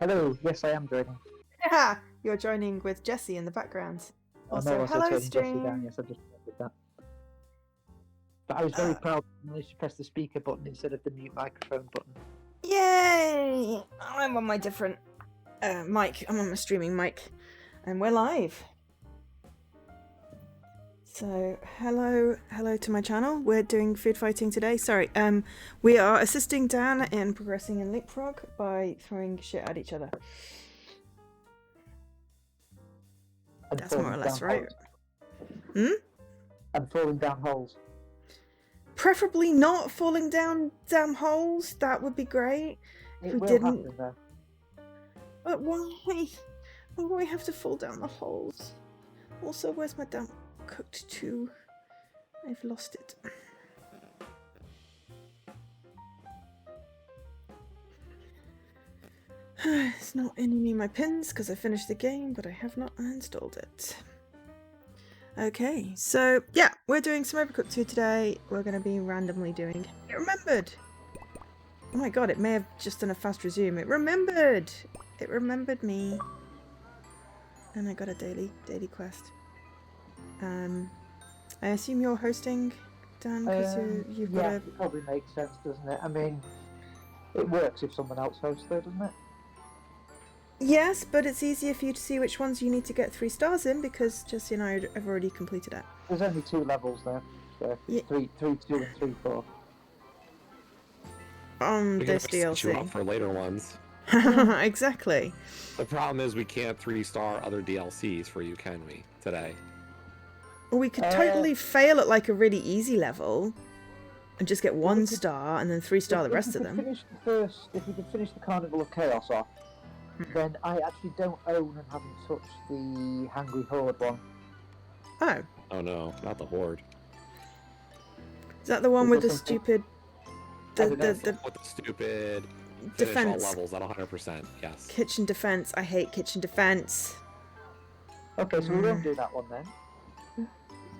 Hello, yes I am joining. Yeah, you're joining with Jessie in the background. Also, I hello turning Jessie down, stream. yes, I just remembered that. But I was very proud to manage to press the speaker button instead of the mute microphone button. Yay! I'm on my different mic. I'm on my streaming mic, and we're live. So, hello to my channel. We're doing food fighting today. Sorry, we are assisting Dan in progressing in Leapfrog by throwing shit at each other. And That's more or less right. Holes. And falling down holes. Preferably not falling down damn holes. That would be great. It will happen though. But why? Why do we have to fall down the holes? Also, where's my damn cooked 2? I've lost it. It's not in my pins because I finished the game, but I have not uninstalled it. Okay, so yeah, we're doing some Overcooked 2 today. We're going to be randomly doing... It remembered! Oh my god, it may have just done a fast resume. It remembered! It remembered me. And I got a daily quest. I assume you're hosting, Dan, because you've got a... it probably makes sense, doesn't it? I mean, it works if someone else hosts though, doesn't it? Yes, but it's easier for you to see which ones you need to get 3 stars in because Jessie and I have already completed it. There's only 2 levels there. So Yeah. 3, 2 and 3, 4. On We this can set you up DLC. for later ones. Exactly. The problem is we can't 3-star other DLCs for you, can we, today? Well, we could totally fail at like a really easy level and just get 1 star and then 3-star the rest of them. If we could finish the Carnival of Chaos off, then I actually don't own and haven't touched the Hungry Horde one. Oh. Oh no, not the Horde. Is that the one with the stupid... With the stupid defense all levels at 100%, yes. Kitchen defense. I hate kitchen defense. Okay, so we won't do that one then.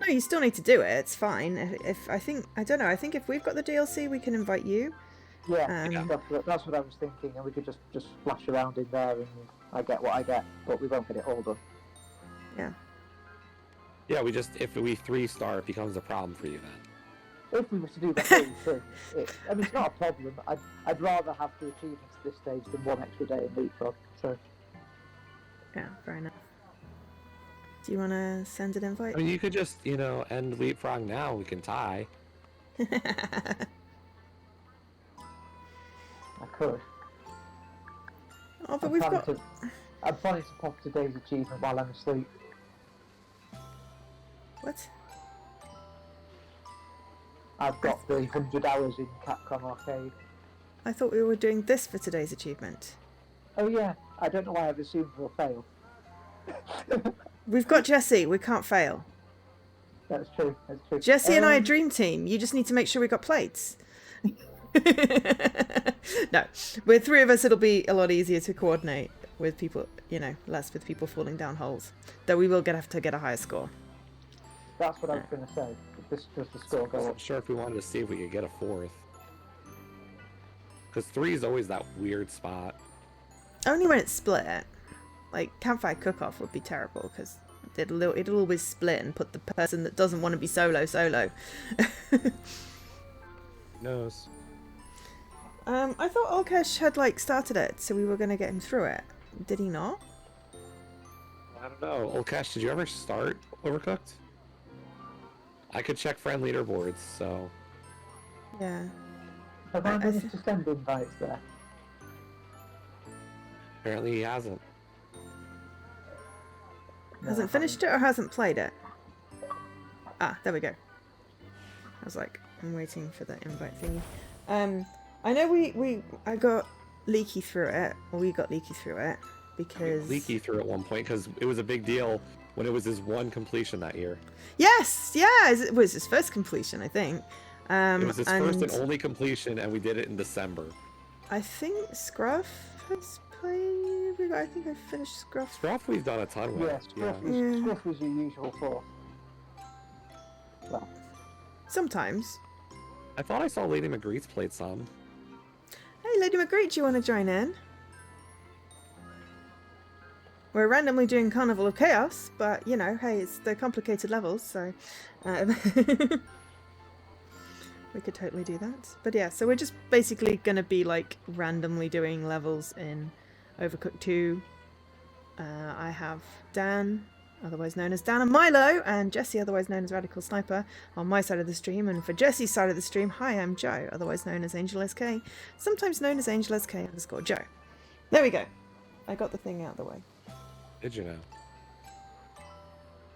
No, you still need to do it. It's fine. I think if we've got the DLC, we can invite you. Yeah, that's what I was thinking, and we could just splash around in there, and I get what I get, but we won't get it all done. Yeah. Yeah, if we 3-star, it becomes a problem for you then. If we were to do the whole thing, I mean, it's not a problem. I'd rather have the achievements at this stage than 1 extra day in Leapfrog. So. Yeah, fair enough. Do you want to send an invite? I mean, you could just, end Leapfrog now. We can tie. I could. Oh, but I'm planning to pop today's achievement while I'm asleep. What? I've got the 100 hours in Capcom Arcade. I thought we were doing this for today's achievement. Oh yeah, I don't know why I've assumed we'll fail. We've got Jessie, we can't fail. That's true. Jessie and I are dream team, you just need to make sure we got plates. No, with 3 of us it'll be a lot easier to coordinate with people, less with people falling down holes. Though we will have to get a higher score. That's what I was going to say. Does the score go I'm up? sure if we wanted to see if we could get a 4th. Because 3 is always that weird spot. Only when it's split. Like, Campfire Cook-Off would be terrible, because it'll always split and put the person that doesn't want to be solo. Who knows? I thought Olkesh had, started it, so we were going to get him through it. Did he not? I don't know. Olkesh, did you ever start Overcooked? I could check friend leaderboards, so... Yeah. Have I managed to send invites there? Apparently he hasn't. Hasn't finished it or hasn't played it? Ah, there we go. I was like, I'm waiting for the invite thingy. I know I got Leaky through it, or we got Leaky through it, because... Leaky through at one point, because it was a big deal when it was his 1 completion that year. Yes! Yeah! It was his first completion, I think. It was his first and only completion, and we did it in December. I think Scruff has played... I think I finished Scruff. Scruff we've done a ton with. Yeah, Scruff was your usual 4. Well. Sometimes. I thought I saw LadyMagritte's played some. Hey, LadyMagritte, do you want to join in? we're randomly doing Carnival of Chaos, but you know, hey, they're complicated levels, so we could totally do that. But yeah, so we're just basically going to be like randomly doing levels in Overcooked 2. I have Dan, otherwise known as Dan and Milo, and Jesse, otherwise known as Radical Sniper, on my side of the stream. And for Jesse's side of the stream, hi, I'm Joe, otherwise known as Angel SK, sometimes known as Angel SK_Joe. There we go. I got the thing out of the way. Did you know?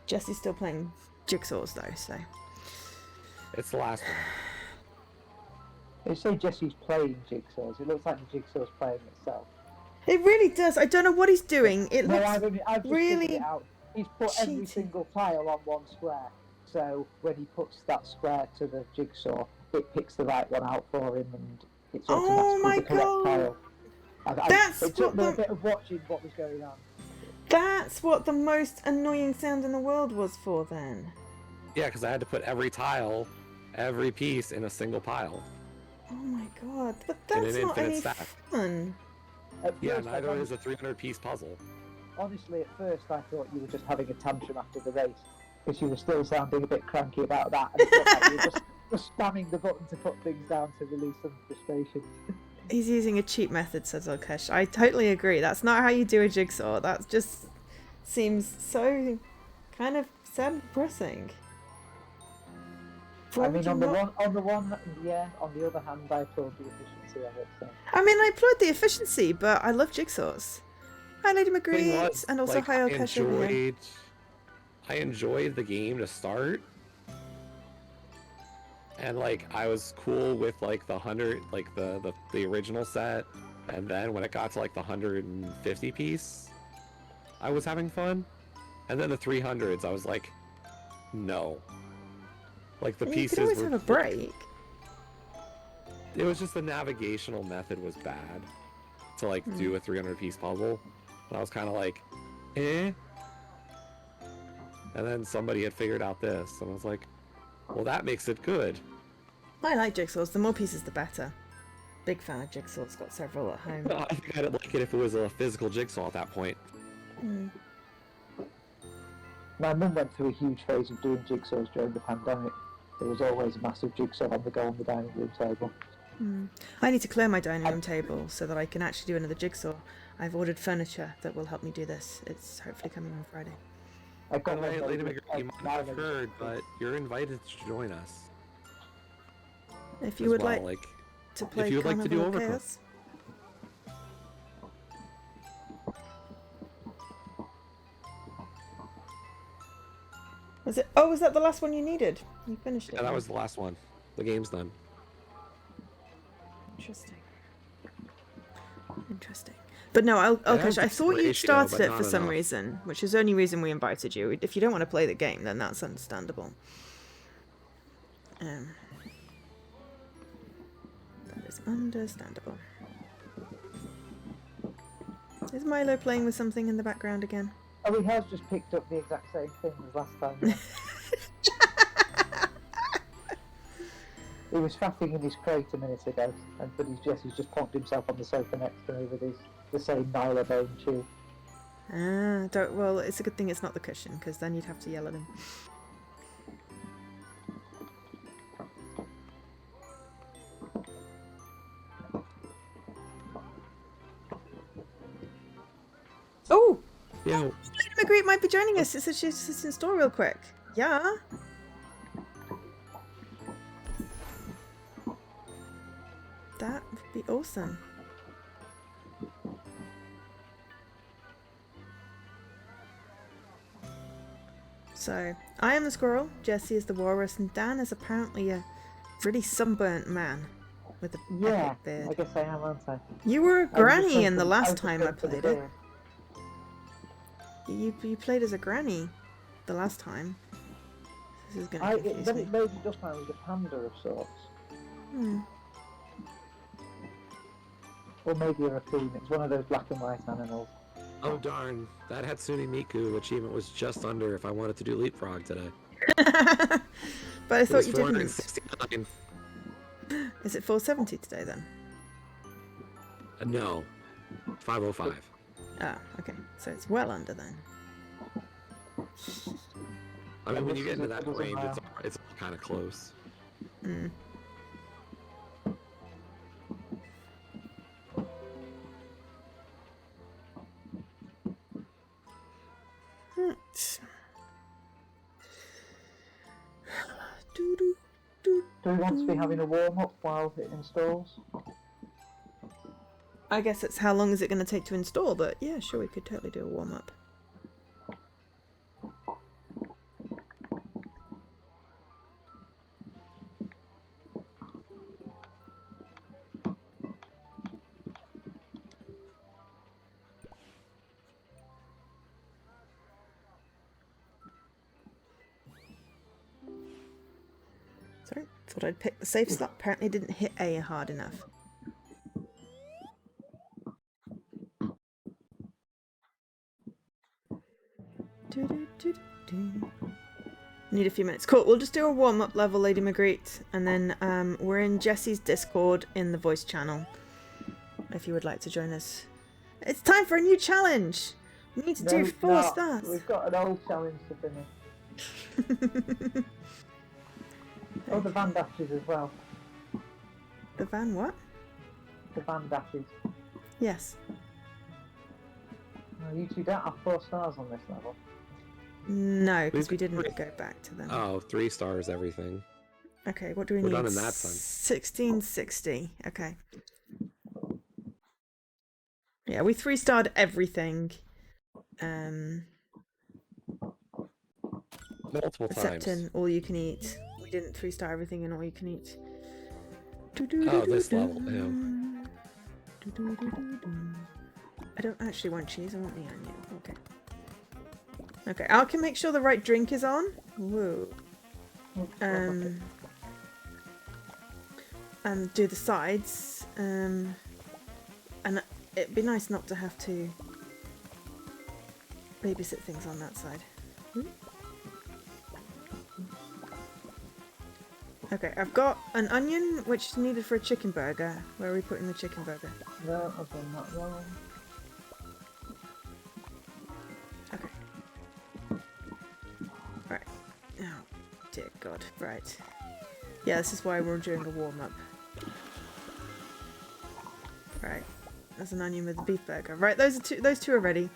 Jesse's still playing jigsaws though, so. It's the last one. They say Jesse's playing jigsaws. It looks like the jigsaw's playing itself. It really does. I don't know what he's doing. It looks I've just really figured it out. He's put every cheating. single tile on one square. So when he puts that square to the jigsaw, it picks the right one out for him, and it's Oh my automatically the correct God. tile. It took me a bit of watching what was going on. That's what the most annoying sound in the world was for then. Yeah, because I had to put every tile, every piece in a single pile. Oh my God. But In that's an not any infinite stack. fun. At Yeah, first, neither is a 300-piece puzzle. honestly, at first I thought you were just having a tantrum after the race, because you were still sounding a bit cranky about that, and it looked like you were just spamming the button to put things down to release some frustration. He's using a cheap method, says Olkesh. I totally agree. That's not how you do a jigsaw. That just seems so kind of sad and depressing. I mean, on the one, yeah. On the other hand, I applaud the efficiency of it. So. I mean, I applaud the efficiency, but I love jigsaws. Hi, LadyMagritte, and also hi, Olkesh over here. I enjoyed the game to start, and like I was cool with like the 100, like the original set, and then when it got to like the 150 piece, I was having fun, and then the 300s, I was like, no. Like the You pieces could always were, have a break. It was just the navigational method was bad to like do a 300-piece puzzle. And I was kind of like, eh. And then somebody had figured out this, and I was like, well, that makes it good. I like jigsaws. The more pieces, the better. Big fan of jigsaws. Got several at home. I think I'd like it if it was a physical jigsaw at that point. My mum went through a huge phase of doing jigsaws during the pandemic. There was always a massive jigsaw on the go on the dining room table. I need to clear my dining room table so that I can actually do another jigsaw. I've ordered furniture that will help me do this. It's hopefully coming on Friday. I've got By the way, one LadyMagritte, you might not have heard, but you're invited to join us. If you as would well, like to play if you would like to do Carnival of Overcooked. Chaos. Was it? Oh, was that the last one you needed? You finished it. Yeah, that was the last one. The game's done. Interesting. Interesting. But no, has Elkesh, I thought you ratio, started but it not for some enough. reason, which is the only reason we invited you. If you don't want to play the game, then that's understandable. That is understandable. Is Milo playing with something in the background again? Oh, he has just picked up the exact same thing as last time. Yeah. He was faffing in his crate a minute ago, but he's just plonked himself on the sofa next to me with the same nylon chew. Well, it's a good thing it's not the cushion, because then you'd have to yell at him. Oh! Yeah. LadyMagritte might be joining us. It says she's just in store real quick. Yeah. That would be awesome. So, I am the squirrel, Jesse is the walrus, and Dan is apparently a really sunburnt man with a Yeah, epic beard. I guess I am, aren't I? You were a I was just granny going in the for- last was just time I going for the played it. beard. You played as a granny the last time. This is gonna confuse But me. it maybe just now was a panda of sorts. Or maybe a raccoon. It's one of those black and white animals. Oh darn, that Hatsune Miku achievement was just under if I wanted to do Leapfrog today. But I It thought was you didn't. 469. Is it 470 today then? No, 505. Ah, okay. So it's well under then. I mean, when This you get is into a- that it is a range, mile. it's kind of close. Hmm. Right. Do we want to be having a warm up while it installs? I guess it's how long is it going to take to install, but yeah, sure, we could totally do a warm up. Sorry, thought I'd pick the safe slot. Apparently didn't hit A hard enough. Need a few minutes. Cool, we'll just do a warm-up level, LadyMagritte, and then we're in Jesse's Discord in the voice channel, if you would like to join us. It's time for a new challenge! We need to do 4 stars! We've got an old challenge to finish. Oh, the van dashes as well. The van what? The van dashes. Yes. No, you two don't have 4 stars on this level. No, because we We've- didn't go back to them. Oh, 3 stars, everything. Okay, what do we We're need? done in that sense. 1660. Okay. Yeah, we 3-starred everything. Multiple Except times. in all you can eat. We didn't 3-star everything in all you can eat. Oh, this level, ew. I don't actually want cheese, I want the onion. Okay. Okay, I can make sure the right drink is on. Whoa. And do the sides. And it'd be nice not to have to babysit things on that side. Okay, I've got an onion, which is needed for a chicken burger. Where are we putting the chicken burger? No, I've done that wrong. Okay. Right. Oh, dear God. Right. Yeah, this is why we're doing a warm-up. Right. There's an onion with the beef burger. Right, those two are ready.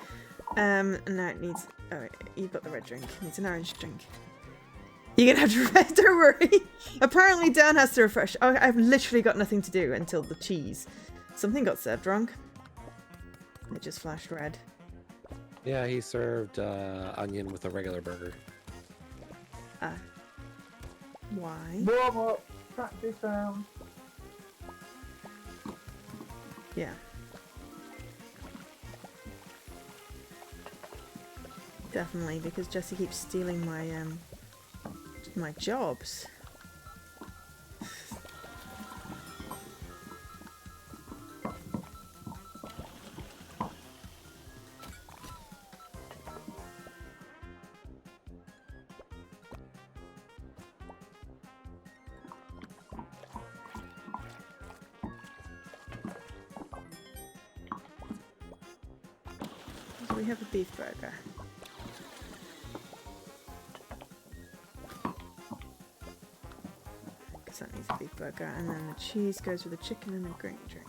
And now it needs... Oh, wait, you've got the red drink. It needs an orange drink. You're gonna have to refresh, don't worry. Apparently Dan has to refresh. Oh, I've literally got nothing to do until the cheese. Something got served wrong. It just flashed red. Yeah, he served onion with a regular burger. Why? Warm up! Practice round! Yeah. Definitely, because Jesse keeps stealing my jobs. So we have a beef burger. That needs a beef burger, and then the cheese goes with the chicken and the green drink.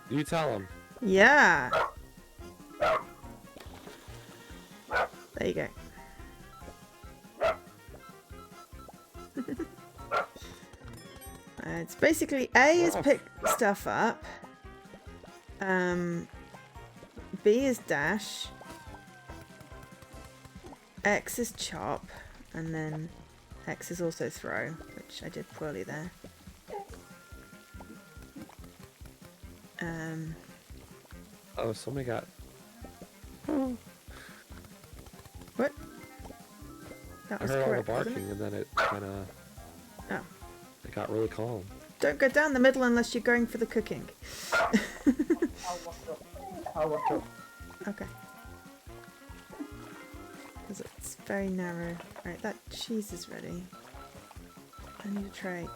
You tell him. Yeah! There you go. It's basically A is pick stuff up. B is dash. X is chop. And then X is also throw, which I did poorly there. Oh, somebody got... What? That I was heard all the correct, wasn't barking, it? and then it kind of... Oh. It got really calm. Don't go down the middle unless you're going for the cooking. I'll watch up. Okay. Because it's very narrow. Right, that cheese is ready. I need a tray.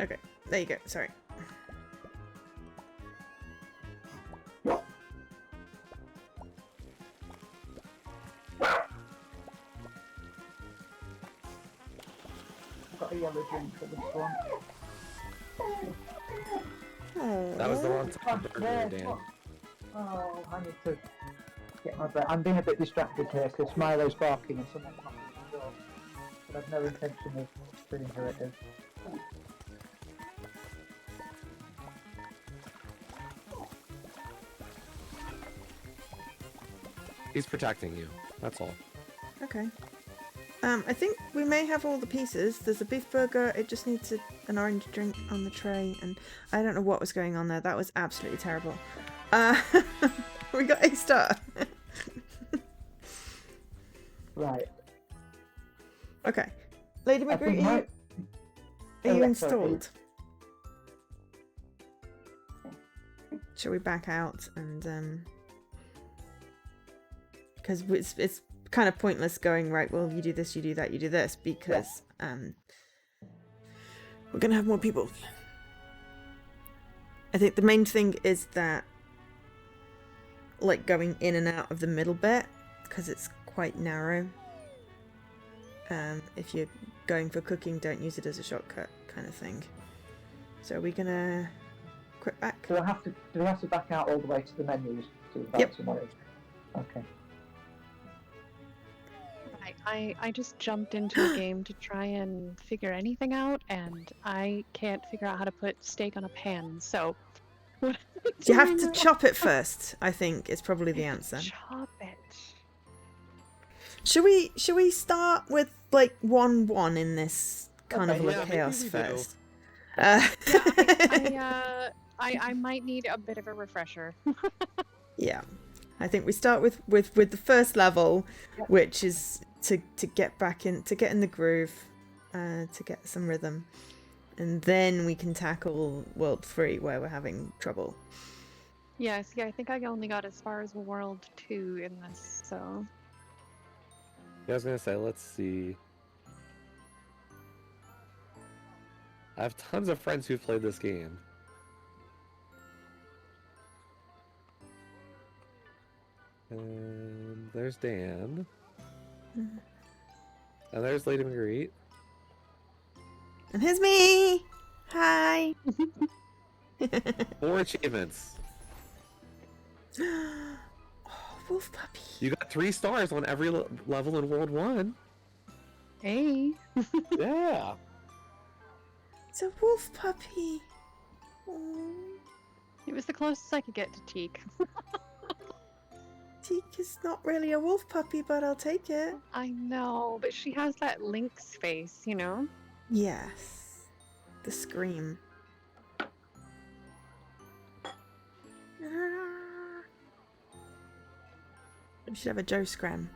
Okay, there you go. Sorry. Got a yellow drink for this one. That was the wrong time to burger, Dan. Oh, I need to get my breath. I'm being a bit distracted here because Milo's barking and someone's knocking on the door. But I've no intention of doing who it is. He's protecting you. That's all. Okay. I think we may have all the pieces. There's a beef burger. It just needs an orange drink on the tray, and I don't know what was going on there. That was absolutely terrible. We got a star. Right. Okay. Lady I think McGree, are you installed? Shall we back out and because it's kind of pointless going, right, well, you do this, you do that, you do this, because we're gonna have more people. I think the main thing is that, like, going in and out of the middle bit, because it's quite narrow. If you're going for cooking, don't use it as a shortcut kind of thing. So are we gonna quit back? Do I have to back out all the way to the menus to the Yep. tomorrow? Okay. I just jumped into a game to try and figure anything out, and I can't figure out how to put steak on a pan. So what am I You have to doing? chop it first, I think, is probably the answer. Chop it. Should we start with like 1-1 in this Carnival yeah, of maybe Chaos we do. first? I might need a bit of a refresher. Yeah, I think we start with the first level, Yep. which is to get in the groove, to get some rhythm, and then we can tackle World 3 where we're having trouble. Yes, yeah, I think I only got as far as World 2 in this, so... Yeah, I was gonna say, let's see. I have tons of friends who've played this game. And there's Dan. Mhm. And there's LadyMagritte. And here's me. Hi. 4 achievements. Oh, wolf puppy. You got 3 stars on every level in World 1. Hey! Yeah. It's a wolf puppy. Oh, It was the closest I could get to Teak. Teak is not really a wolf puppy, but I'll take it. I know, but she has that lynx face, you know? Yes. The scream. We should have a Joe Scram.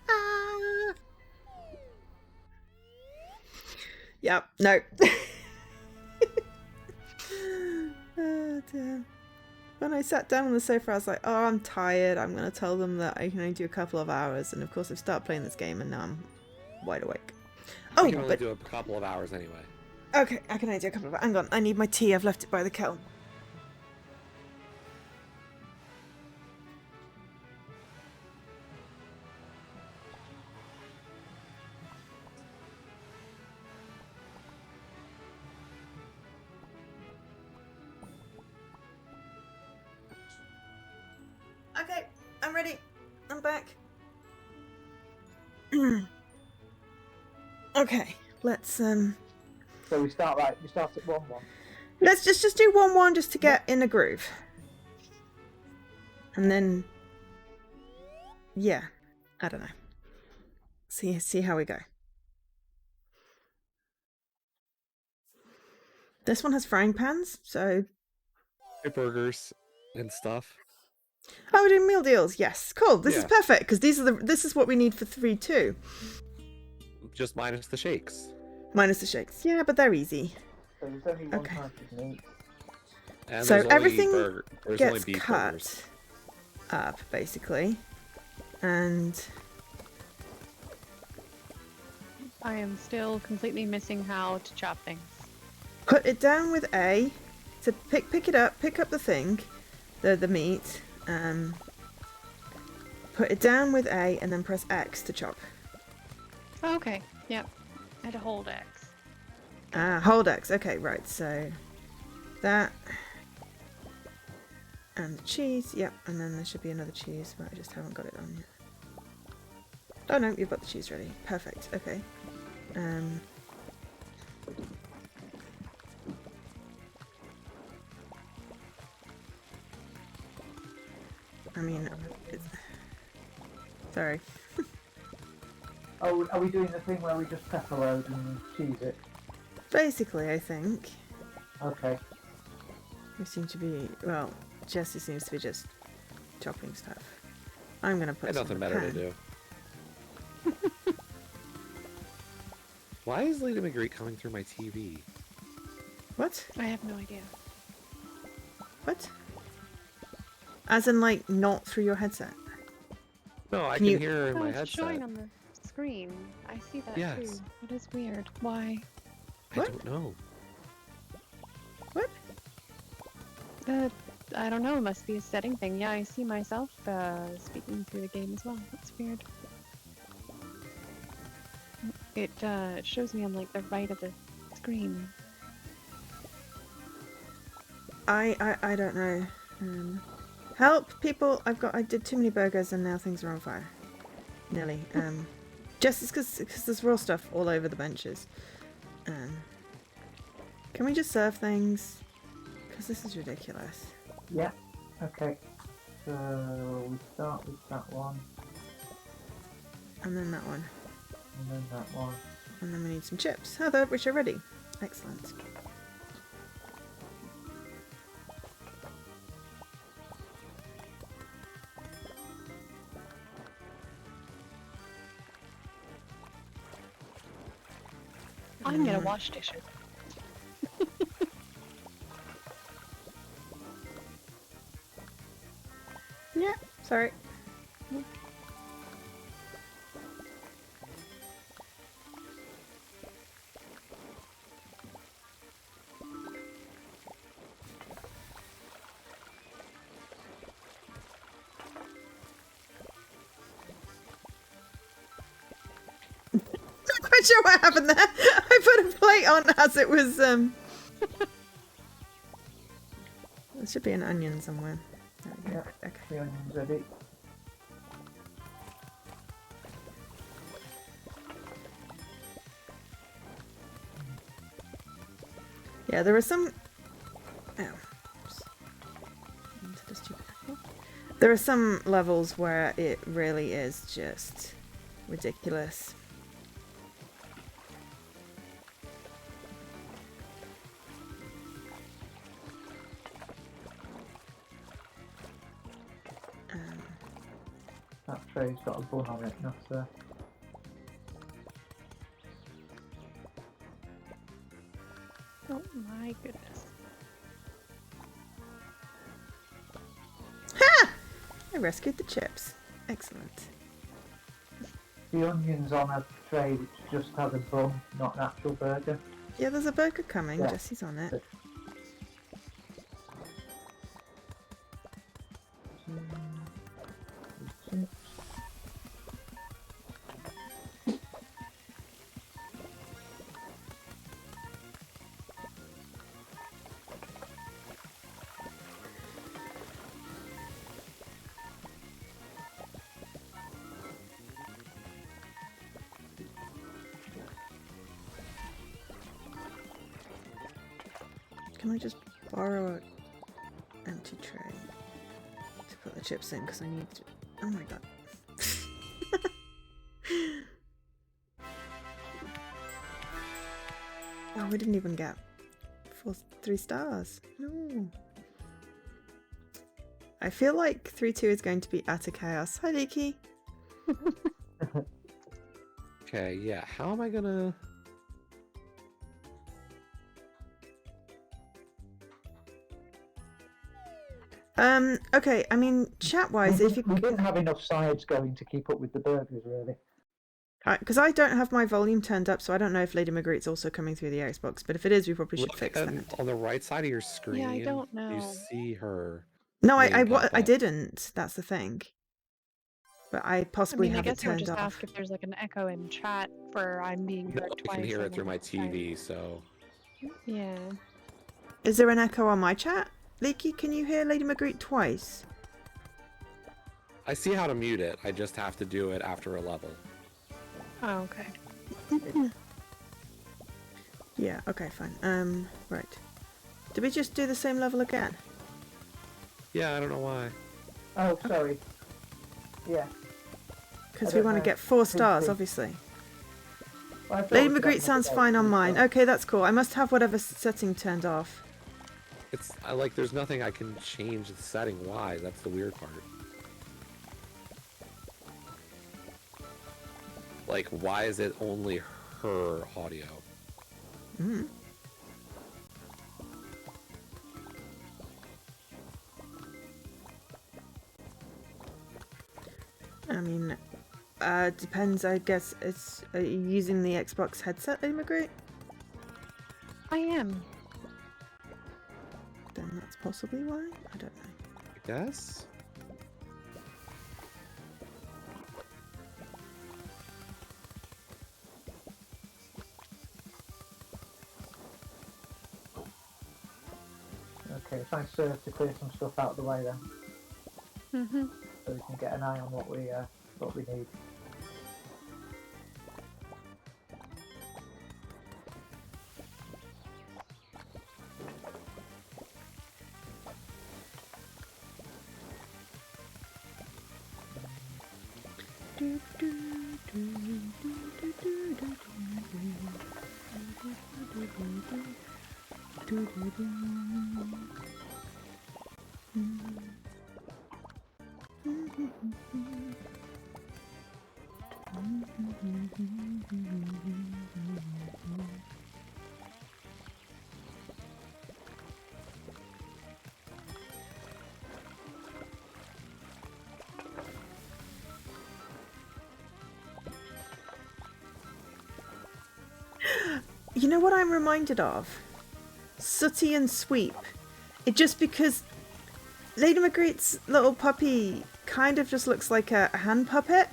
Ah. Yep, no. Oh dear. When I sat down on the sofa, I was like, oh, I'm tired. I'm going to tell them that I can only do a couple of hours. And of course, I've started playing this game and now I'm wide awake. I Oh, can only but do a couple of hours anyway. okay, I can only do a couple of. Hang on, I need my tea. I've left it by the kettle. Okay, I'm ready. I'm back. Okay, let's So we start at 1-1. let's just do 1-1 just to get in the groove. And then yeah, I don't know. See how we go. This one has frying pans, so Burgers and stuff. oh, we're doing meal deals. Yes, cool. This is Yeah. perfect because this is what we need for 3-2. Just minus the shakes. Minus the shakes. Yeah, but they're easy. So there's only one Okay. type of meat. And So there's only everything there's only gets beef cut burgers. up, basically. And I am still completely missing how to chop things. put it down with A. So pick it up, pick up the thing, the meat. Put it down with A and then press X to chop. Oh, okay, yep. I had to hold X. Ah, hold X. Okay, right. So that and the cheese. Yep, and then there should be another cheese, but I just haven't got it on yet. Oh no, you've got the cheese ready. Perfect. Okay. I mean, sorry. Oh, are we doing the thing where we just prep a load and cheese it? Basically, I think Okay. we seem to be. Well, Jesse seems to be just chopping stuff. I'm gonna put I had some in nothing the better to pan. do. Why is LadyMagritte coming through my TV? What? I have no idea. What? As in, like, not through your headset? No, I Can can you- hear her in Oh, my it's headset. showing on the screen. I see that Yes. too. It is weird. Why? I What? don't know. What? I don't know. It must be a setting thing. Yeah, I see myself speaking through the game as well. That's weird. It shows me on like the right of the screen. I don't know. Help, people! I did too many burgers and now things are on fire. Nearly. Just because there's raw stuff all over the benches. Can we just serve things? Because this is ridiculous. Yeah. Okay. So we start with that one, And then that one. and then that one. And then we need some chips. Oh, they're which are ready. Excellent. I'm gonna wash dishes. Yeah, sorry. Not quite sure what happened there. I put a plate on as it was. There should be an onion somewhere. There we go. Yeah. Okay. The onion's ready. Yeah, there are some. Oh. Oops. Into the stupid apple. There are some levels where it really is just ridiculous. That tray's got a bun on it, not a... Oh my goodness. I rescued the chips. Excellent. The onion's on a tray which just has a bun, not an actual burger. Yeah, there's a burger coming. Yeah. Jesse's on it. Can I just borrow an empty tray to put the chips in? Because I need to... Oh my god. Oh, we didn't even get 3 stars. No. I feel like 3-2 is going to be utter chaos. Hi, Leaky. Okay, yeah. How am I gonna? Okay, I mean, chat-wise, if you... We didn't have enough sides going to keep up with the burgers, really. Because I don't have my volume turned up, so I don't know if LadyMagritte's also coming through the Xbox, but if it is, we probably should Look fix that. on the right side of your screen. Yeah, I don't know. You see her. No, name pop I up. didn't. That's the thing. But I possibly I have guess it I would turned just off. ask if there's like an echo in chat for I'm being No, heard I twice. can hear on it through the my right side. TV, so Yeah. Is there an echo on my chat? Leaky, can you hear LadyMagritte twice? I see how to mute it. I just have to do it after a level. Oh, okay. Yeah, okay, fine. Right. Did we just do the same level again? Yeah, I don't know why. Oh, sorry. Yeah. Because I we don't want to know. get 4 Could stars, be. obviously. Well, I thought Lady we could have Magritte another sounds day fine to on do mine. that. Okay, that's cool. I must have whatever setting turned off. It's like there's nothing I can change the setting wise. That's the weird part. Like, why is it only her audio? Mm. I mean, depends, I guess. Are you using the Xbox headset, Lady Magritte? I am. Then that's possibly why. I don't know. I guess? Okay, thanks to clear some stuff out of the way then, Mm-hmm. so we can get an eye on what we need. You know what I'm reminded of? Sooty and Sweep. It just because Lady Magritte's little puppy kind of just looks like a hand puppet,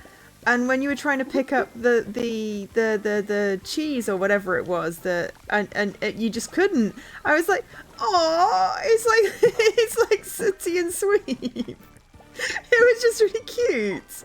and when you were trying to pick up the cheese or whatever it was, you just couldn't. I was like, oh, it's like it's like Sooty and Sweep. It was just really cute.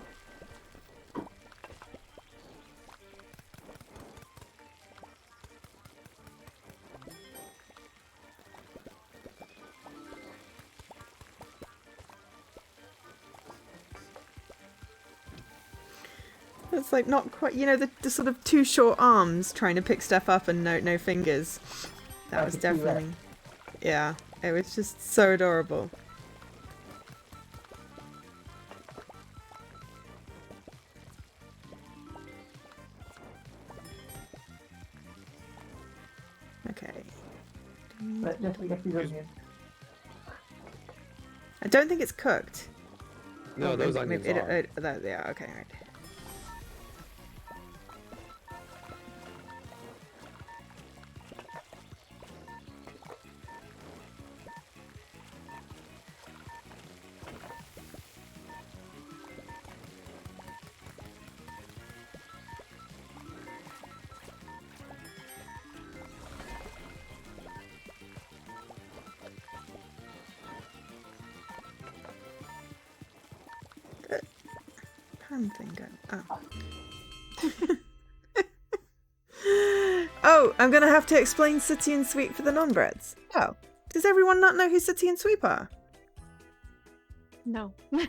It's like not quite, you know, the sort of 2 short arms trying to pick stuff up and no fingers. That was definitely, yeah, it was just so adorable. Okay. Let's just get these onions. I don't think it's cooked. No, Oh, those maybe- onions maybe are. yeah, okay, right. Pan thing going. Oh. Oh, I'm gonna have to explain Sooty and Sweep for the non-breds. Oh, does everyone not know who Sooty and Sweep are? No. No.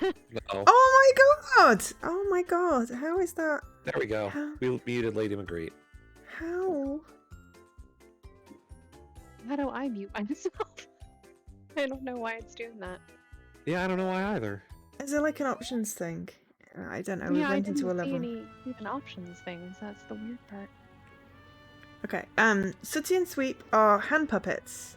Oh my god! Oh my god! How is that? There we go. How? We muted Lady Magritte. How? How do I mute myself? I don't know why it's doing that. Yeah, I don't know why either. Is there like an options thing? I don't know. We Yeah, I went didn't into a see level. any even options things. That's the weird part. Okay. Sooty and Sweep are hand puppets.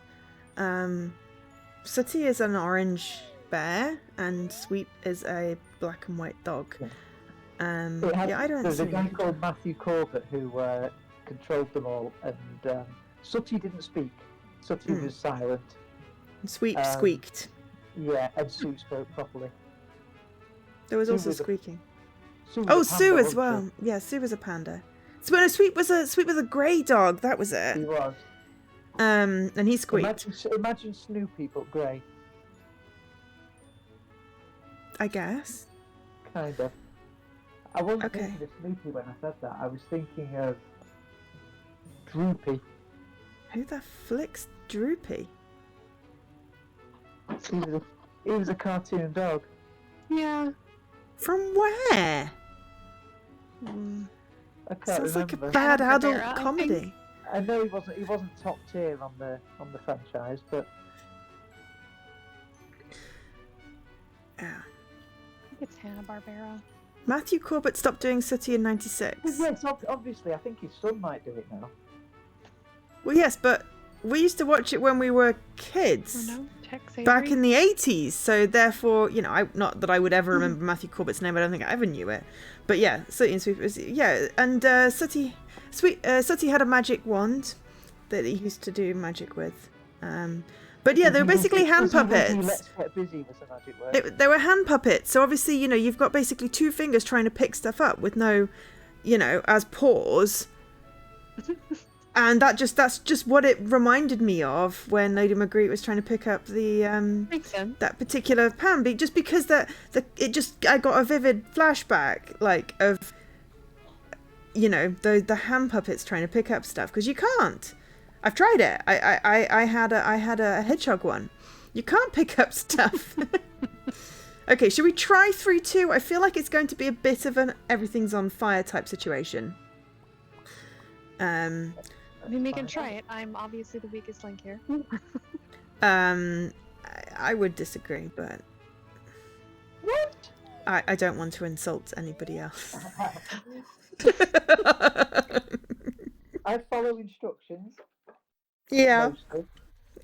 Sooty is an orange bear, and Sweep is a black and white dog. Yeah. Yeah, I don't There's a see guy any called Matthew Corbett who controlled them all, and Sooty didn't speak. Sooty was silent. Sweep Um, squeaked. Yeah, and Sue spoke properly. There was Sue also was a- squeaking. Sue was Oh, a Sue panda, as wasn't well. Yeah, Sue was a panda. So no, Sweep was a grey dog. That was He it. was. And he squeaked. Imagine Snoopy but grey, I guess. kind of. I wasn't Okay. thinking of Snoopy when I said that. I was thinking of Droopy. Who the flick's Droopy? He was a cartoon dog. Yeah. From where? I can't Sounds like a remember. bad Hanna-Barbera, adult I think. comedy. I know he wasn't top tier on the franchise, but Yeah. I think it's Hanna-Barbera. Matthew Corbett stopped doing Sooty in '96. yes, obviously I think his son might do it now. Well, yes, but we used to watch it when we were kids. Oh no, Tex Avery. Back in the 80s, so therefore, you know, not that I would ever remember Matthew Corbett's name. I don't think I ever knew it, but yeah, Sooty and Sweep was and Sooty had a magic wand that he used to do magic with. But yeah, they were basically hand puppets. Let's get busy was a magic word. They were hand puppets, so obviously, you know, you've got basically two fingers trying to pick stuff up with no, you know, as paws. And that's just what it reminded me of when LadyMagritte was trying to pick up the Makes sense. that particular pan, just because I got a vivid flashback like of, you know, the hand puppets trying to pick up stuff, because you can't. I've tried it. I had a hedgehog one. You can't pick up stuff. Okay, should we try 3-2? I feel like it's going to be a bit of an everything's on fire type situation. I mean, we can try it. I'm obviously the weakest link here. I would disagree, but What? I don't want to insult anybody else. I follow instructions. Yeah. Mostly.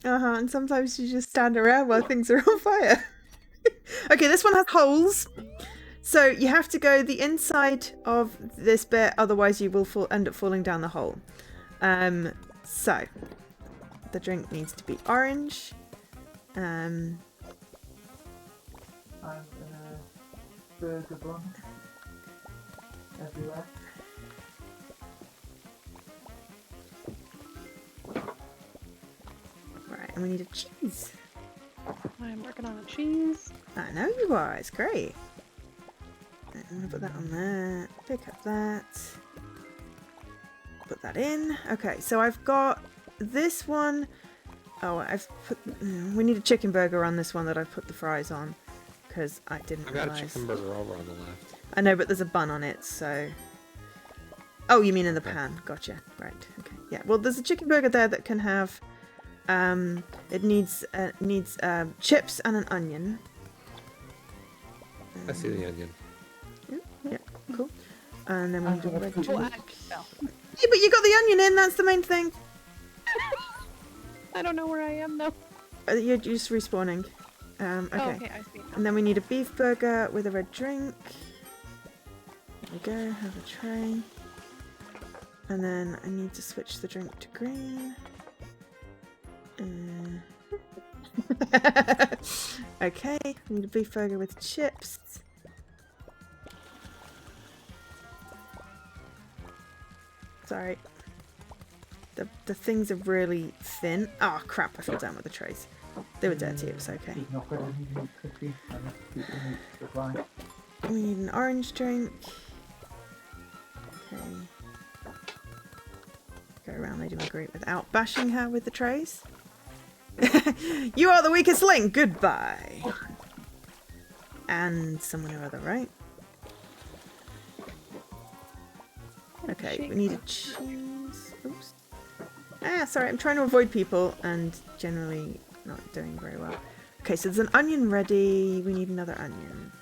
And sometimes you just stand around while things are on fire. Okay, this one has holes. So you have to go the inside of this bit, otherwise you will end up falling down the hole. So the drink needs to be orange. I'm burger bun everywhere. Right, and we need a cheese. I'm working on a cheese. I know you are, it's great. Right, I'm gonna put that on there. Pick up that. Put that in. Okay, so I've got this one. Oh, I've put. We need a chicken burger on this one that I've put the fries on, because I didn't I've got a realize. chicken burger over on the left. I know, but there's a bun on it, so. Oh, you mean in the pan? Gotcha. Right. Okay. Yeah. Well, there's a chicken burger there that can have. It needs chips and an onion. I see the onion. Yeah. Cool. And then we need a red Oh, drink. Oh, Yeah, but you got the onion in. That's the main thing. I don't know where I am though. You're just respawning. Okay. Oh, okay, I see. And then we need a beef burger with a red drink. There we go. Have a tray. And then I need to switch the drink to green. Okay. I need a beef burger with chips. Sorry. The things are really thin. Oh crap, I fell down with the trays. They were dirty, it was okay. We need an orange drink. Okay. Go around LadyMagritte without bashing her with the trays. You are the weakest link, goodbye. And someone or other, right? Okay, we need a cheese. Oops. Ah, sorry, I'm trying to avoid people and generally not doing very well. Okay, so there's an onion ready. We need another onion.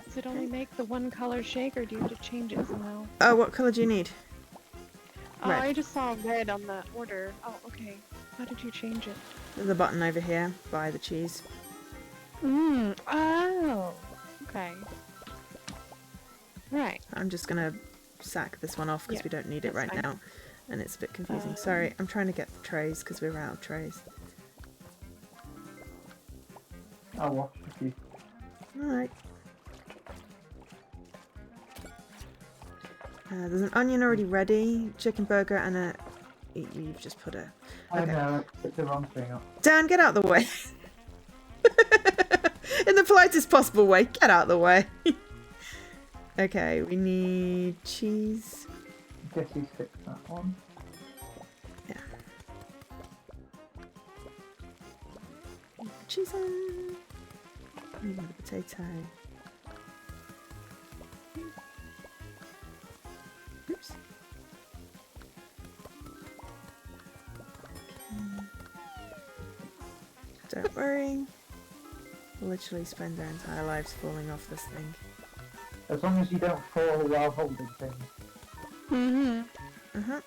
Does it only make the one color shake, or do you have to change it somehow? Oh, what colour do you need? Oh, Red. I just saw red on the order. Oh, okay. How did you change it? There's a button over here by the cheese. Oh. Okay. Right. I'm just gonna sack this one off because Yeah, we don't need it that's right fine. now. And it's a bit confusing. Sorry, I'm trying to get the trays because we're out of trays. I'll watch a few. Alright. There's an onion already ready, chicken burger, and a... You've just put a... I Okay. know, it's the wrong thing up. Dan, get out the way. In the politest possible way, get out the way. Okay, we need cheese. Jesse's fixed that one. Yeah. Cheese on. Another potato. Oops. Okay. Don't worry. We'll literally spend our entire lives falling off this thing. As long as you don't fall while holding things. Mm-hmm. Uh-huh.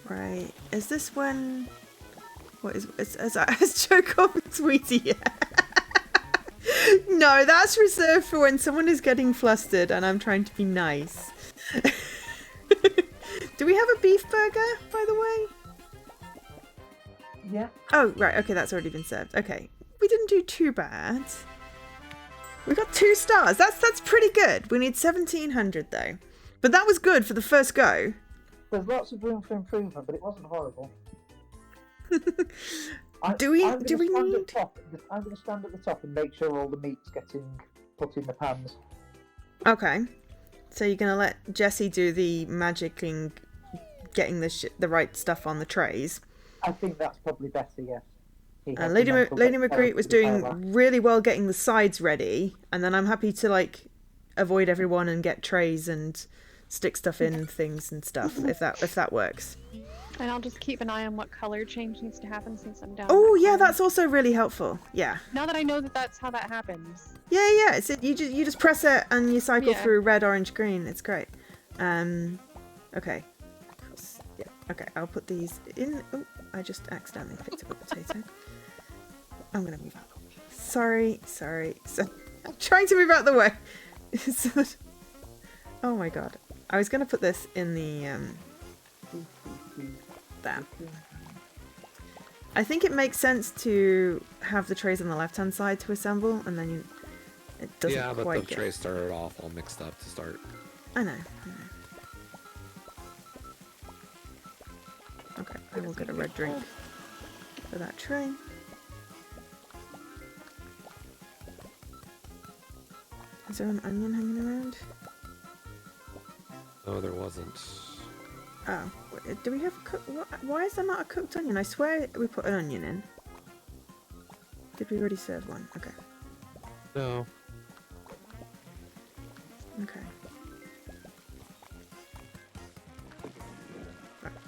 Right. Is this when... What is... Has Joe called me Sweetie? No, that's reserved for when someone is getting flustered and I'm trying to be nice. Do we have a beef burger, by the way? Yeah. Oh, right. Okay, that's already been served. Okay. We didn't do too bad. We got 2 stars. That's pretty good. We need 1,700 though. But that was good for the first go. There's lots of room for improvement, but it wasn't horrible. Do we I'm need- going to stand at the top and make sure all the meat's getting put in the pans. Okay. So you're going to let Jesse do the magicking, getting the right stuff on the trays. I think that's probably better, yes. He has And the mental Lady dexterity Magritte was to doing power. really well getting the sides ready, and then I'm happy to like avoid everyone and get trays and stick stuff in things and stuff if that works. And I'll just keep an eye on what color change needs to happen since I'm down. Oh that yeah, corner. that's also really helpful. Yeah. Now that I know that that's how that happens. Yeah. You just press it and you cycle Yeah. through red, orange, green. It's great. Okay. Yeah. Okay. I'll put these in. Oh, I just accidentally picked up a potato. I'm gonna move out. Sorry. So I'm trying to move out the way. So that... Oh my god. I was gonna put this in the that. I think it makes sense to have the trays on the left-hand side to assemble, and then it doesn't Yeah, but quite the get... tray started off all mixed up to start. I know. Okay, I will get a red drink for that tray. Is there an onion hanging around? No, there wasn't. Oh, do we have a cook? Why is there not a cooked onion? I swear we put an onion in. Did we already serve one? Okay. No. Okay.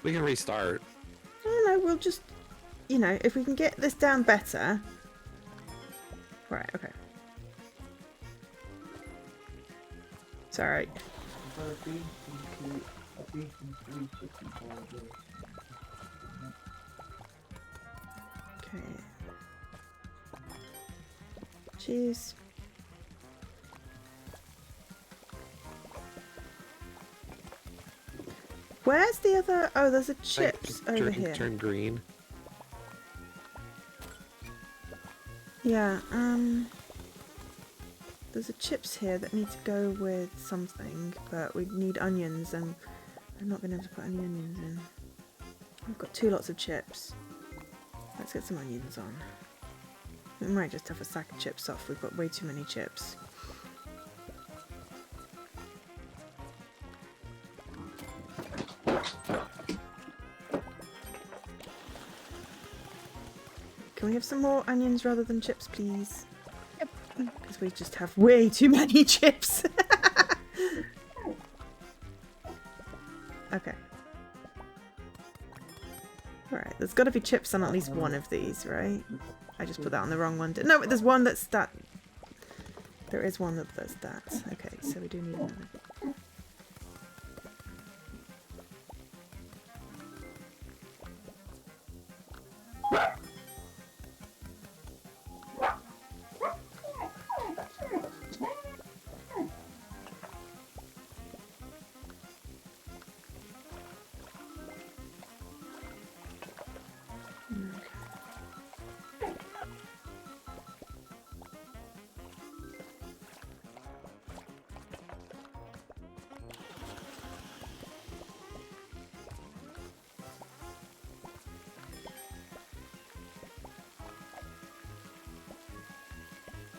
We can restart. No, we'll just, if we can get this down better. Right, okay. It's alright. Okay. Cheese. Where's the other... Oh, there's a chips over here. Turn green. Yeah, there's a chips here that need to go with something, but we need onions, and I'm not going to be able to put any onions in. We've got 2 lots of chips. Let's get some onions on. We might just have a sack of chips off. We've got way too many chips. Can we have some more onions rather than chips, please? Yep. Because we just have way too many chips. Okay. Alright, there's got to be chips on at least one of these, right? I just put that on the wrong one. No, there's one that's that... There is one that does that. Okay, so we do need another.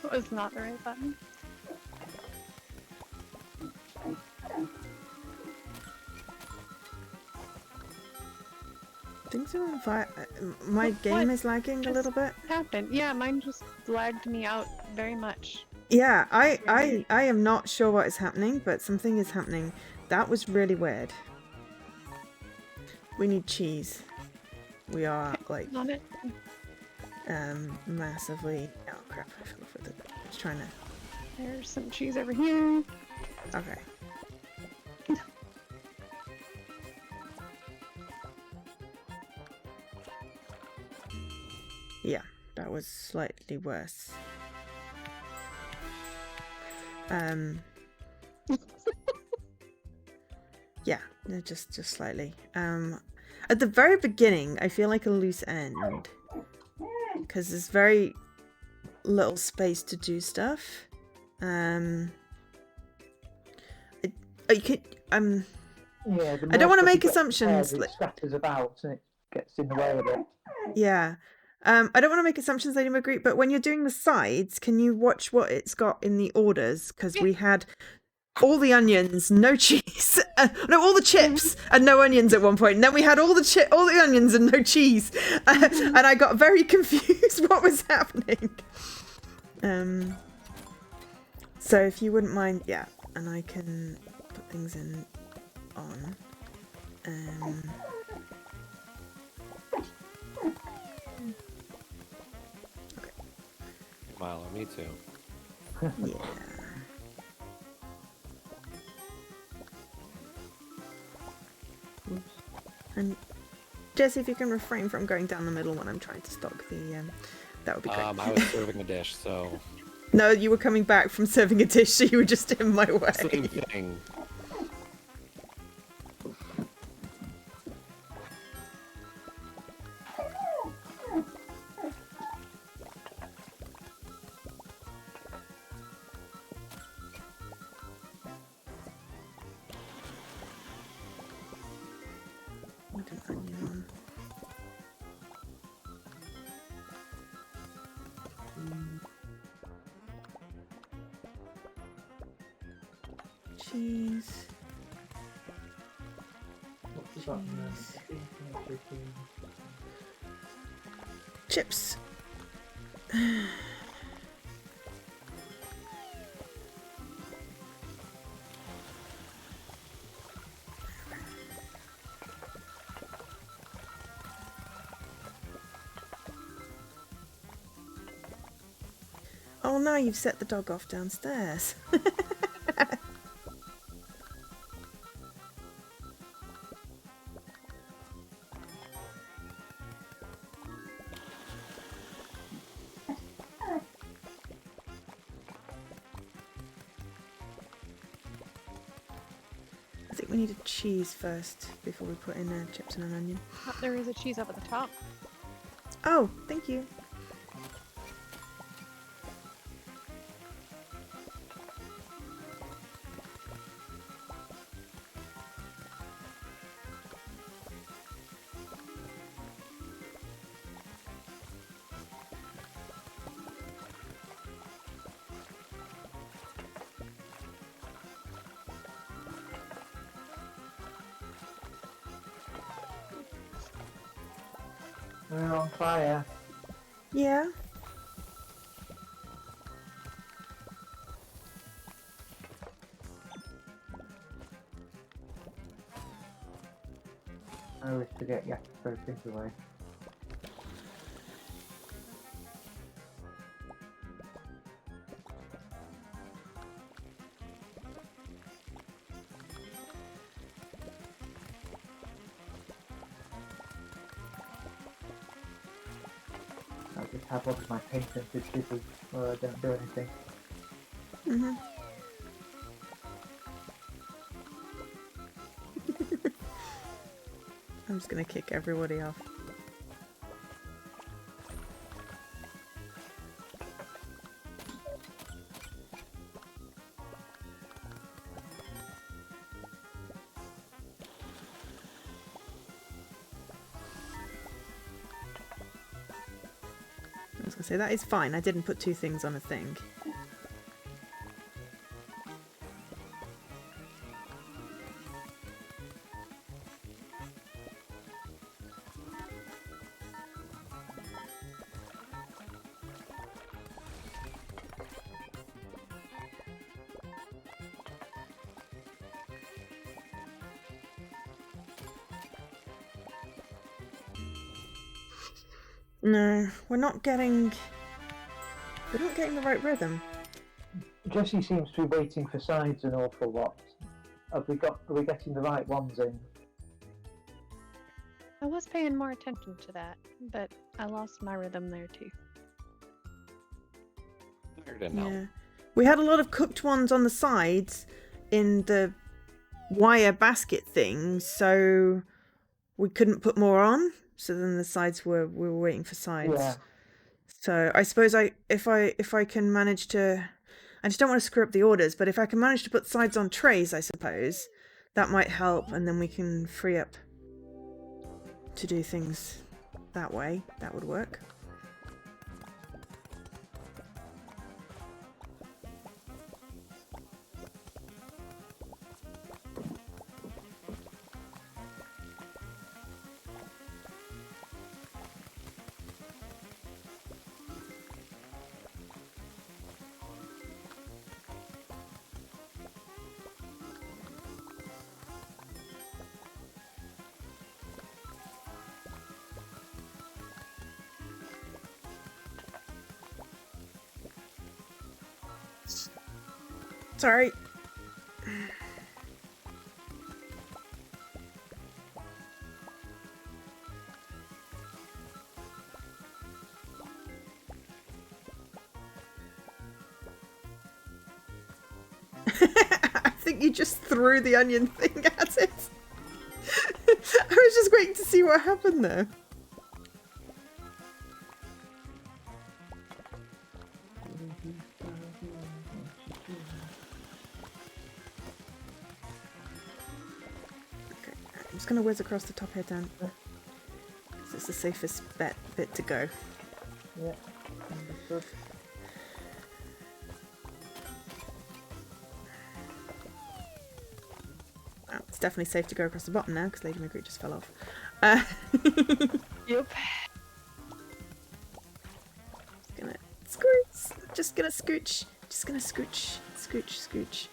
That was not the right button. Things are on fire. My game is lagging a little bit. Happened. Yeah, mine just lagged me out very much. Yeah, I am not sure what is happening, but something is happening. That was really weird. We need cheese. We are like On it. massively. Oh crap! I fell for the. Just trying to. There's some cheese over here. Okay. Yeah, that was slightly worse. Yeah, no, just slightly. At the very beginning, I feel like a loose end because there's very little space to do stuff. I could Yeah, I don't want to make assumptions. It scatters about and it gets in the way of it. Yeah. I don't want to make assumptions, LadyMagritte, but when you're doing the sides, can you watch what it's got in the orders? Because we had all the onions, no cheese. No, all the chips and no onions at one point. And then we had all the onions and no cheese. And I got very confused what was happening. So if you wouldn't mind, yeah. And I can put things in on. Milo, me too. Yeah. And Jesse, if you can refrain from going down the middle when I'm trying to stock the, that would be great. I was serving a dish, so No, you were coming back from serving a dish, so you were just in my way. same thing. What an onion on. Cheese. Chips. Oh, now you've set the dog off downstairs. I think we need a cheese first before we put in chips and an onion. Oh, there is a cheese up at the top. Oh, thank you. We're on fire. Yeah. I always forget you have to throw things away. just have one of my painters busy where I don't do anything. Mm-hmm. I'm just gonna kick everybody off. I was gonna say, that is fine. I didn't put two things on a thing. No, we're not getting the right rhythm. Jessie seems to be waiting for sides an awful lot. Are we getting the right ones in? I was paying more attention to that, but I lost my rhythm there too. Yeah. We had a lot of cooked ones on the sides in the wire basket things, so we couldn't put more on. So then the sides we were waiting for sides. Yeah. So I suppose if I can manage to, I just don't want to screw up the orders, but if I can manage to put sides on trays, I suppose that might help, and then we can free up to do things that way. That would work. Sorry. I think you just threw the onion thing at it. I was just waiting to see what happened there. Okay, I'm just gonna whiz across the top here, Dan. It's the safest bit to go. Yeah, understood. Well, it's definitely safe to go across the bottom now because LadyMagritte just fell off. Yep. Just gonna scooch. Scooch.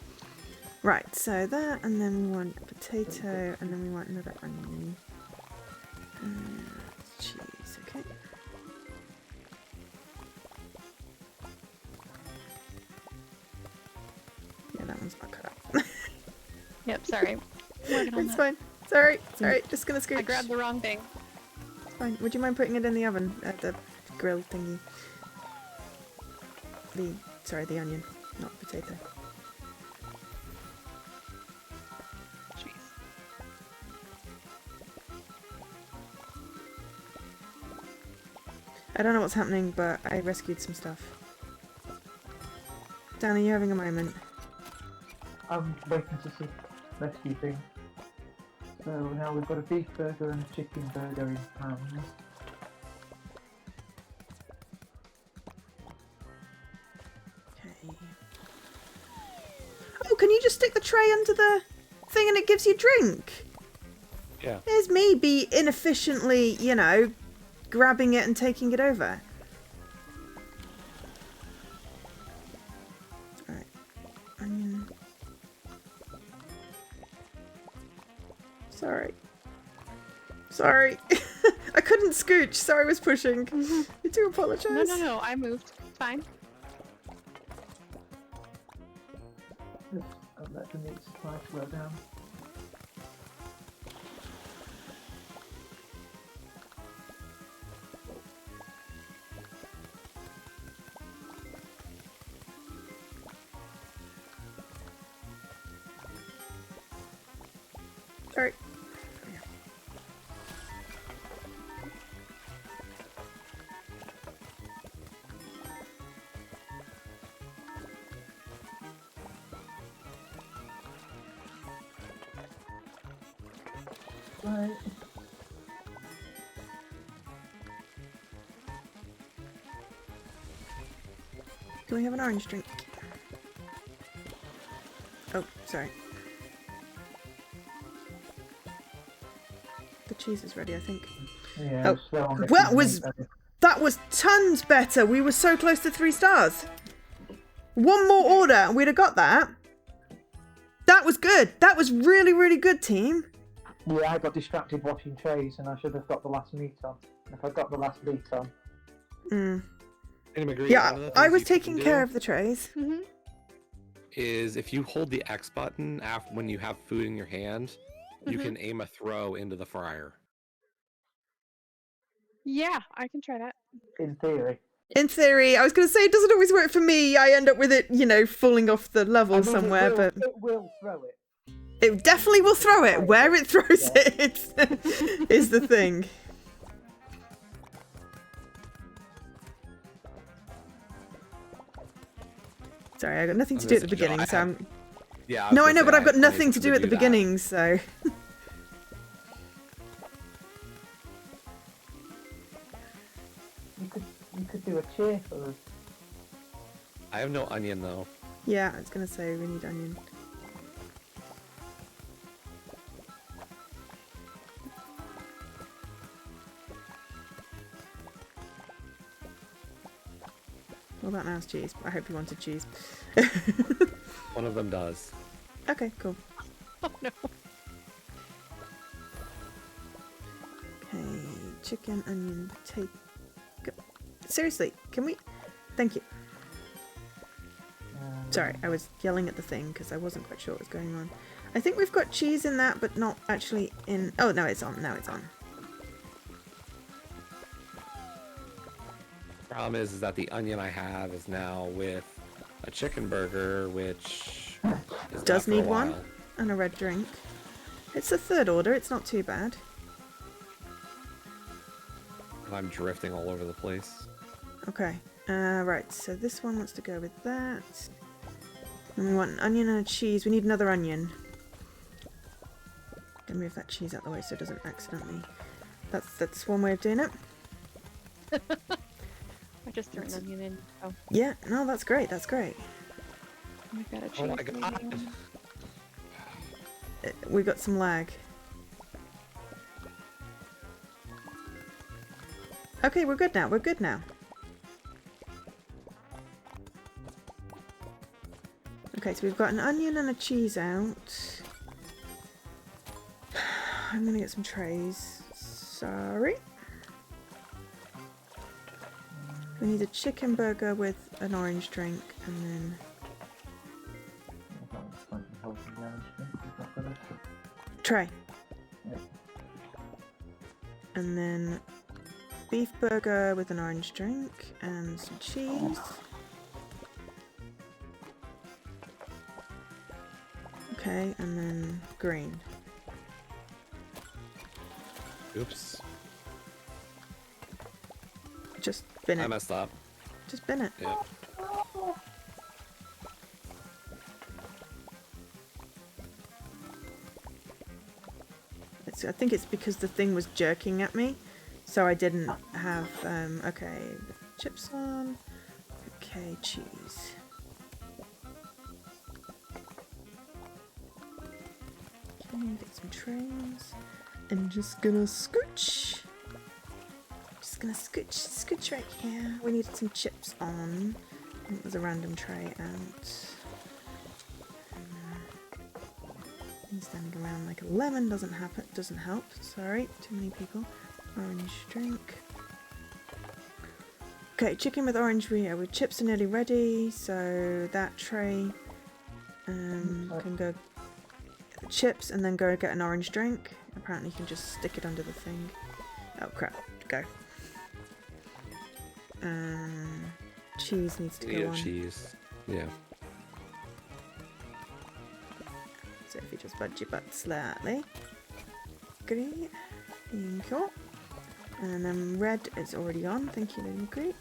Right, so that, and then we want a potato, and then we want another onion. Cheese, okay. Yeah, that one's not cut up. Yep, sorry. It's fine. Sorry, just gonna scooch. I grabbed the wrong thing. It's fine. Would you mind putting it in the oven, the grill thingy? The onion, not potato. Jeez. I don't know what's happening, but I rescued some stuff. Dan, are you having a moment? I'm waiting to see rescue things. So now we've got a beef burger and a chicken burger in pan. Okay. Oh, can you just stick the tray under the thing and it gives you a drink? Yeah. There's me be inefficiently, grabbing it and taking it over. Alright. Onion. Sorry. I couldn't scooch. Sorry, I was pushing. I do apologise. No, I moved. It's fine. I'll let the meat supply slow down. Alright. Right. Can we have an orange drink? Oh, sorry. The cheese is ready, I think. Yeah, Oh, slow on getting that the was- meat ready. That was tons better. We were so close to 3 stars. One more order and we'd have got that. That was good. That was really, really good, team. Yeah, I got distracted washing trays and I should have got the last meat on. If I got the last meat on. Mm. LadyMagritte, one of Yeah, the I things was you can taking do care of the trays. Mm-hmm. is if you hold the X button when you have food in your hand, you Mhm. can aim a throw into the fryer. Yeah, I can try that. In theory. In theory, I was going to say it doesn't always work for me. I end up with it, you know, falling off the level I mean, somewhere, but it will throw it. it definitely will throw it. Where it throws Yeah. it is the thing. Sorry, I got nothing to do at the beginning, so I'm... Yeah. No, I know, but I've got nothing to do at the beginning, so... You could do a cheer for us. I have no onion though. Yeah, I was going to say we need onion. Well, that now is cheese. I hope you wanted cheese. One of them does. Okay, cool. Oh no. Okay, chicken, onion, potato. Seriously, can we? Thank you. Sorry, I was yelling at the thing because I wasn't quite sure what was going on. I think we've got cheese in that, but not actually in... Oh, no, it's on. Now it's on. Problem is that the onion I have is now with a chicken burger, which is Does not for a need one. while. And a red drink. It's the 3rd order. It's not too bad. And I'm drifting all over the place. Okay. Right, so this one wants to go with that. And we want an onion and a cheese. We need another onion. Gonna move that cheese out the way so it doesn't accidentally... That's one way of doing it. I just threw an onion in. Oh, Yeah, no, that's great. That's great. we've got a cheese. Oh my god! medium. We got some lag. Okay, we're good now. We're good now. Okay, so we've got an onion and a cheese out. I'm gonna get some trays. Sorry. We need a chicken burger with an orange drink and then tray. Yeah. And then beef burger with an orange drink and some cheese. Okay, and then green. Oops. Just bin I it. messed up. Just bin it. Yeah. I think it's because the thing was jerking at me, so I didn't have, okay, chips on, okay, cheese. Okay, get some trays, and just gonna scooch. Just gonna scooch right here. We needed some chips on. I think there's a random tray out. Standing around like a lemon doesn't help. Sorry, too many people. Orange drink. Okay, chicken with orange with chips are nearly ready, so that tray can go get the chips and then go get an orange drink. Apparently you can just stick it under the thing. Oh crap, go. Cheese needs to Need go a on. cheese. Yeah. So if you just budge your butt slightly. LadyMagritte. Thank you. And then red is already on. Thank you, LadyMagritte.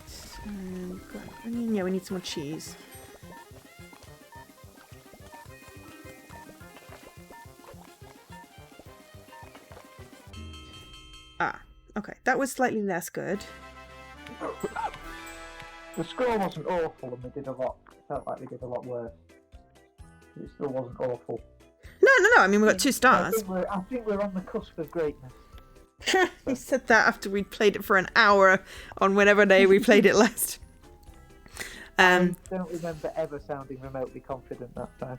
And black onion. Yeah, we need some more cheese. Ah, okay. That was slightly less good. The score wasn't awful, and we did a lot. It felt like we did a lot worse. It still wasn't awful. No. I mean, we got 2 I stars. think we're on the cusp of greatness. You said that after we'd played it for an hour on whenever day we played it last. I don't remember ever sounding remotely confident that time.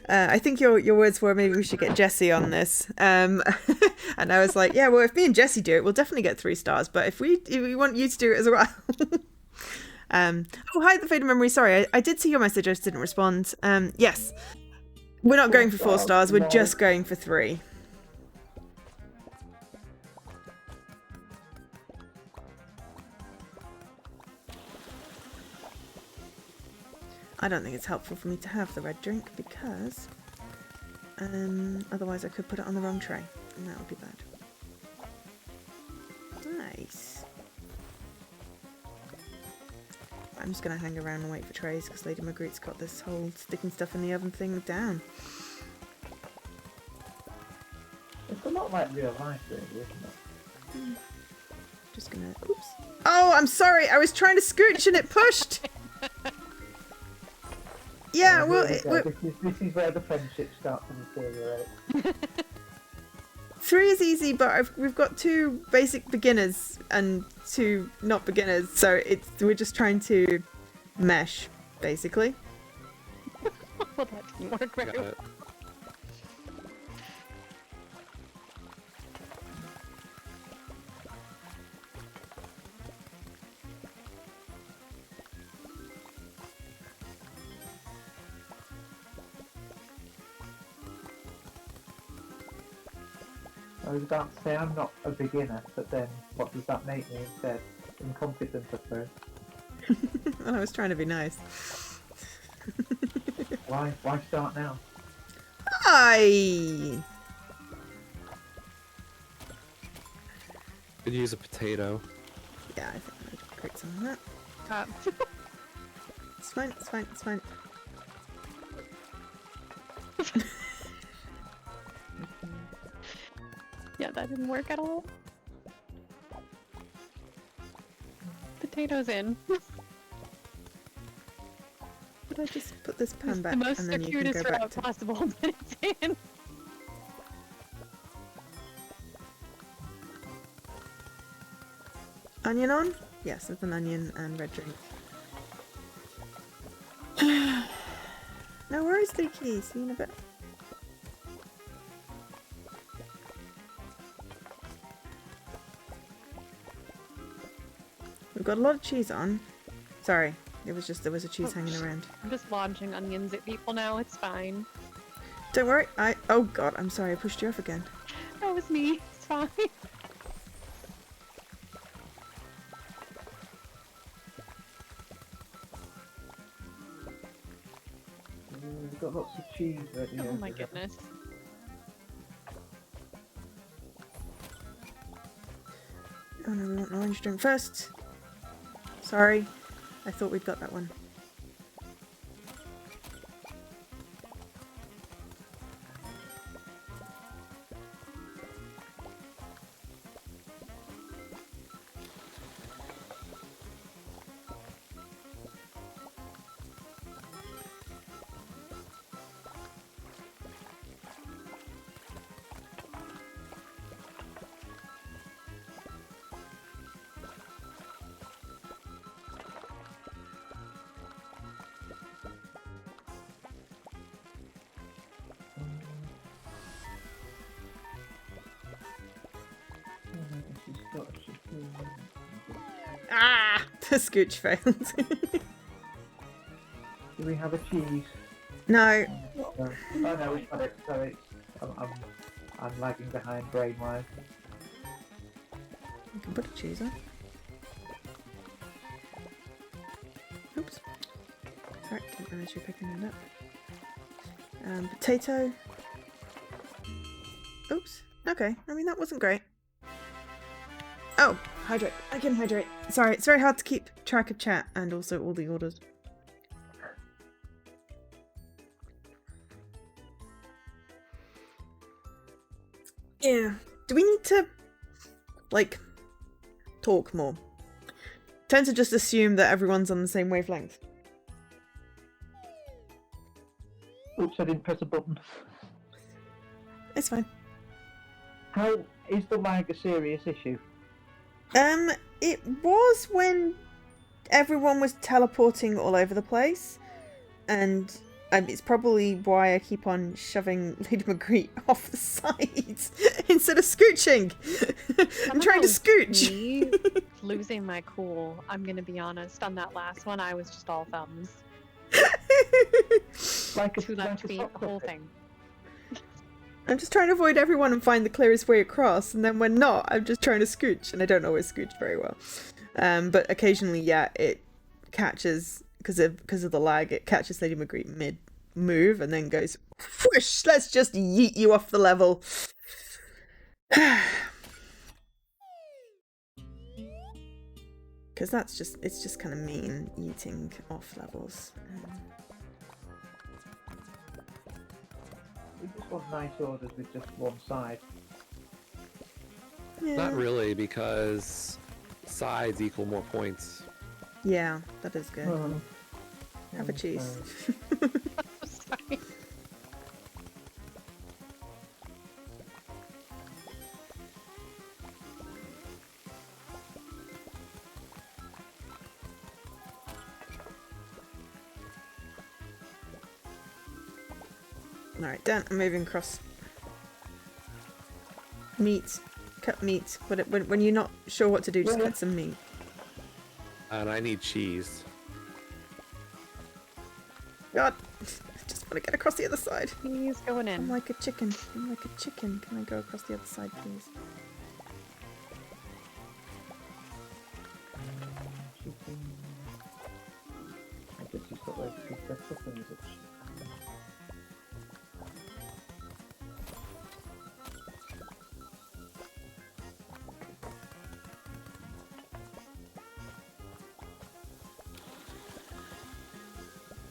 I think your words were maybe we should get Jessie on this. And I was like, yeah, well, if me and Jessie do it, we'll definitely get 3 stars. But if we want you to do it as well. Oh, hi, the faded memory. Sorry, I did see your message. I just didn't respond. Yes, we're not going for 4 stars. We're just going for 3. I don't think it's helpful for me to have the red drink because otherwise I could put it on the wrong tray and that would be bad. Nice. I'm just going to hang around and wait for trays because LadyMagritte's got this whole sticking stuff in the oven thing down. It's a lot like real life, really, isn't it? Just gonna... Oops. Oh, I'm sorry. I was trying to scooch and it pushed. Yeah, well, this is where the friendship starts to deteriorate. 3 is easy, but we've got 2 basic beginners and 2 not beginners, so we're just trying to mesh, basically. Well, that didn't work very well. I was about to say I'm not a beginner, but then what does that make me instead? Incompetent, I suppose. Well, I was trying to be nice. Why start now? Could use a potato. Yeah, I think I'd create some of that. It's fine, it's fine, it's fine. Yeah, that didn't work at all. Potatoes in. Could I just put this pan back The most and then you can circuitous go back route to... possible, but it's in. Onion on? Yes, there's an onion and red drink. No worries, Leaky. See you in a bit. We've got a lot of cheese on. Sorry, there was a cheese hanging around. I'm just launching onions at people now, it's fine. Don't worry, oh god, I'm sorry, I pushed you off again. That was me, it's fine. We've got lots of cheese ready. Oh my goodness. Oh no, we want an orange drink first. Sorry, I thought we'd got that one. Ah! The scooch failed. Do we have a cheese? No. No. Oh no, we've got it. Sorry, I'm lagging behind brain-wise. You can put a cheese on. Oops. Sorry, didn't realise you were picking it up. Potato. Oops. Okay. I mean, that wasn't great. Oh, hydrate. I can hydrate. Sorry, it's very hard to keep track of chat and also all the orders. Yeah. Do we need to, like, talk more? Tend to just assume that everyone's on the same wavelength. Oops, I didn't press a button. It's fine. How is the lag a serious issue? It was when everyone was teleporting all over the place, and it's probably why I keep on shoving LadyMagritte off the sides instead of scooching. I'm trying to scooch. Me losing my cool. I'm gonna be honest. On that last one, I was just all thumbs. Like Too left to a beat sock the whole puppet. thing. I'm just trying to avoid everyone and find the clearest way across, and then when not, I'm just trying to scooch, and I don't always scooch very well. But occasionally, yeah, it catches, because of the lag, it catches LadyMagritte mid-move, and then goes, whoosh, let's just yeet you off the level. Because it's just kind of mean, yeeting off levels. We just want nice orders with just one side. Yeah. Not really, because sides equal more points. Yeah, that is good. Oh. Have a cheese. Sorry. Alright, Dan, I'm moving across. Meat. Cut meat. When you're not sure what to do, just cut some meat. And I need cheese. God! I just want to get across the other side. He's going in. I'm like a chicken. I'm like a chicken. Can I go across the other side, please? I guess he's got those two sets of things.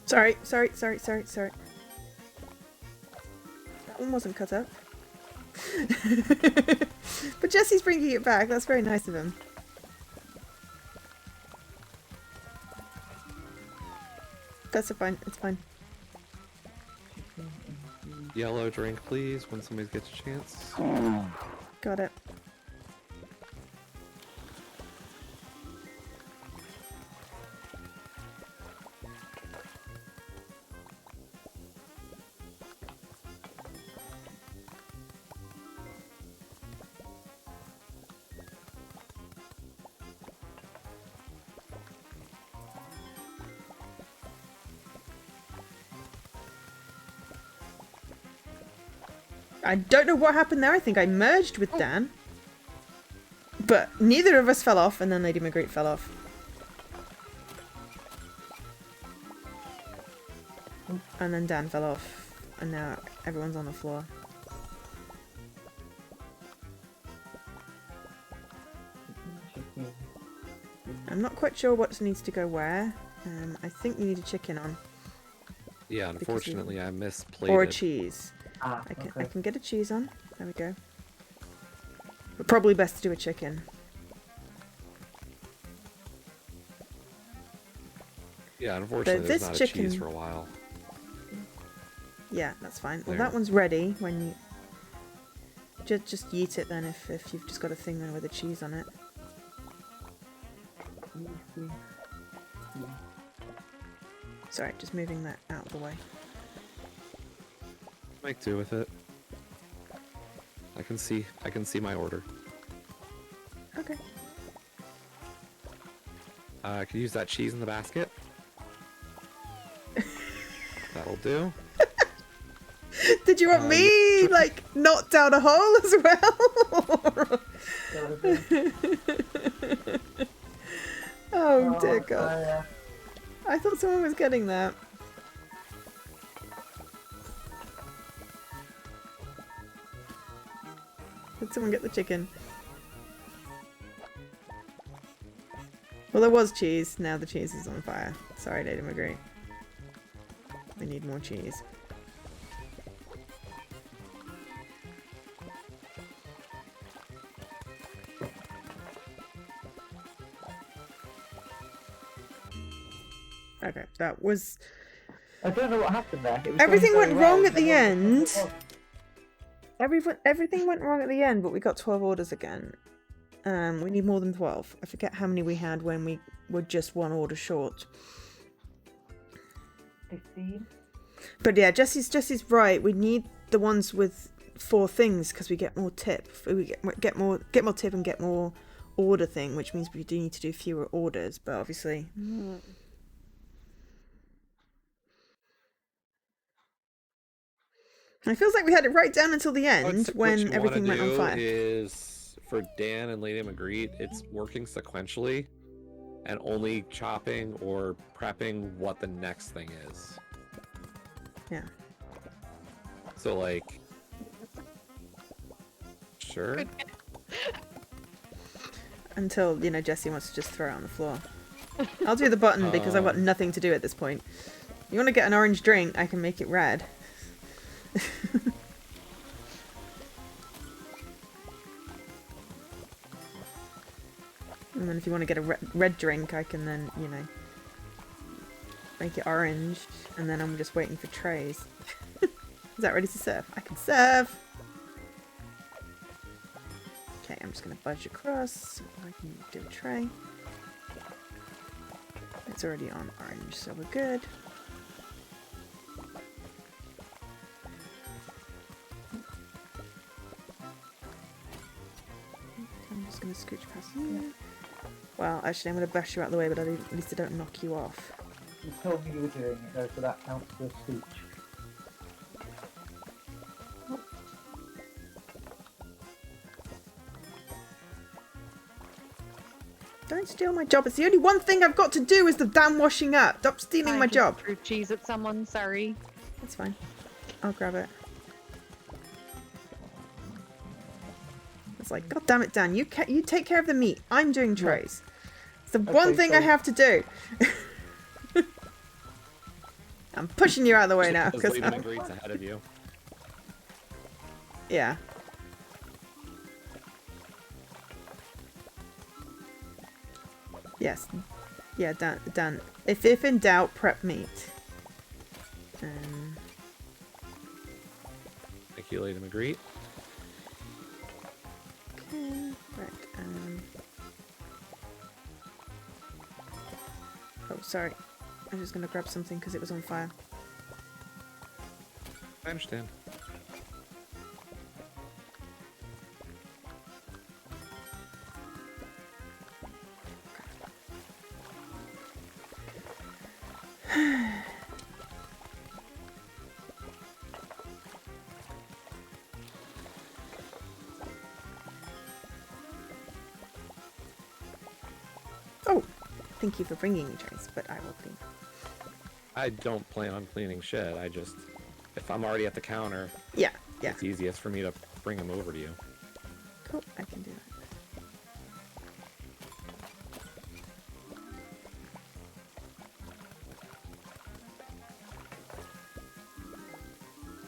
Sorry. That one wasn't cut up. But Jesse's bringing it back. That's very nice of him. That's fine. It's fine. Yellow drink, please, when somebody gets a chance. Got it. I don't know what happened there. I think I merged with Dan. But neither of us fell off, and then LadyMagritte fell off. And then Dan fell off, and now everyone's on the floor. I'm not quite sure what needs to go where. I think you need a chicken on. Yeah, unfortunately, I misplayed Or a it. cheese. Ah, I can get a cheese on. There we go. But probably best to do a chicken. Yeah, unfortunately, this there's not chicken- a cheese for a while. Yeah, that's fine. Well, There. that one's ready when you... Just yeet it then if you've just got a thing there with a cheese on it. Sorry, just moving that out of the way. Make do with it. I can see my order. Okay. I can use that cheese in the basket. That'll do. Did you want me, like, knock down a hole as well? Oh, dear God. I thought someone was getting that. Did someone get the chicken? Well, there was cheese. Now the cheese is on fire. Sorry, LadyMagritte. We need more cheese. Okay, that was... I don't know what happened there. It was Everything going went very well, wrong and at the then all of a sudden end. Everything went wrong at the end, but we got 12 orders again. We need more than 12. I forget how many we had when we were just one order short. it was 15. But yeah, Jesse's right. We need the ones with 4 things because we get more tip. We get more tip and get more order thing, which means we do need to do fewer orders. But obviously, it feels like we had it right down until the end when everything went on fire. Is for Dan and LadyMagritte, it's working sequentially and only chopping or prepping what the next thing is. Yeah. So like, sure. Until, you know, Jesse wants to just throw it on the floor. I'll do the button because I've got nothing to do at this point. You want to get an orange drink, I can make it red. And then if you want to get a red drink, I can then, you know, make it orange. And then I'm just waiting for trays. Is that ready to serve? I can serve! Okay, I'm just going to budge across so I can do a tray. It's already on orange, so we're good. I'm just going to scooch past you. Well, actually, I'm going to bash you out of the way, but at least I don't knock you off. You told me you were doing it, though, so that counts for a speech. Don't steal my job. It's the only one thing I've got to do is the damn washing up. Stop stealing my job. I threw cheese at someone, sorry. That's fine. I'll grab it. It's like, God damn it, Dan. You take care of the meat. I'm doing trays. It's the one thing I have to do. I'm pushing you out of the way now. Because LadyMagritte's ahead of you. Yeah. Yes. Yeah, Dan. If in doubt, prep meat. Thank you, LadyMagritte. Okay. Right. Oh, sorry. I'm just gonna grab something because it was on fire. I understand. Oh, thank you for bringing me trays, but I will clean. I don't plan on cleaning shit. I just, if I'm already at the counter, Yeah. it's easiest for me to bring them over to you. Cool, I can do that.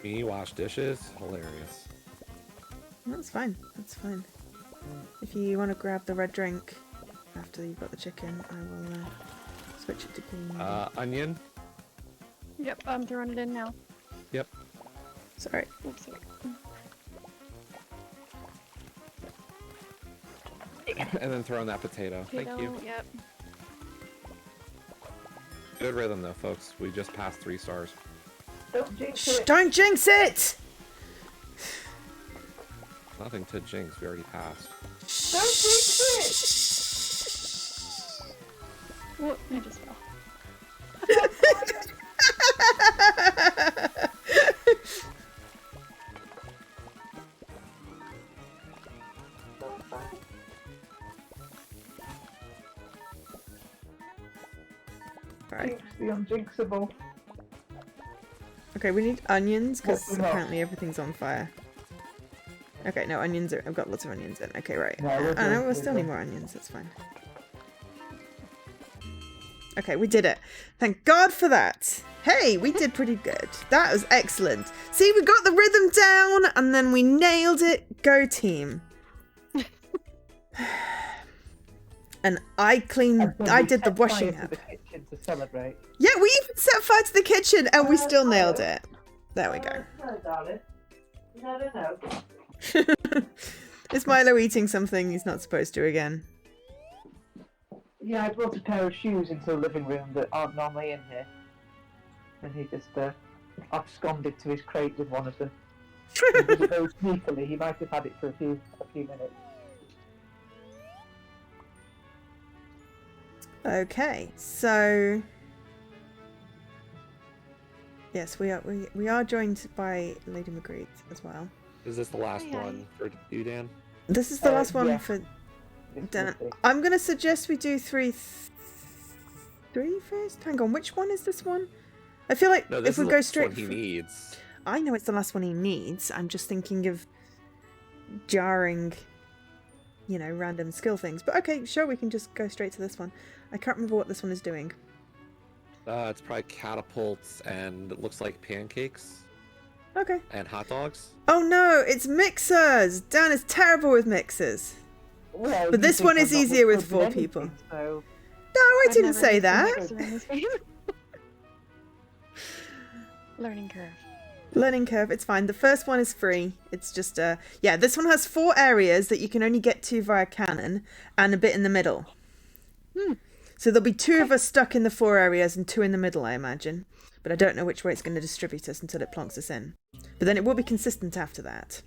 Me wash dishes? Hilarious. That's fine. That's fine. If you want to grab the red drink after you've got the chicken, I will switch it to green. Onion? Yep, I'm throwing it in now. Yep. Sorry. Oops. And then throw in that potato. Thank you. Yep. Good rhythm though, folks. We just passed 3 stars. Don't jinx Shh, it! don't jinx it! Nothing to jinx. We already passed. Don't jinx Whoop, I just fell. Right. Jinx the unjinxable. Okay, we need onions because What's enough? apparently everything's on fire. Okay, no onions. I've got lots of onions in. Okay, right. No, we're I know good, we'll still we're need good. more onions. That's fine. Okay, we did it. Thank God for that. Hey, we did pretty good. That was excellent. See, we got the rhythm down and then we nailed it. Go team. And I And then I we did the set washing fire to up. the kitchen to celebrate. Yeah, we even set fire to the kitchen and we still nailed it. There we go. No, darling. You never know. Is Milo eating something he's not supposed to again? Yeah, I brought a pair of shoes into the living room that aren't normally in here. And he just absconded to his crate with one of them. He did it very sneakily. He might have had it for a few minutes. Okay, so yes, we are joined by LadyMagritte as well. Is this the last Aye, aye. one for you, Dan? This is the last one yeah. for This Dan. will be- I'm gonna suggest we do three first. Hang on, which one is this one? I feel like No, this if we is go the straight, one he needs. I know it's the last one he needs. I'm just thinking of jarring, random skill things. But okay, sure, we can just go straight to this one. I can't remember what this one is doing. It's probably catapults and it looks like pancakes Okay. and hot dogs. Oh no, it's mixers. Dan is terrible with mixers. Well, But you this think one I'm is not easier with good 4 anything, people. So No, I I've didn't never say used a that. mixer in this game. Learning curve. Learning curve, it's fine. The first one is free. It's just yeah, this one has 4 areas that you can only get to via cannon and a bit in the middle. So there'll be 2 of us stuck in the 4 areas and 2 in the middle, I imagine. But I don't know which way it's going to distribute us until it plonks us in. But then it will be consistent after that.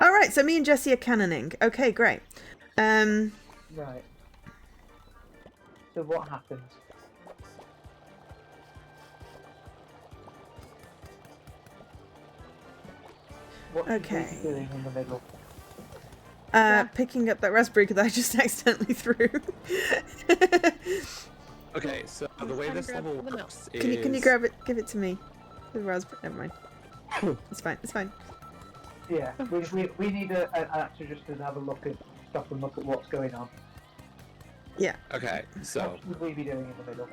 All right, so me and Jesse are cannoning. Okay, great. right. So what happens? What should we Okay. be doing in the middle? Picking up that raspberry that I just accidentally threw. Okay, so the way trying to this grab level the milk. works Can you is... grab it? Give it to me. The raspberry. Never mind. It's fine. It's fine. Yeah, we need an actor just to have a look at stop and look at what's going on. Yeah. Okay, so What should we be doing in the middle?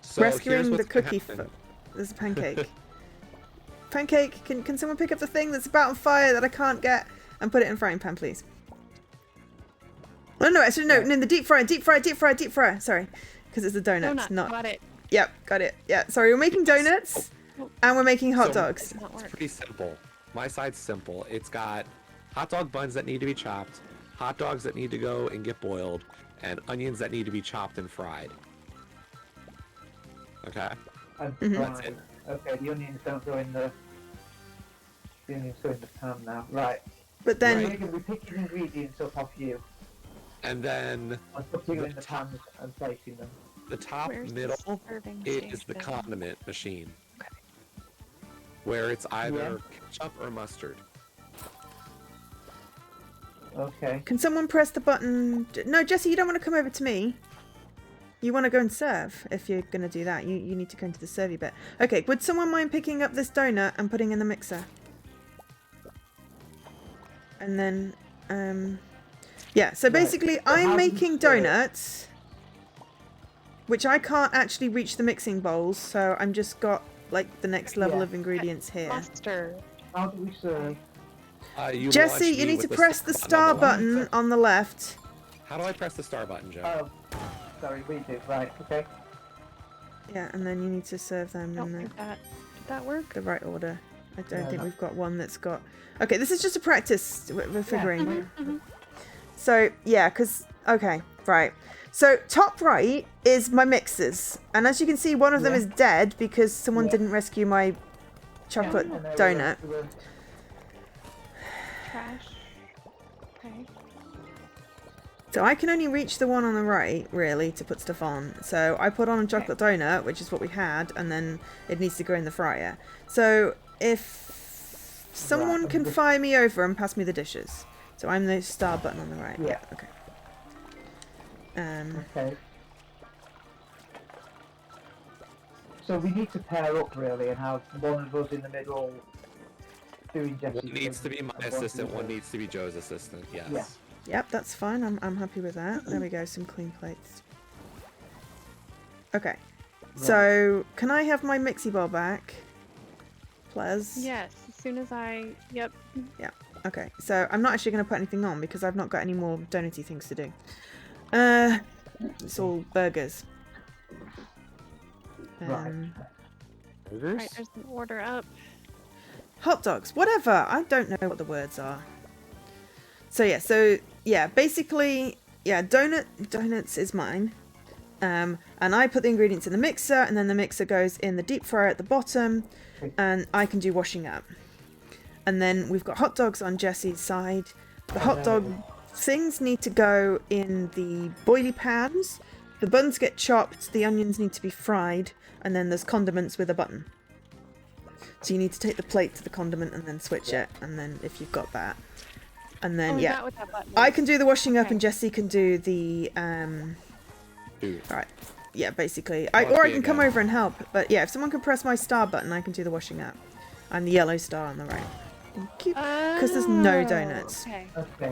here's Rescuing the what's gonna cookie. happen. There's a pancake. Pancake. Can someone pick up the thing that's about on fire that I can't get and put it in frying pan, please? No, actually, no, the deep fryer. Sorry, because it's the donuts, Donut. not. Got it. Yep, got it. Yeah, sorry, we're making donuts and we're making hot So- dogs. Did not It's work. pretty simple. My side's simple. It's got hot dog buns that need to be chopped, hot dogs that need to go and get boiled, and onions that need to be chopped and fried. Okay? And Mhm. That's right. it. Okay, the onions don't go in the. The onions go in the pan now. Right. But then, We're going to be picking ingredients up off you And then and putting them in The the top- pans and placing them. the top Where's middle the serving is the station? condiment machine. Okay. Where it's either ketchup or mustard. Okay. can someone press the button? No, Jesse, you don't want to come over to me. You want to go and serve. If you're going to do that, you need to go into the servey bit. Okay, would someone mind picking up this donut and putting in the mixer? And then, yeah, so Right, basically so how I'm do you making serve? donuts, which I can't actually reach the mixing bowls, so I'm just got like the next level Yeah. of ingredients here. Mustard. How do we serve? You Jesse, launched you me need to with press the star on the left. button on the left. How do I press the star button, Joe? Oh, sorry, we do. Right, okay. Yeah, and then you need to serve them Oh, in did that work? the right order. I don't No, think no. we've got one that's got... Okay, this is just a practice. We're figuring. Mhm. So, yeah, because... Okay, right. So, top right is my mixers. And as you can see, one of them Yeah. is dead because someone Yeah. didn't rescue my chocolate And then donut. we'll- Trash. Okay. So I can only reach the one on the right, really, to put stuff on. So I put on a chocolate donut, which is what we had, and then it needs to go in the fryer. So if someone Right, can and the- fire me over and pass me the dishes. So I'm the star button on the right. Yeah. Okay. Okay. So we need to pair up really and have one of us in the middle doing Jesse's One needs to thing be my and assistant, doing one the- needs to be Joe's assistant, yes. Yeah. Yep, that's fine. I'm happy with that. There we go, some clean plates. Okay. So, can I have my mixie bowl back? Please? Yes, as soon as I. Yep. Okay, so I'm not actually going to put anything on because I've not got any more donutty things to do. It's all burgers. Right. Burgers? Right, there's an order up. Hot dogs, whatever. I don't know what the words are. So yeah, basically, yeah, donuts is mine. And I put the ingredients in the mixer, and then the mixer goes in the deep fryer at the bottom, and I can do washing up. And then we've got hot dogs on Jesse's side. The hot dog things need to go in the boilie pans. The buns get chopped, the onions need to be fried, and then there's condiments with a button. So you need to take the plate to the condiment and then switch it, and then if you've got that. And then, Oh, yeah. that with that button. I can do the washing up Okay. and Jesse can do the, Dude. Alright. Yeah, basically. Must Or I be can come again. over and help. But yeah, if someone can press my star button, I can do the washing up. I'm the yellow star on the right. Thank you. Because there's no donuts. Okay. Okay.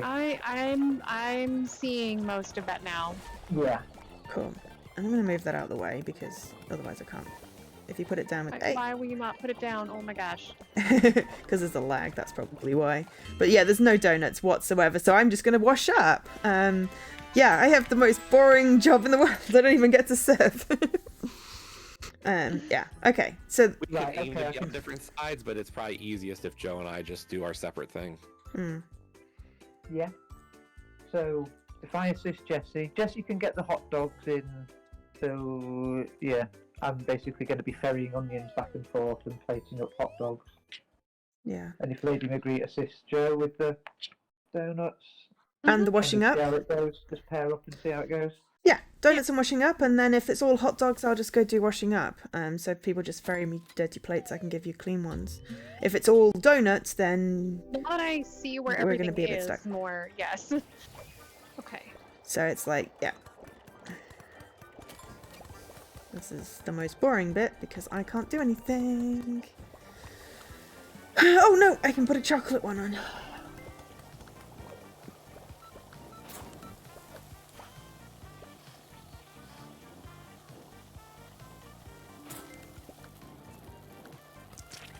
I'm seeing most of that now. Yeah. Cool. And I'm going to move that out of the way because otherwise I can't. If you put it down with... Like, why will you not put it down? Oh my gosh. Because there's a lag, that's probably why. But yeah, there's no donuts whatsoever, so I'm just going to wash up. Yeah, I have the most boring job in the world. I don't even get to serve. Yeah, okay. So, We could Right, aim okay, to I be on can- different sides, but it's probably easiest if Joe and I just do our separate thing. Yeah. So if I assist Jesse can get the hot dogs in. So yeah, I'm basically going to be ferrying onions back and forth and plating up hot dogs. yeah. And if LadyMagritte assists Joe with the donuts, And the and washing just up. see how it goes. Just pair up and see how it goes. Yeah, donuts and washing up, and then if it's all hot dogs, I'll just go do washing up. So if people just ferry me dirty plates, I can give you clean ones. If it's all donuts, then Now that I see where We're everything gonna be a bit is stuck. more, yes. Okay. so it's like, yeah. This is the most boring bit because I can't do anything. Oh no, I can put a chocolate one on.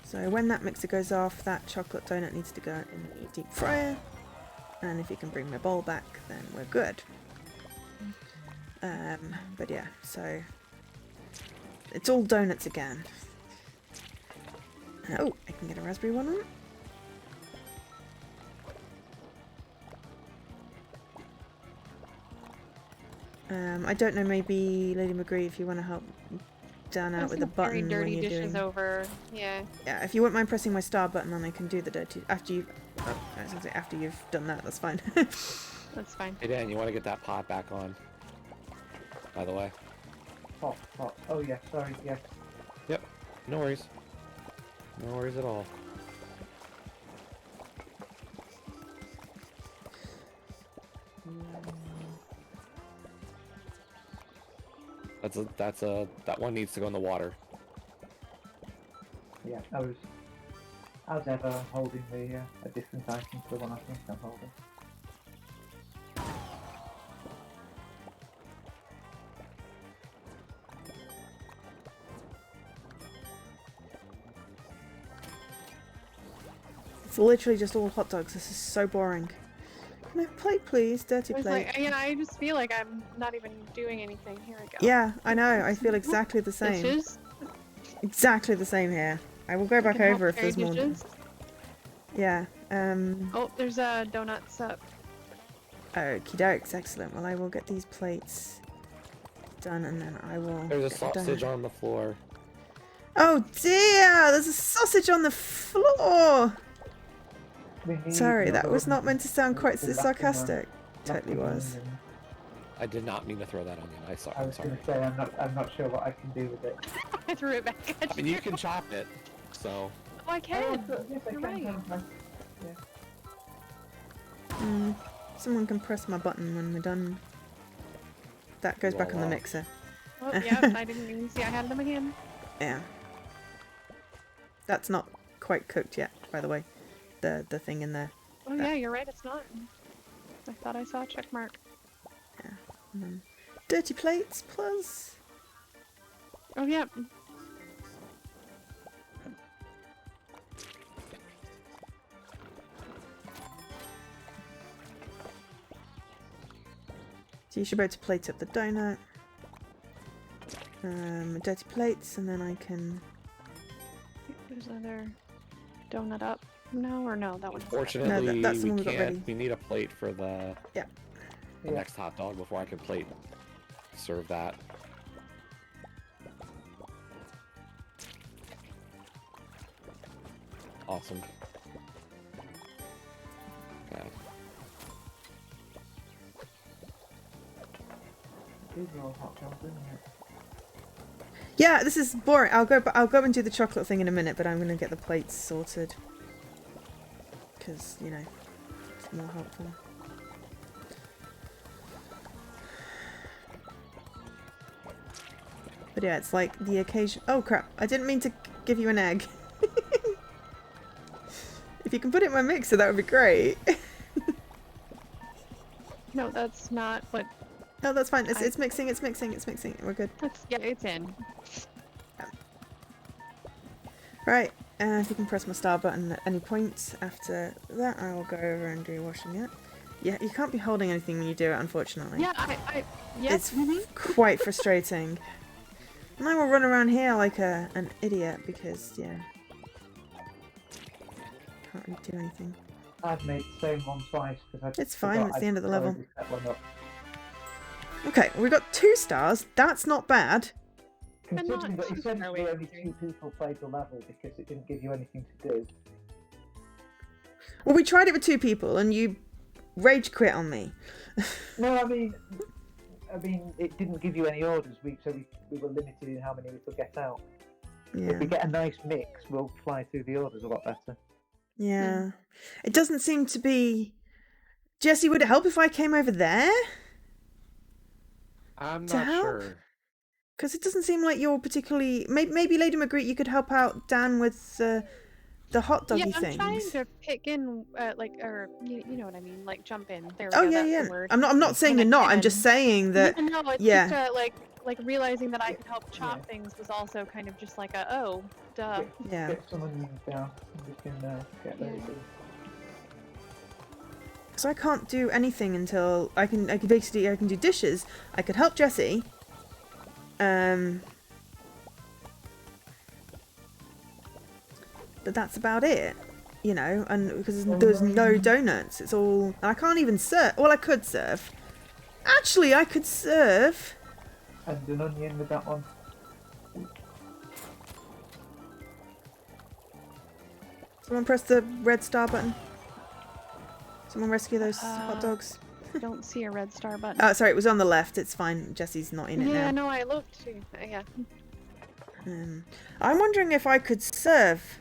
So when that mixer goes off, that chocolate donut needs to go in the deep fryer. And if you can bring my bowl back, then we're good. But yeah, so it's all donuts again. Oh, I can get a raspberry one on. I don't know, maybe LadyMagritte, if you want to help Dan out There's with the some very button dirty when you're dishes doing. over. Yeah. Yeah, if you wouldn't mind pressing my star button, then I can do the dirty after you. Oh, I was gonna say after you've done that. That's fine. That's fine. Hey Dan, you want to get that pot back on? By the way. Hot. Oh yeah, sorry. Yeah. Yep. No worries. No worries at all. That one needs to go in the water. Yeah. I was, as ever, holding a different item to the one I think I'm holding. It's literally just all hot dogs. This is so boring. Can I have a plate, please? Dirty I was plate. like, yeah, I just feel like I'm not even doing anything. Here we go. Yeah, I know. I feel exactly the same. Dishes. Exactly the same here. I will go back Can help over if carry there's more. dishes. Yeah. Oh, there's donuts up. Okie dokes. Excellent. Well, I will get these plates done, and then I will. There's a get the sausage donut. on the floor. Oh dear! There's a sausage on the floor. We need Sorry, that another was not onion. meant to sound quite so The lacking one- sarcastic. Totally lacking was. onion. I did not mean to throw that onion. I I'm was sorry. going to say I'm not sure what I can do with it. I threw it back at I mean, you can chop it. So Oh, I can. Yes, I You're can. right. Someone can press my button when we're done. That goes back on the Voila. mixer. Oh, yeah, I didn't even see I had them again. Yeah. That's not quite cooked yet, by the way. the thing in there. Oh yeah, you're right. It's not. I thought I saw a check mark. Yeah. And then dirty plates plus. Oh yeah. So you should be able to plate up the donut. Dirty plates, and then I can. There's another donut up. No, or no, that one's Unfortunately, No, that's the we one we got can't. ready. We need a plate for the Yeah. next hot dog before I can plate serve that. Awesome. Okay. These are all hot dogs, isn't it? Yeah, this is boring. I'll go and do the chocolate thing in a minute, but I'm gonna get the plates sorted because you know it's more helpful. But yeah, it's like the occasion. Oh crap! I didn't mean to give you an egg. If you can put it in my mixer, that would be great. No, that's not what. No, that's fine. It's mixing. It's mixing. It's mixing. We're good. Yeah, it's in. Right. If you can press my star button at any point after that, I will go over and do washing it. Yeah, you can't be holding anything when you do it, unfortunately. Yeah, yes. It's quite frustrating. And I will run around here like an idiot because, yeah. Can't really do anything. I've made the same one twice because I. It's fine, it's the end of the level. Set one up. Okay, we got 2 stars. That's not bad. Considering that too essentially far away only from 2 people played the level because it didn't give you anything to do. Well, we tried it with 2 people and you rage quit on me. No, I mean, it didn't give you any orders. We were limited in how many we could get out. Yeah. If we get a nice mix, we'll fly through the orders a lot better. Yeah. It doesn't seem to be... Jesse, would it help if I came over there? I'm To not help? sure. Because it doesn't seem like you're particularly... Maybe LadyMagritte, you could help out Dan with the hot doggy Yeah, I'm things. trying to pick in, or you know what I mean, like jump in. There we Oh go, yeah, that's yeah. the word. I'm not saying When you're I not. I'm just can. saying that. Yeah, no, it's yeah. just like realizing that I could help chop things was also kind of just like a oh, duh. Yeah. Get some onions down and we can get those in. So I can't do anything until I can do dishes. I could help Jesse. But that's about it, you know. And because there's no donuts, it's all. And I can't even serve. Well, I could serve. Actually, I could serve. And an onion with that one. Someone press the red star button. Someone rescue those hot dogs. Don't see a red star button. Oh, sorry, it was on the left. It's fine. Jesse's not in it now. Yeah, no, I looked too. Yeah. I'm wondering if I could serve.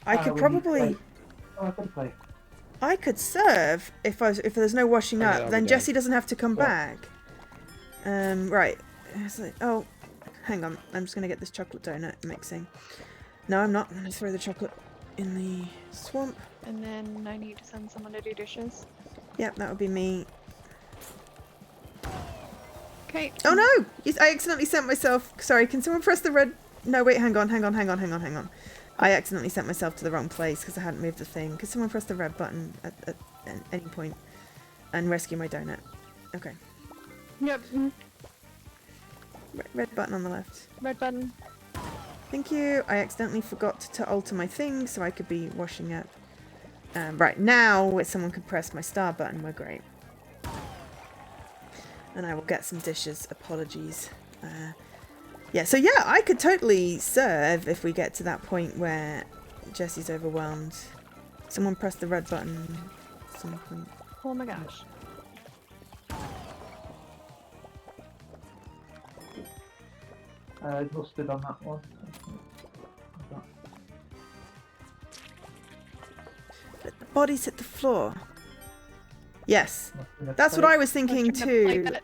I could we need probably. plate. Oh, I've got a plate. I could serve if there's no washing Okay, up. I'll Then be Jesse done. doesn't have to come Yeah. back. Right. Oh, hang on. I'm just gonna get this chocolate donut mixing. No, I'm not. I'm gonna throw the chocolate in the swamp. And then I need to send someone to do dishes. Yep, that would be me. Okay. Oh no! I accidentally sent myself. Sorry, can someone press the red? No, wait, hang on. I accidentally sent myself to the wrong place because I hadn't moved the thing. Could someone press the red button at any point and rescue my donut? Okay. Yep. Red button on the left. Red button. Thank you. I accidentally forgot to alter my thing so I could be washing up. Right, now if someone could press my star button, we're great. And I will get some dishes. Apologies. Yeah, so yeah, I could totally serve if we get to that point where Jesse's overwhelmed. Someone press the red button at some point. Oh my gosh. Mustard on that one. Let the bodies hit the floor. Yes, Mustard on the that's what plate. I was thinking I'm trying to play too. that.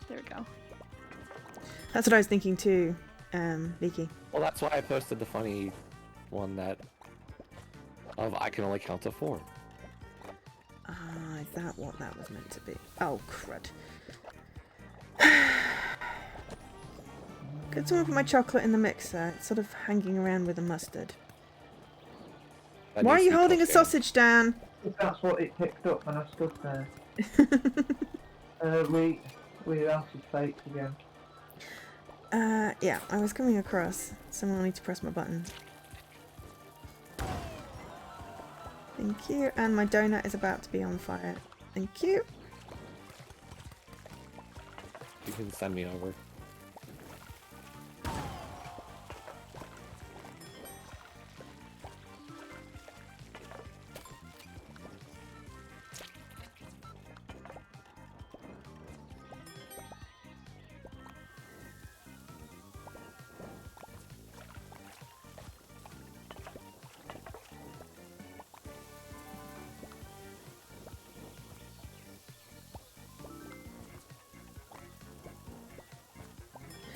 There we go. That's what I was thinking too, Vicky. Well, that's why I posted the funny one that of I can only count to 4. Ah, is that what that was meant to be? Oh, crud. Could someone put my chocolate in the mixer? It's sort of hanging around with the mustard. That Why are needs you to be holding a cooked in. sausage, Dan? If that's what it picked up when I stood there. We're out of plates again. Yeah, I was coming across. Someone will need to press my button. Thank you. And my donut is about to be on fire. Thank you. You can send me over.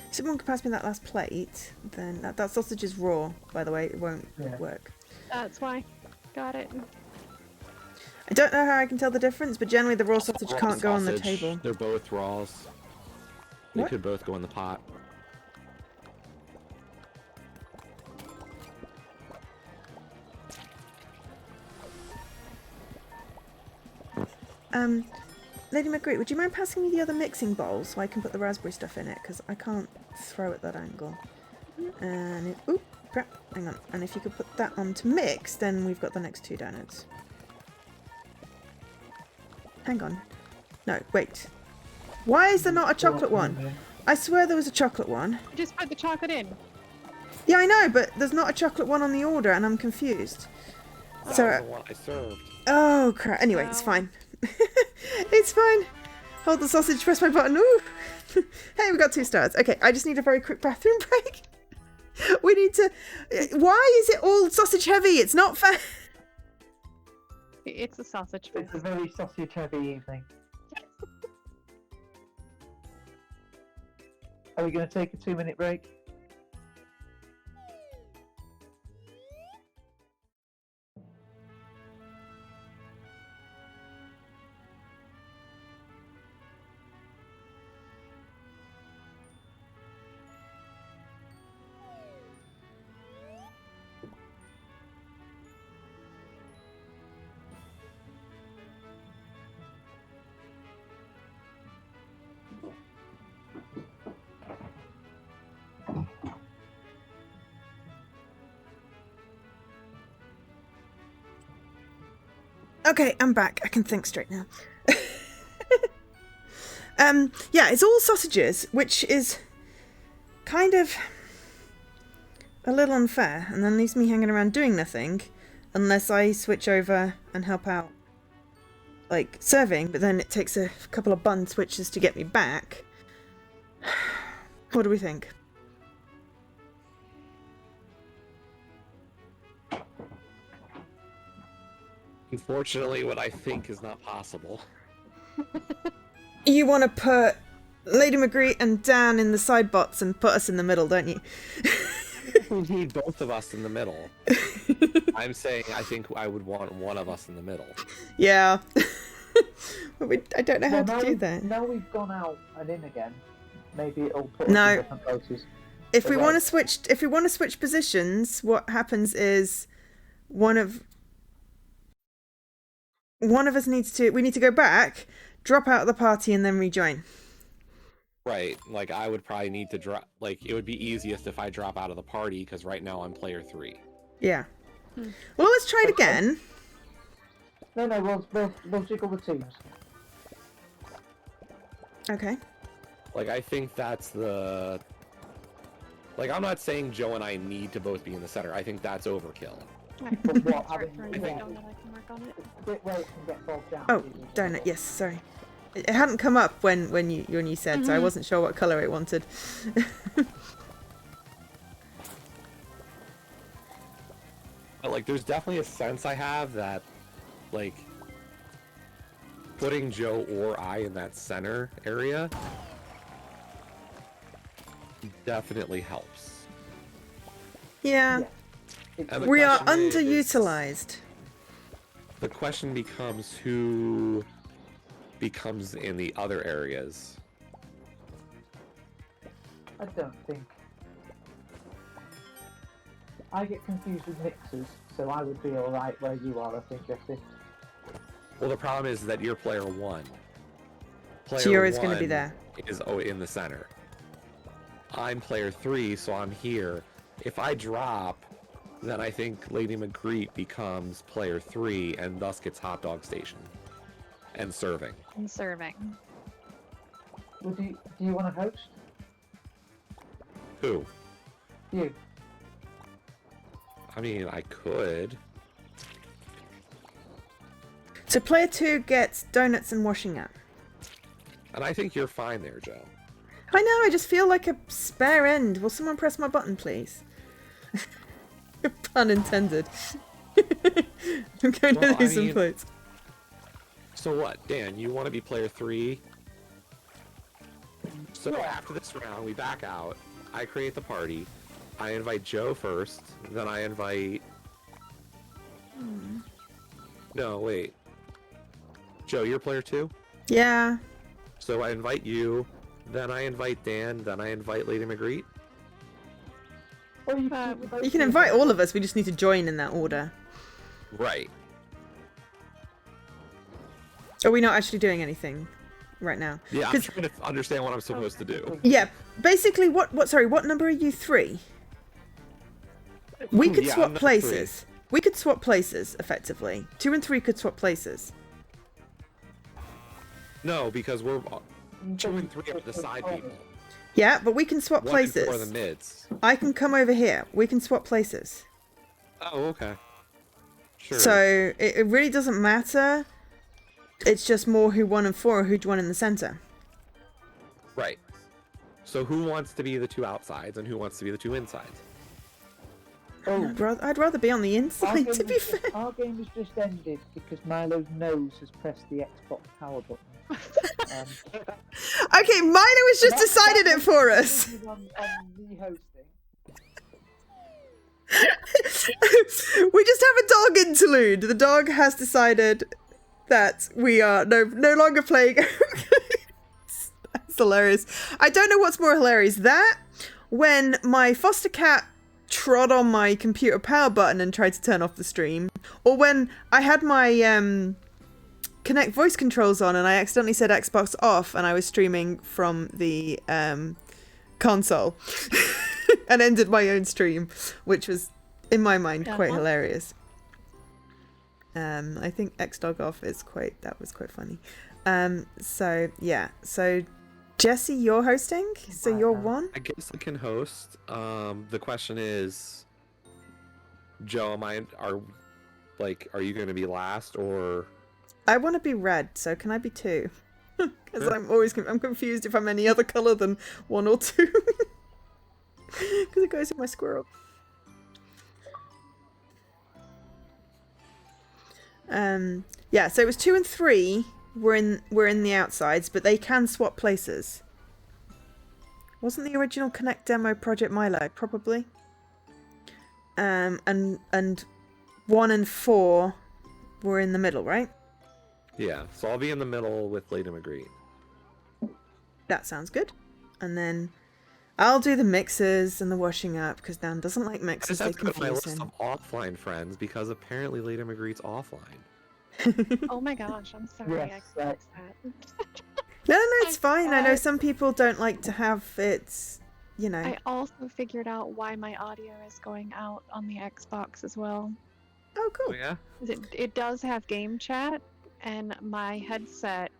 If someone could pass me that last plate, then that sausage is raw, by the way. It won't work. That's why. Got it. I don't know how I can tell the difference, but generally the raw sausage Raw can't go on the sausage, table. They're both raws. They What? could both go in the pot. LadyMagritte, would you mind passing me the other mixing bowl so I can put the raspberry stuff in it? Because I can't throw at that angle. And oop, crap, hang on. And if you could put that on to mix, then we've got the next 2 donuts. Hang on. No, wait. Why is there not a chocolate one? I swear there was a chocolate one. Just put the chocolate in. Yeah, I know, but there's not a chocolate one on the order, and I'm confused. That So, was the one I served. oh crap. Anyway, it's Wow. fine. It's fine. Hold the sausage, press my button. Ooh. Hey, we got 2 stars. Okay, I just need a very quick bathroom break. We need to... Why is it all sausage heavy? It's not fair. It's a sausage It's a fest. very sausage heavy evening. Are we going to take a 2-minute break? Okay, I'm back. I can think straight now. Yeah, it's all sausages, which is kind of a little unfair, and then leaves me hanging around doing nothing unless I switch over and help out, like, serving, but then it takes a couple of bun switches to get me back. What do we think? Unfortunately, what I think is not possible. You want to put LadyMagritte and Dan in the side bots and put us in the middle, don't you? We need both of us in the middle. I'm saying I think I would want one of us in the middle. Yeah. But I don't know how Well, to do that. Now we've gone out and in again. Maybe it'll put No. us in different places. If we Right. want to switch positions, what happens is one of us needs to go back, drop out of the party, and then rejoin. Right, like I would probably need to drop, like it would be easiest if I drop out of the party because right now I'm player 3. Yeah. Well, let's try it again. No, we'll jiggle the teams. Okay. Like I think that's the... Like I'm not saying Joe and I need to both be in the center. I think that's overkill. Alright, But what, start having- throwing yeah. the donut, I can work on it. It's a bit where it can get bogged down. Oh, donut. Yes, sorry. It hadn't come up when you said, so I wasn't sure what colour it wanted. But like there's definitely a sense I have that like putting Joe or I in that center area definitely helps. Yeah. It's- And the We are question is- underutilized. the question becomes who becomes in the other areas. I don't think. I get confused with mixers, so I would be alright where you are, I think, Jesse. Well, the problem is that you're player 1. Player So you're always going to be 1 there. is in the center. I'm player 3, so I'm here. If I drop, then I think LadyMagritte becomes player 3 and thus gets hot dog station and serving. And serving. Well, do you want to host? Who? You. I mean, I could. So player 2 gets donuts and washing up. And I think you're fine there, Joe. I know, I just feel like a spare end. Will someone press my button, please? Pun intended. I'm going to Well, do some plates. So what, Dan? You want to be player 3? So after this round, we back out. I create the party. I invite Joe first. Then I invite... No, wait. Joe, you're player 2? Yeah. So I invite you. Then I invite Dan. Then I invite LadyMagritte. Or You can invite all of us, we just need to join in that order. Right. Are we not actually doing anything right now? Yeah, I'm trying to understand what I'm supposed to do. Yeah, basically, what number are you? 3? We could Yeah, I'm swap number places. 3. We could swap places, effectively. 2 and 3 could swap places. No, because we're 2 and 3 are the side people. Yeah, but we can swap 1 and 4 are places. the mids. I can come over here. We can swap places. Oh, okay. Sure. So, it really doesn't matter. It's just more who 1 and 4 or who 1 in the center. Right. So who wants to be the 2 outsides and who wants to be the 2 insides? Oh, I'd rather be on the inside, to be fair. Our game has just ended because Milo's nose has pressed the Xbox power button. Okay, Milo has just decided it for us. On re-hosting. We just have a dog interlude. The dog has decided that we are no longer playing. That's hilarious. I don't know what's more hilarious. That when my foster cat trod on my computer power button and tried to turn off the stream, or when I had my Connect voice controls on and I accidentally said Xbox off and I was streaming from the console and ended my own stream, which was in my mind quite hilarious. I think Xdog off is that was quite funny. So yeah, so Jesse, you're hosting, so you're 1. I guess I can host. The question is, Joe, are you going to be last or? I want to be red, so can I be 2? Because I'm confused if I'm any other color than 1 or 2. Because it goes with my squirrel. Yeah, so it was 2 and 3 were in the outsides, but they can swap places. Wasn't the original Connect demo Project Milo? Probably. And 1 and 4 were in the middle, right? Yeah, so I'll be in the middle with LadyMagritte. That sounds good. And then I'll do the mixers and the washing up, because Dan doesn't like I mixers, just they have to go to my confuse list him. of offline friends because apparently LadyMagritte's offline. Oh my gosh, I'm sorry. Yes, I fixed that. No, it's fine. I know some people don't like to have it, you know. I also figured out why my audio is going out on the Xbox as well. Oh, cool. Oh yeah? It does have game chat, and my headset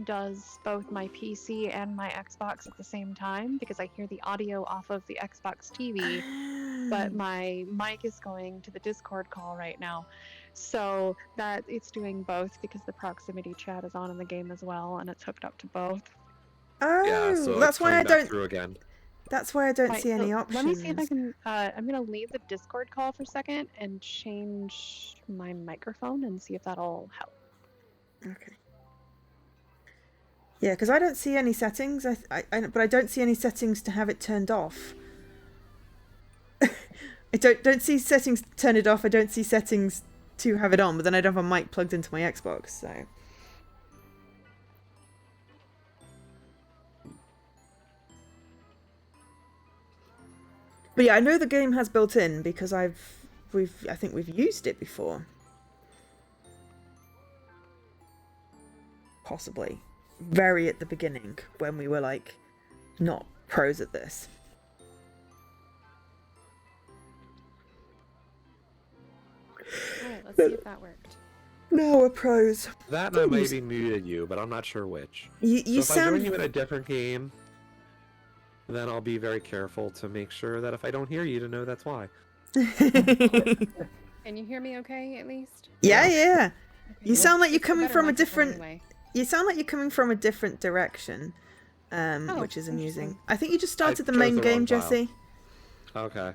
does both my PC and my Xbox at the same time because I hear the audio off of the Xbox TV, but my mic is going to the Discord call right now. So that it's doing both because the proximity chat is on in the game as well, and it's hooked up to both. Oh, Yeah, so that's it's why coming I back don't. through again. That's why I don't Right, see any so options. let me see if I can. I'm gonna leave the Discord call for a second and change my microphone and see if that'll help. Okay. Yeah, because I don't see any settings. But I don't see any settings to have it turned off. I don't see settings to turn it off. I don't see settings to have it on, but then I don't have a mic plugged into my Xbox, so. But yeah, I know the game has built in because I think we've used it before. Possibly. Very at the beginning when we were like not pros at this. Alright, let's see if that worked. No, we're pros. That and I maybe muted you, but I'm not sure which. You So if I sound... join you in a different game, then I'll be very careful to make sure that if I don't hear you, to know that's why. Can you hear me okay, at least? Yeah. Okay. You sound like you're It's a coming better from a microphone different... anyway. You sound like you're coming from a different direction, which is amusing. I think you just started the main game, Jesse. Okay.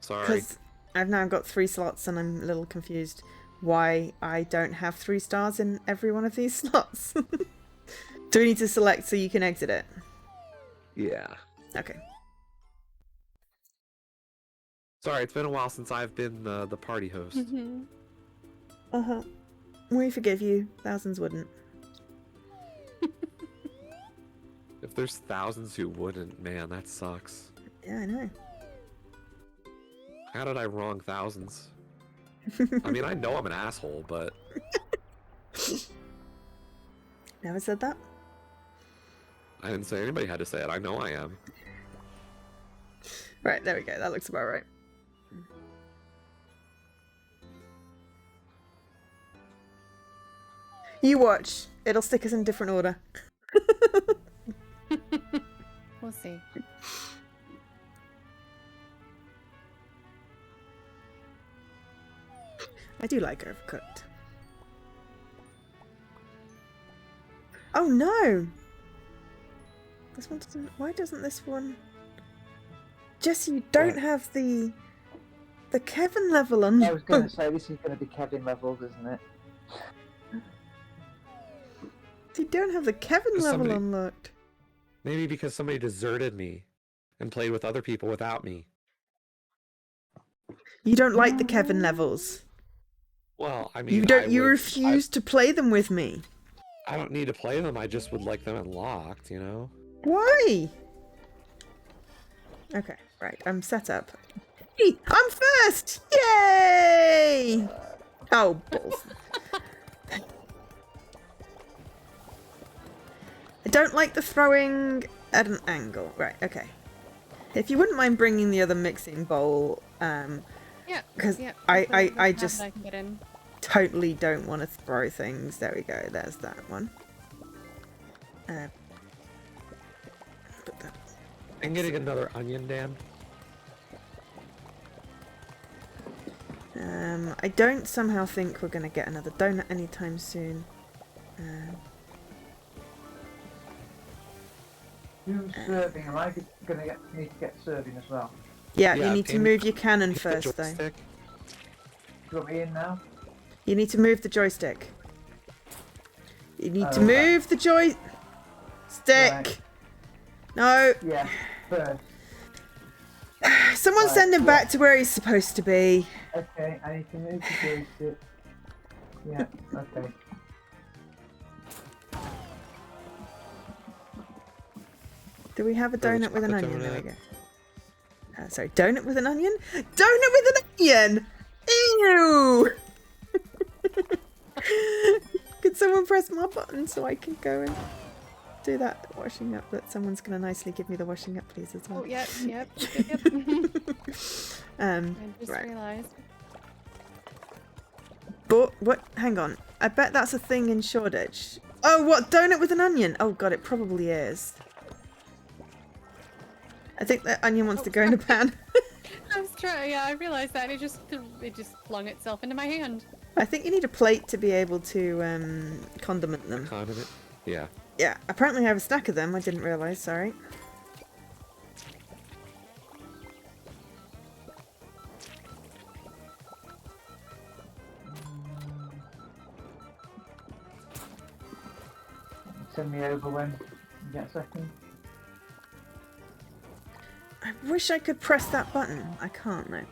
Sorry. Because I've now got 3 slots and I'm a little confused why I don't have 3 stars in every one of these slots. Do we need to select so you can exit it? Yeah. Okay. Sorry, it's been a while since I've been the party host. Uh-huh. We forgive you. Thousands wouldn't. If there's thousands who wouldn't, man, that sucks. Yeah, I know. How did I wrong thousands? I mean, I know I'm an asshole, but... Never said that. I didn't say anybody had to say it. I know I am. Right, there we go. That looks about right. You watch. It'll stick us in different order. We'll see. I do like Overcooked. Oh no! This one doesn't... Why doesn't this one... Jesse, you don't have the Kevin level on... I was going to say, this is going to be Kevin levels, isn't it? You don't have the Kevin level unlocked. Maybe because somebody deserted me and played with other people without me. You don't like the Kevin levels. Well, I mean, You refuse to play them with me. I don't need to play them. I just would like them unlocked, you know? Why? Okay, right. I'm set up. Hey, I'm first! Yay! Oh, balls. I don't like the throwing at an angle. Right, okay. If you wouldn't mind bringing the other mixing bowl, Yeah. because yeah, I just I can get in. totally don't want to throw things. There we go. There's that one. Put that. I'm getting another onion, Dan. I don't somehow think we're going to get another donut anytime soon. Who's serving? Am I going to need to get serving as well? Yeah, Yeah, you need to Amy, move your cannon Hit the first, though. joystick. Do you want me in now? You need to move the joystick. You need to right. move the joystick. Right. No. Yeah, first. Someone Right, send him yeah. back to where he's supposed to be. Okay, I need to move the joystick. Yeah, okay. Do we have a Oh, the donut with an chocolate onion? There we donut. go. Sorry, donut with an onion? Donut with an onion! Ew! Could someone press my button so I can go and do that washing up? But someone's going to nicely give me the washing up, please, as well. Oh, yep. I just Right. realized. But, what? Hang on. I bet that's a thing in Shoreditch. Oh, what? Donut with an onion? Oh, God, it probably is. I think that onion wants to go in a pan. I was trying. Yeah, I realized that. It just flung itself into my hand. I think you need a plate to be able to condiment them. Condiment? Yeah. Yeah, apparently I have a stack of them. I didn't realise, sorry. Send me over when you get a second. I wish I could press that button. I can't, though.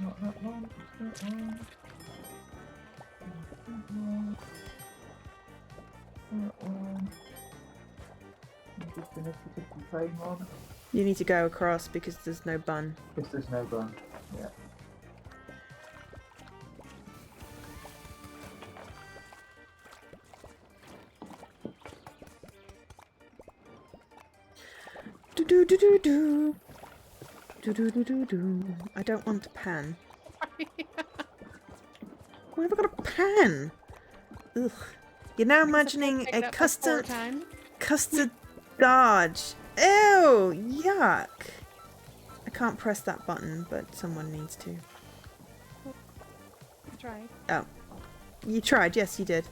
Not that one. That one. That one. That one. I'm just gonna pick up the plain one. You need to go across because there's no bun. Because there's no bun. Yeah. Do do do do do. Do do do do do. I don't want a pan. Why have I got a pan? Ugh. You're now imagining a custard dodge. Ew! Yuck! I can't press that button, but someone needs to. I tried. Oh. You tried, yes you did.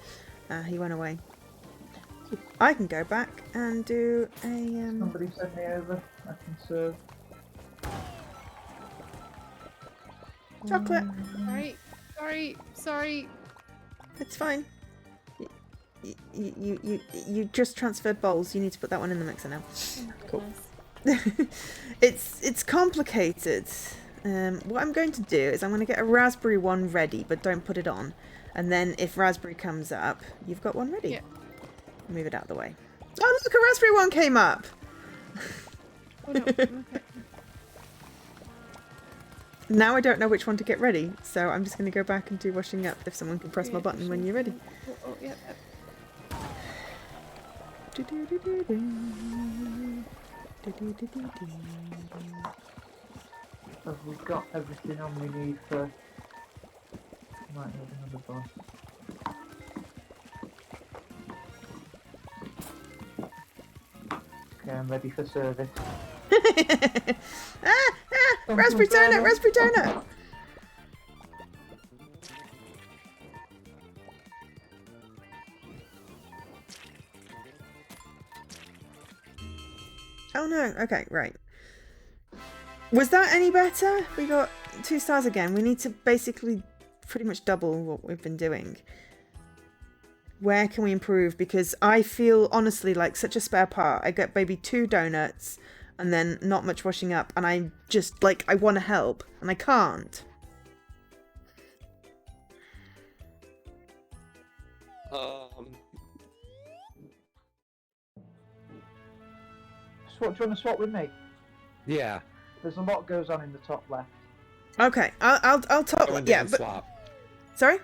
He went away. I can go back and do a Somebody send me over. I can serve. chocolate. Sorry. It's fine. You just transferred bowls. You need to put that one in the mixer now. Cool. It's complicated. What I'm going to do is I'm going to get a raspberry one ready, but don't put it on. And then if raspberry comes up, you've got one ready. Yeah. Move it out of the way. Oh look, a raspberry one came up. Oh, no. Okay. Now I don't know which one to get ready, so I'm just going to go back and do washing up if someone can press my button when you're ready. Oh, yeah. Have we got everything on we need for... Might need another bun. Okay, I'm ready for service. Raspberry donut, raspberry donut. Oh no, okay, right. Was that any better? We got 2 stars again. We need to basically pretty much double what we've been doing. Where can we improve? Because I feel honestly like such a spare part. I get maybe 2 donuts and then not much washing up, and I'm just like, I want to help and I can't. Do you want to swap with me? Yeah. There's a lot goes on in the top left. Okay, I'll talk. Joe and Yeah, Dan but swap. sorry.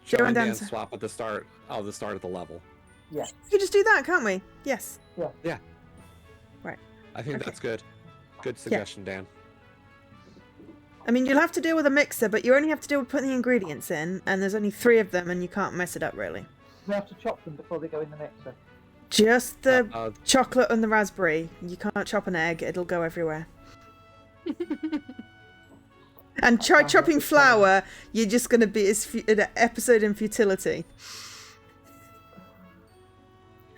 Joe and Dan Dan swap at the start. Oh, the start of the level. Yeah. We can just do that, can't we? Yes. Yeah. Right. I think Okay. that's good. Good suggestion, Dan. I mean, you'll have to deal with a mixer, but you only have to deal with putting the ingredients in, and there's only 3 of them, and you can't mess it up really. We have to chop them before they go in the mixer. Just the Uh, chocolate and the raspberry. You can't chop an egg; it'll go everywhere. And try chopping flour. You're just going to be an episode in futility.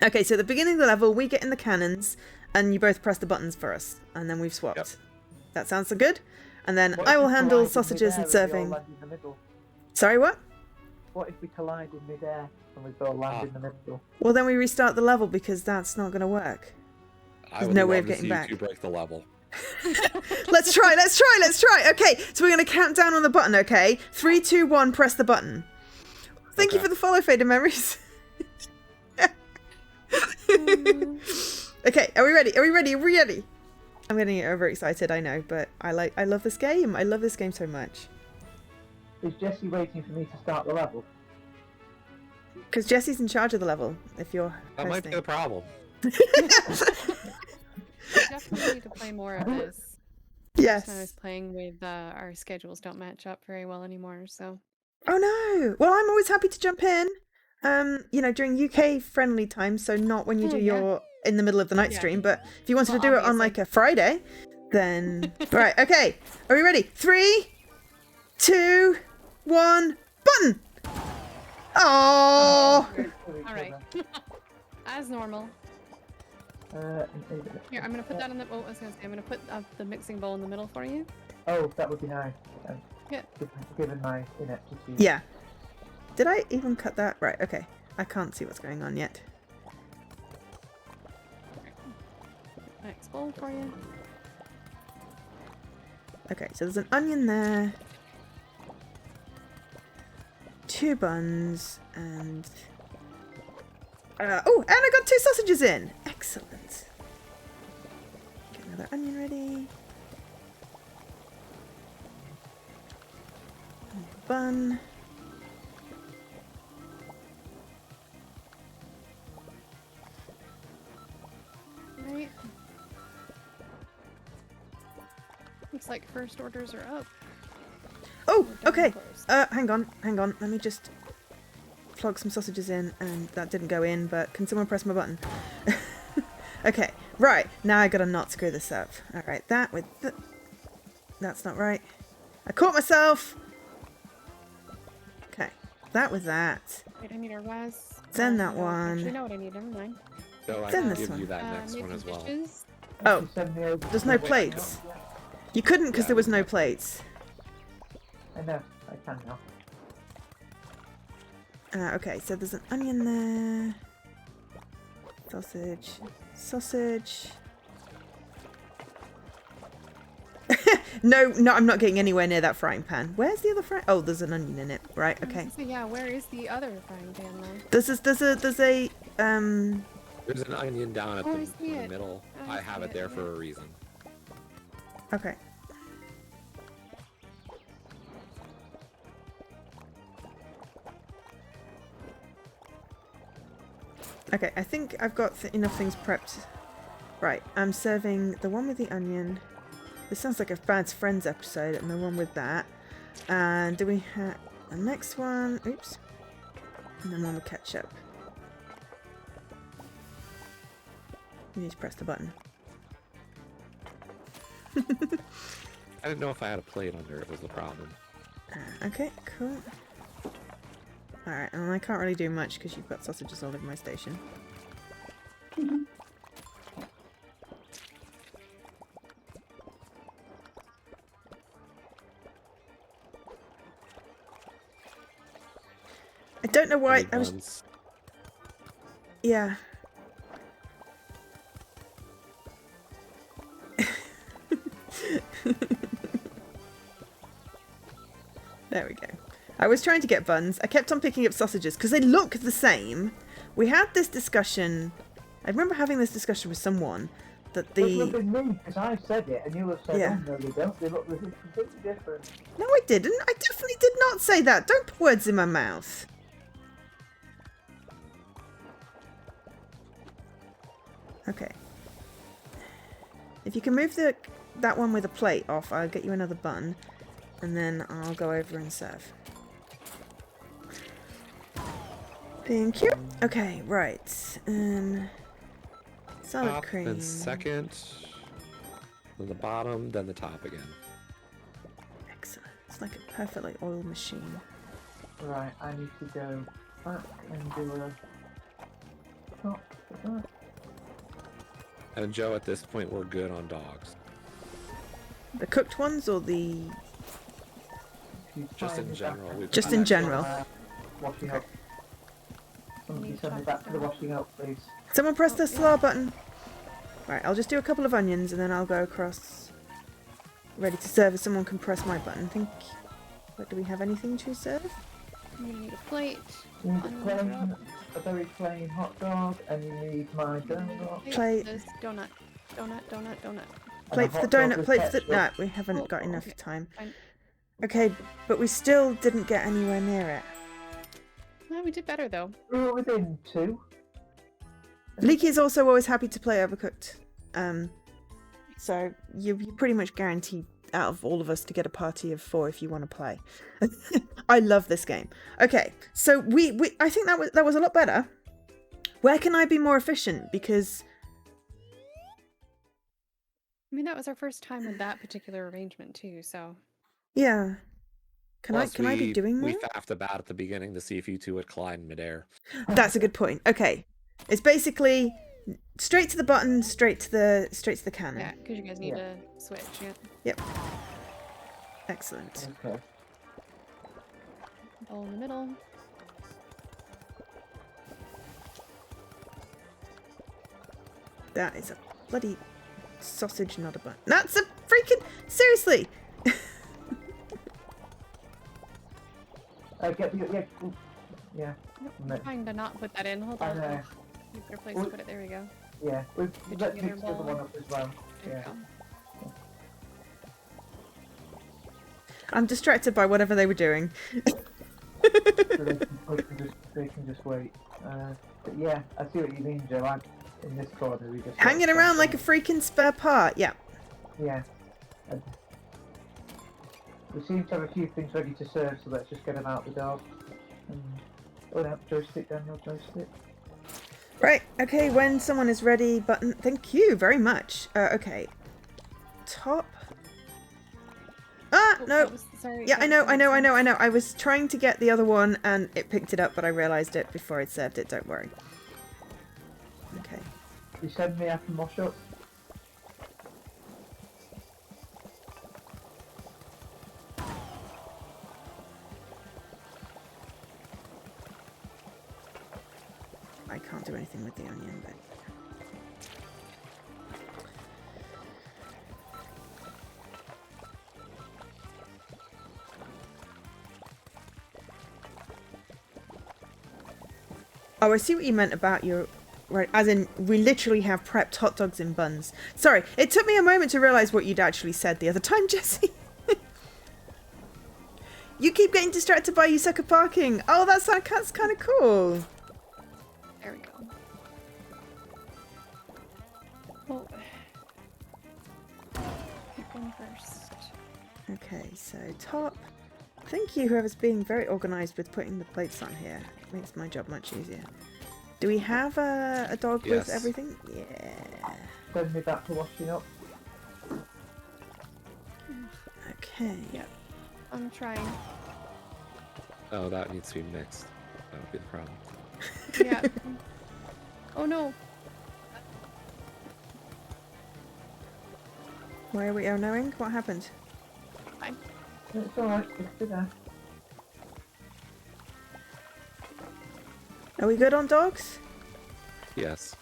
Okay, so at the beginning of the level, we get in the cannons, and you both press the buttons for us, and then we've swapped. Yep. That sounds so good. And then What I if will we handle collide in sausages midair and we all serving. land in the middle? Sorry, what? What if we collide in midair and we all land in the middle? Well, then we restart the level because that's not going to work. I There's would no love way of to getting see back. you 2 break the level. Let's try. Okay, so we're going to count down on the button, okay? 3, 2, 1, press the button. Thank you Okay. for the follow fader memories. Okay, are we ready? I'm getting overexcited, I know, but I love this game. I love this game so much. Is Jessie waiting for me to start the level? Because Jessie's in charge of the level, if you're That might be hosting. the problem. We definitely need to play more of this. Yes. I was playing with our schedules don't match up very well anymore, so. Oh no! Well, I'm always happy to jump in. During UK friendly time, so not when you do your in the middle of the night Yeah. stream, but if you wanted Well, to do it on obviously. like a Friday, then right, okay. Are we ready? 3, 2, 1, button! Oh! All right. As normal. Here, I'm gonna put that in the. Oh, I was gonna say, I'm gonna put the mixing bowl in the middle for you. Oh, that would be nice. Yeah. Given my ineptitude. Yeah. Did I even cut that? Right, okay. I can't see what's going on yet. Next bowl for you. Okay, so there's an onion there. 2 buns and... oh, and I got 2 sausages in! Excellent. Get another onion ready. Bun. Right. Looks like first orders are up. Oh, We're done okay. close. Hang on. Let me just plug some sausages in, and that didn't go in, but can someone press my button? Okay, right. Now I gotta not screw this up. Alright, that with the... That's not right. I caught myself! Okay, that with that. Wait, I need a res. Send that no, one. Actually, know what I need. Never mind. So I Send can this give one. you that next Make one the as well. dishes. Oh, You send me over there's to no the plates. restaurant, You couldn't because Yeah, there was we no have- plates. yeah. I know, I can now. Okay, so there's an onion there. Sausage. No, I'm not getting anywhere near that frying pan. Where's the other frying? Oh, there's an onion in it. Right, I was okay. gonna say, yeah, where is the other frying pan though? There's a There's an onion down at Oh, I the, see in the it. middle. I I have see it it, there yeah. for a reason. okay. Okay, I think I've got enough things prepped. Right, I'm serving the one with the onion. This sounds like a Bad Friends episode, and the one with that. And do we have the next one? Oops. And then one with ketchup. You need to press the button. I didn't know if I had a plate under it was the problem. Okay, cool. Alright, and I can't really do much because you've got sausages all over my station. I don't know why Any I was... buns? Yeah. There we go. I was trying to get buns. I kept on picking up sausages because they look the same. We had this discussion. I remember having this discussion with someone that But the... look at me, because I said it, and you have said, Yeah. oh no, they don't. They look completely different. No, I didn't. I definitely did not say that. Don't put words in my mouth. Okay. If you can move that one with a plate off, I'll get you another bun. And then I'll go over and serve. Thank you. Okay, right. Solid Top, cream. then second, then the bottom, then the top again. Excellent. It's like a perfectly oiled machine. Right, I need to go back and do a top for that. And Joe, at this point, we're good on dogs. The cooked ones or the... If you Just try in me general, back- we've Just got in that. general. Washing up. Somebody send me back to the washing up, please. Someone press the Oh, slaw button. Right, I'll just do a couple of onions and then I'll go across. Ready to serve if someone can press my button. Think. What, do we have anything to serve? I'm gonna need a plate. You need Onions a are plain, up. a very plain hot dog, and you need my donut. Plate. This donut. Plate for the hot dog donut, with plate for the... ketchup. No, we haven't Oh, got enough okay. time. Fine. Okay, but we still didn't get anywhere near it. No, we did better though. We were within 2. Leaky is also always happy to play Overcooked. So you pretty much guaranteed out of all of us to get a party of 4 if you want to play. I love this game. Okay, so we I think that was a lot better. Where can I be more efficient? Because I mean, that was our first time with that particular arrangement too, so. yeah, can Plus, I be doing more? We faffed about at the beginning to see if you two would collide in midair. That's a good point. Okay, it's basically straight to the button, straight to the cannon. Yeah, because you guys need Yeah. to switch. Yeah. Yep. Excellent. Okay. All in the middle. That is a bloody sausage, not a bun. That's a freaking... Seriously! Get the yeah. I'm trying to not put that in. Hold I on. know. Oh, better place to put it. There we go. Yeah, we've Did let you get mix her the other ball? one up as well. There Yeah. you go. I'm distracted by whatever they were doing. So they can just wait. But yeah, I see what you mean, Joe. In this corner, we just Hanging around like a freaking spare part. Yeah. yeah. We seem to have a few things ready to serve, so let's just get them out the door. Oh, no, joystick, Daniel, joystick. Right. Okay. When someone is ready, button. Thank you very much. Okay. Top. Ah, Oh, no. Sorry. Yeah, I know. I was trying to get the other one and it picked it up, but I realised it before I'd served it. Don't worry. Okay. You send me, I can wash up. I can't do anything with the onion, but... Oh, I see what you meant about your... Right, as in, we literally have prepped hot dogs in buns. Sorry, it took me a moment to realise what you'd actually said the other time, Jessie. You keep getting distracted by you sucker parking. Oh, that's kind of cool. There we go. Well, pick one first. Okay, so top. Thank you, whoever's being very organised with putting the plates on here. It makes my job much easier. Do we have a dog with Yes. everything? Yeah. Send me back to washing up. Okay. Yep. I'm trying. Oh, that needs to be mixed. That would be the problem. Yeah. Oh no. Why are we knowing? What happened? Fine. It's alright, just do that. Are we good on dogs? Yes.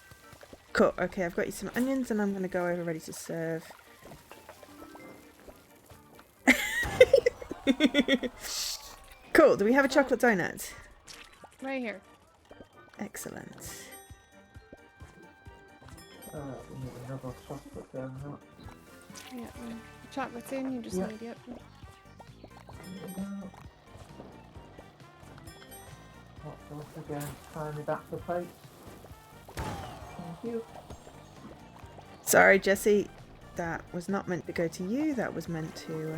Cool. Okay, I've got you some onions and I'm going to go over ready to serve. Cool. Do we have a chocolate donut? Right here. Excellent. We need another chocolate donut. Yeah. Chocolate's in. You just Yeah. need it. Hot sauce again. Find me back for plates. Thank you. Sorry, Jessie. That was not meant to go to you. That was meant to...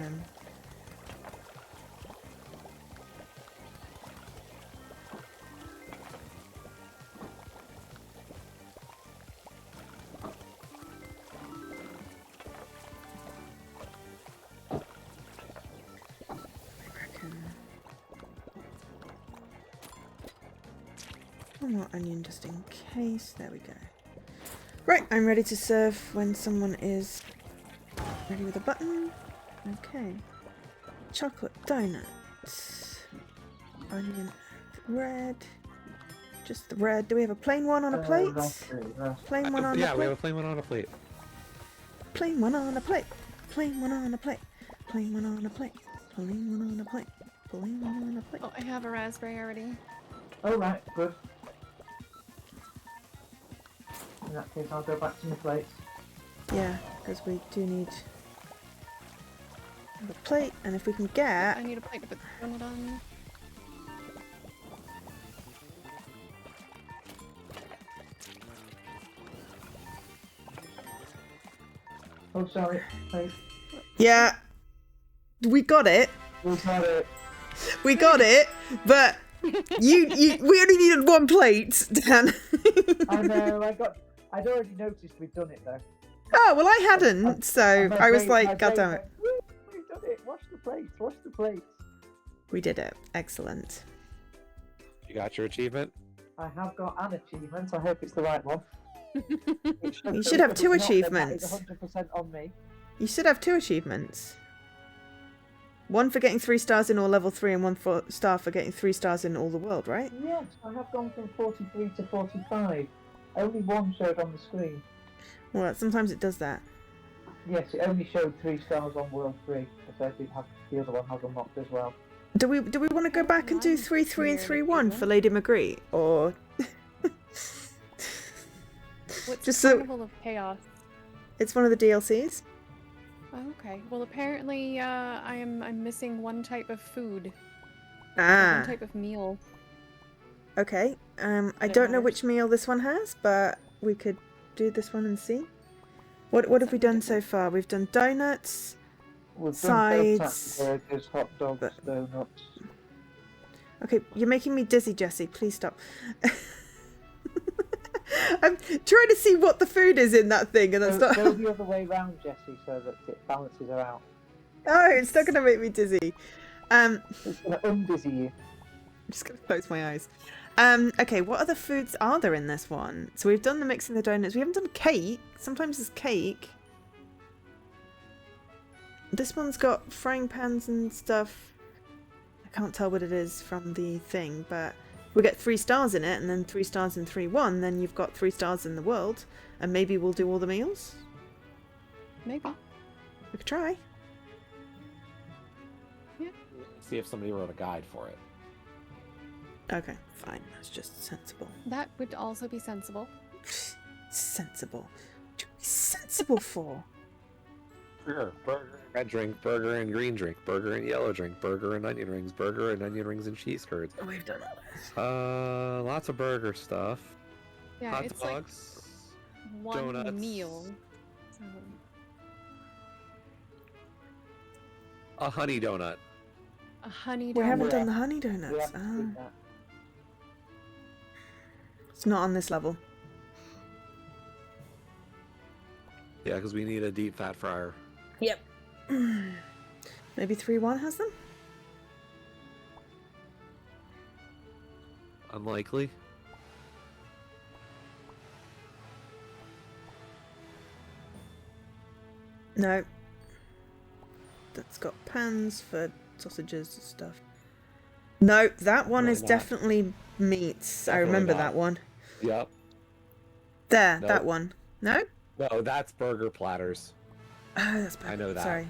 One more onion just in case. There we go. Right, I'm ready to serve when someone is ready with a button. Okay. Chocolate donut. Onion red. Just the red. Do we have a plain one on a plate? Plain one on a Yeah, we plate. have a plain one on a plate. Plain one on a plate. Plain one on a plate. Plain one on a plate. Plain one on a plate. Plain one on a plate. Oh, I have a raspberry already. Alright, good. In that case, I'll go back to my plates. Yeah, because we do need a plate, and if we can get... I need a plate to put the donut on. Oh, sorry. Plate. Yeah, we got it. We got it. We got it, but we only needed one plate, Dan. I know, I'd already noticed we'd done it though. Oh, well, I hadn't, so And my I was brain- my like, God brain damn it. went, "Woo, we've done it, wash the plates, wash the plates. We did it. Excellent. You got your achievement? I have got an achievement, I hope it's the right one. You should have two If it's not, then achievements. That is 100% on me. You should have two achievements. One for getting 3 stars in all level 3 and 1 star for getting 3 stars in all the world, right? Yes, I have gone from 43 to 45. Only one showed on the screen. Well, sometimes it does that. Yes, it only showed 3 stars on World 3, because I did have the other one has unlocked as well. Do we want to go back and do 3, 3, and 3, 1 for LadyMagritte, or What's just Carnival of Chaos? it's one of the DLCs? Oh, okay. Well, apparently, I'm missing one type of food, or Ah, one type of meal. okay. I It don't know matters. which meal this one has, but we could do this one and see. What have we Something done so different. far? We've done donuts. We've done both types Sides. of burgers, hot dogs, But- donuts. Okay, you're making me dizzy, Jessie. Please stop. I'm trying to see what the food is in that thing, and that's Go, not. go the other way round, Jessie, so that it balances her out. Oh, it's not going to make me dizzy. It's going to undizzy you. I'm just going to close my eyes. Okay, what other foods are there in this one? So we've done the mixing the donuts. We haven't done cake. Sometimes it's cake. This one's got frying pans and stuff. I can't tell what it is from the thing, but we get 3 stars in it, and then 3 stars in 3-1. Then you've got 3 stars in the world, and maybe we'll do all the meals. Maybe. We could try. See if somebody wrote a guide for it. Okay, fine. That's just sensible. That would also be sensible. Sensible. What do you be sensible for? Sure. Burger and red drink, burger and green drink, burger and yellow drink, burger and onion rings, burger and onion rings and cheese curds. Oh, we've done all this. Lots of burger stuff. Yeah, Hot it's dogs. like one donuts. meal. So, A honey donut. a honey We donut. haven't Yeah. done the honey We donuts. haven't seen Oh. that. It's not on this level. Yeah, because we need a deep fat fryer. Yep. Maybe 3-1 has them? Unlikely. No. That's got pans for sausages and stuff. No, that one Really is not. definitely meats. I Definitely remember not. that one. Yep. There, Nope. that one. No? No, that's burger platters. Oh, that's bad. I know that. Sorry.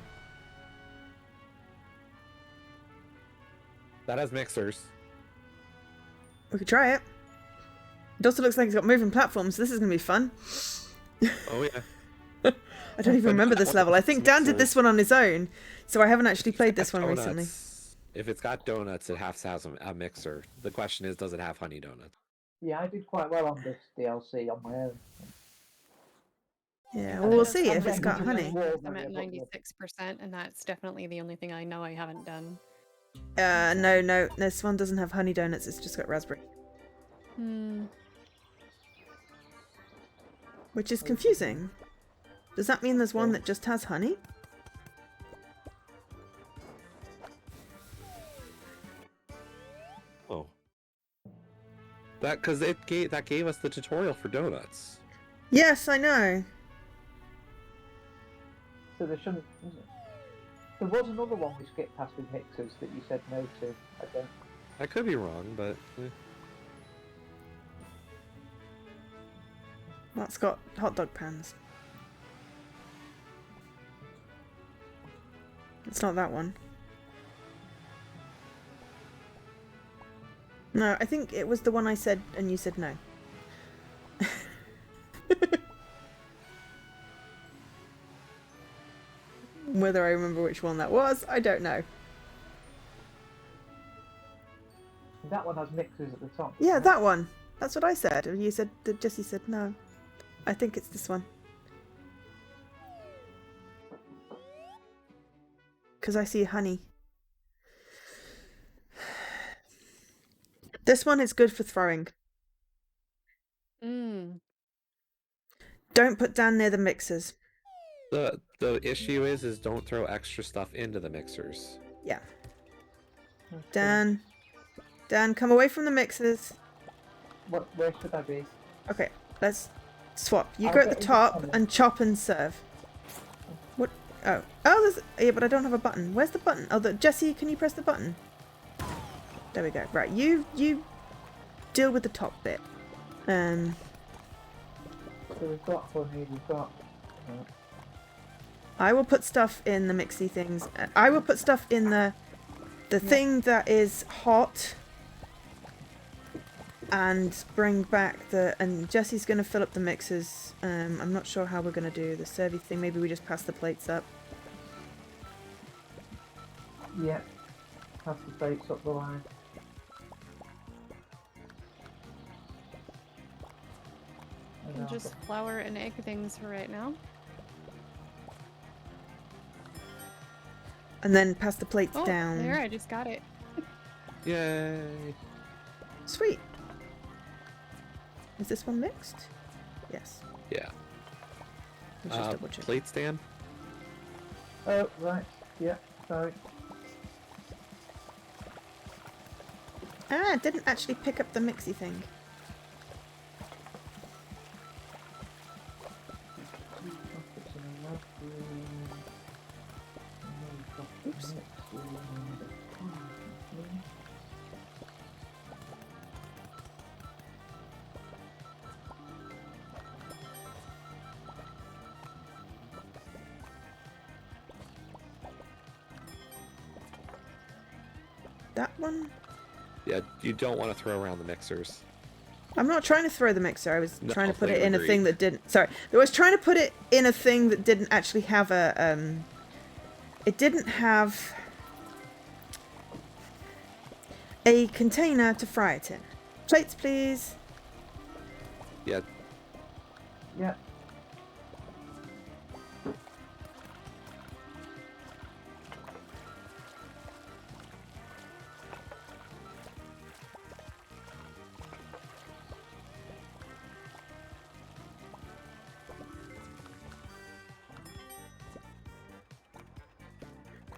That has mixers. We could try it. It also looks like it's got moving platforms. This is going to be fun. Oh yeah. I don't even remember this level. I think Dan did this one on his own, so I haven't actually played this one recently. Donuts. If it's got donuts, it has to have a mixer. The question is, does it have honey donuts? Yeah, I did quite well on this DLC on my own. Yeah, Yeah, well, that we'll does see sound if it's like got a honey. really- Well, I'm at maybe I've got 96%, and that's definitely the only thing I know I haven't done. No, this one doesn't have honey donuts. It's just got raspberry, which is confusing. Does that mean there's one that just has honey? Oh. That because that gave us the tutorial for donuts. Yes, I know. So there shouldn't. There was another one we skipped past with mixers that you said no to. I don't. I could be wrong, but That's got hot dog pans. It's not that one. No, I think it was the one I said and you said no. Whether I remember which one that was, I don't know. That one has mixers at the top. Yeah, right? that one. That's what I said. And you said that Jessie said no. I think it's this one. Because I see honey. This one is good for throwing. Don't put down near the mixers. the issue is don't throw extra stuff into the mixers. Yeah. Okay. Dan, come away from the mixers. Where should I be? Okay, let's swap. You I'll go at the get in the top corner. and chop and serve. What? Oh, there's yeah, but I don't have a button. Where's the button? Oh, Jessie, can you press the button? There we go. Right, you deal with the top bit. So we've got honey. We've got. I will put stuff in the mixy things. I will put stuff in the the thing that is hot, and bring back the. And Jesse's gonna fill up the mixers. I'm not sure how we're gonna do the servy thing. Maybe we just pass the plates up. Yeah. Pass the plates up the line. And And I'll just flour and egg things for right now. And then pass the plates Oh, down. there, I just got it. Yay! Sweet. Is this one mixed? Yes. Yeah. Let's just double check. Plate stand. Oh, right. Yeah, sorry. Ah, it didn't actually pick up the mixy thing. Oops. That one? Yeah, you don't want to throw around the mixers. I'm not trying to throw the mixer. I was No, trying to put it I in a agree. thing that didn't. Sorry, I was trying to put it in a thing that didn't actually have a. It didn't have a container to fry it in. Plates, please. Yeah, Yeah.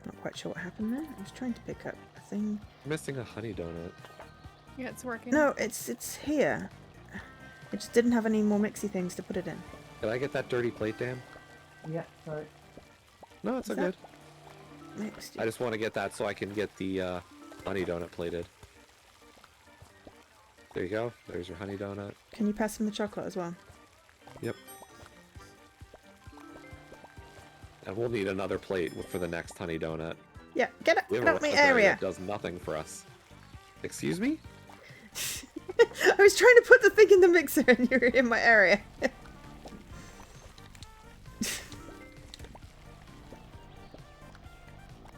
Not quite sure what happened there. I was trying to pick up a thing. missing a honey donut. Yeah, it's working. No, it's here. It just didn't have any more mixy things to put it in. Did I get that dirty plate, Dan? Yeah, sorry. No, it's Is all that- good. Mixed. I just want to get that so I can get the honey donut plated. There you go. There's your honey donut. Can you pass him the chocolate as well? Yep. And we'll need another plate for the next honey donut. Yeah, get We it have a out of my raspberry area. that does nothing for us. Excuse me? I was trying to put the thing in the mixer and you're in my area.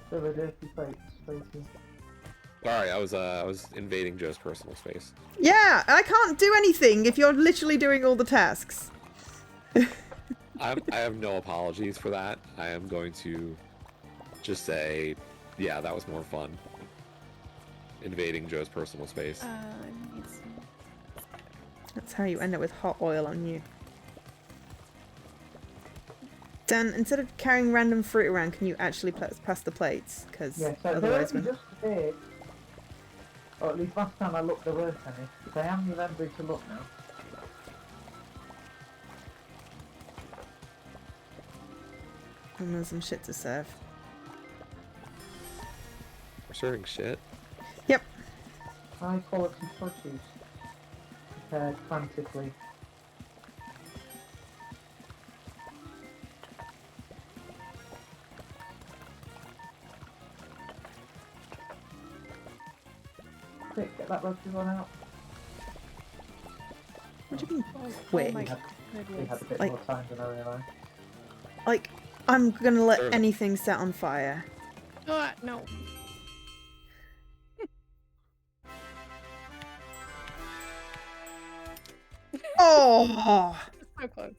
So the dirty plates, places. Sorry, I was invading Joe's personal space. Yeah, I can't do anything if you're literally doing all the tasks. I have no apologies for that. I am going to just say, yeah, that was more fun. Invading Joe's personal space. I need some. That's how you end up with hot oil on you. Dan, instead of carrying random fruit around, can you actually pass the plates? Because Yeah, so otherwise, there just appeared, or at least last time I looked there weren't any, but I am remembering to look now. and there's some shit to serve. We're serving shit. Yep. High quality produce, prepared frantically. Quick, get that rugby one out. What do you mean Oh quick? my We had goodness. a bit Like- more time than I realised. Like, I'm gonna let Serve it. anything set on fire. No. Oh! So close.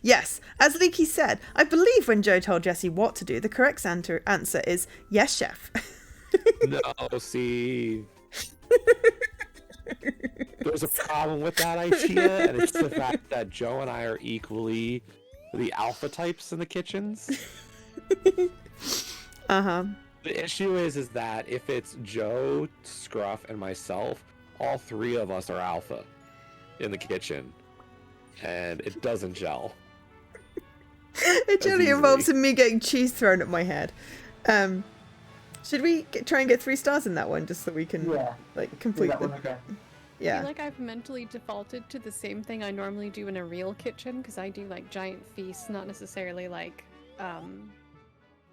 Yes, as Leaky said, I believe when Joe told Jesse what to do, the correct answer is yes, chef. No, see. There's a problem with that idea, and it's the fact that Joe and I are equally the alpha types in the kitchens. Uh-huh. The issue is that if it's Joe, Scruff, and myself, all three of us are alpha in the kitchen, and it doesn't gel. It generally easily. involves in me getting cheese thrown at my head. Should we try and get 3 stars in that one just so we can Yeah, like do complete that the one again. I yeah. feel like I've mentally defaulted to the same thing I normally do in a real kitchen because I do like giant feasts, not necessarily like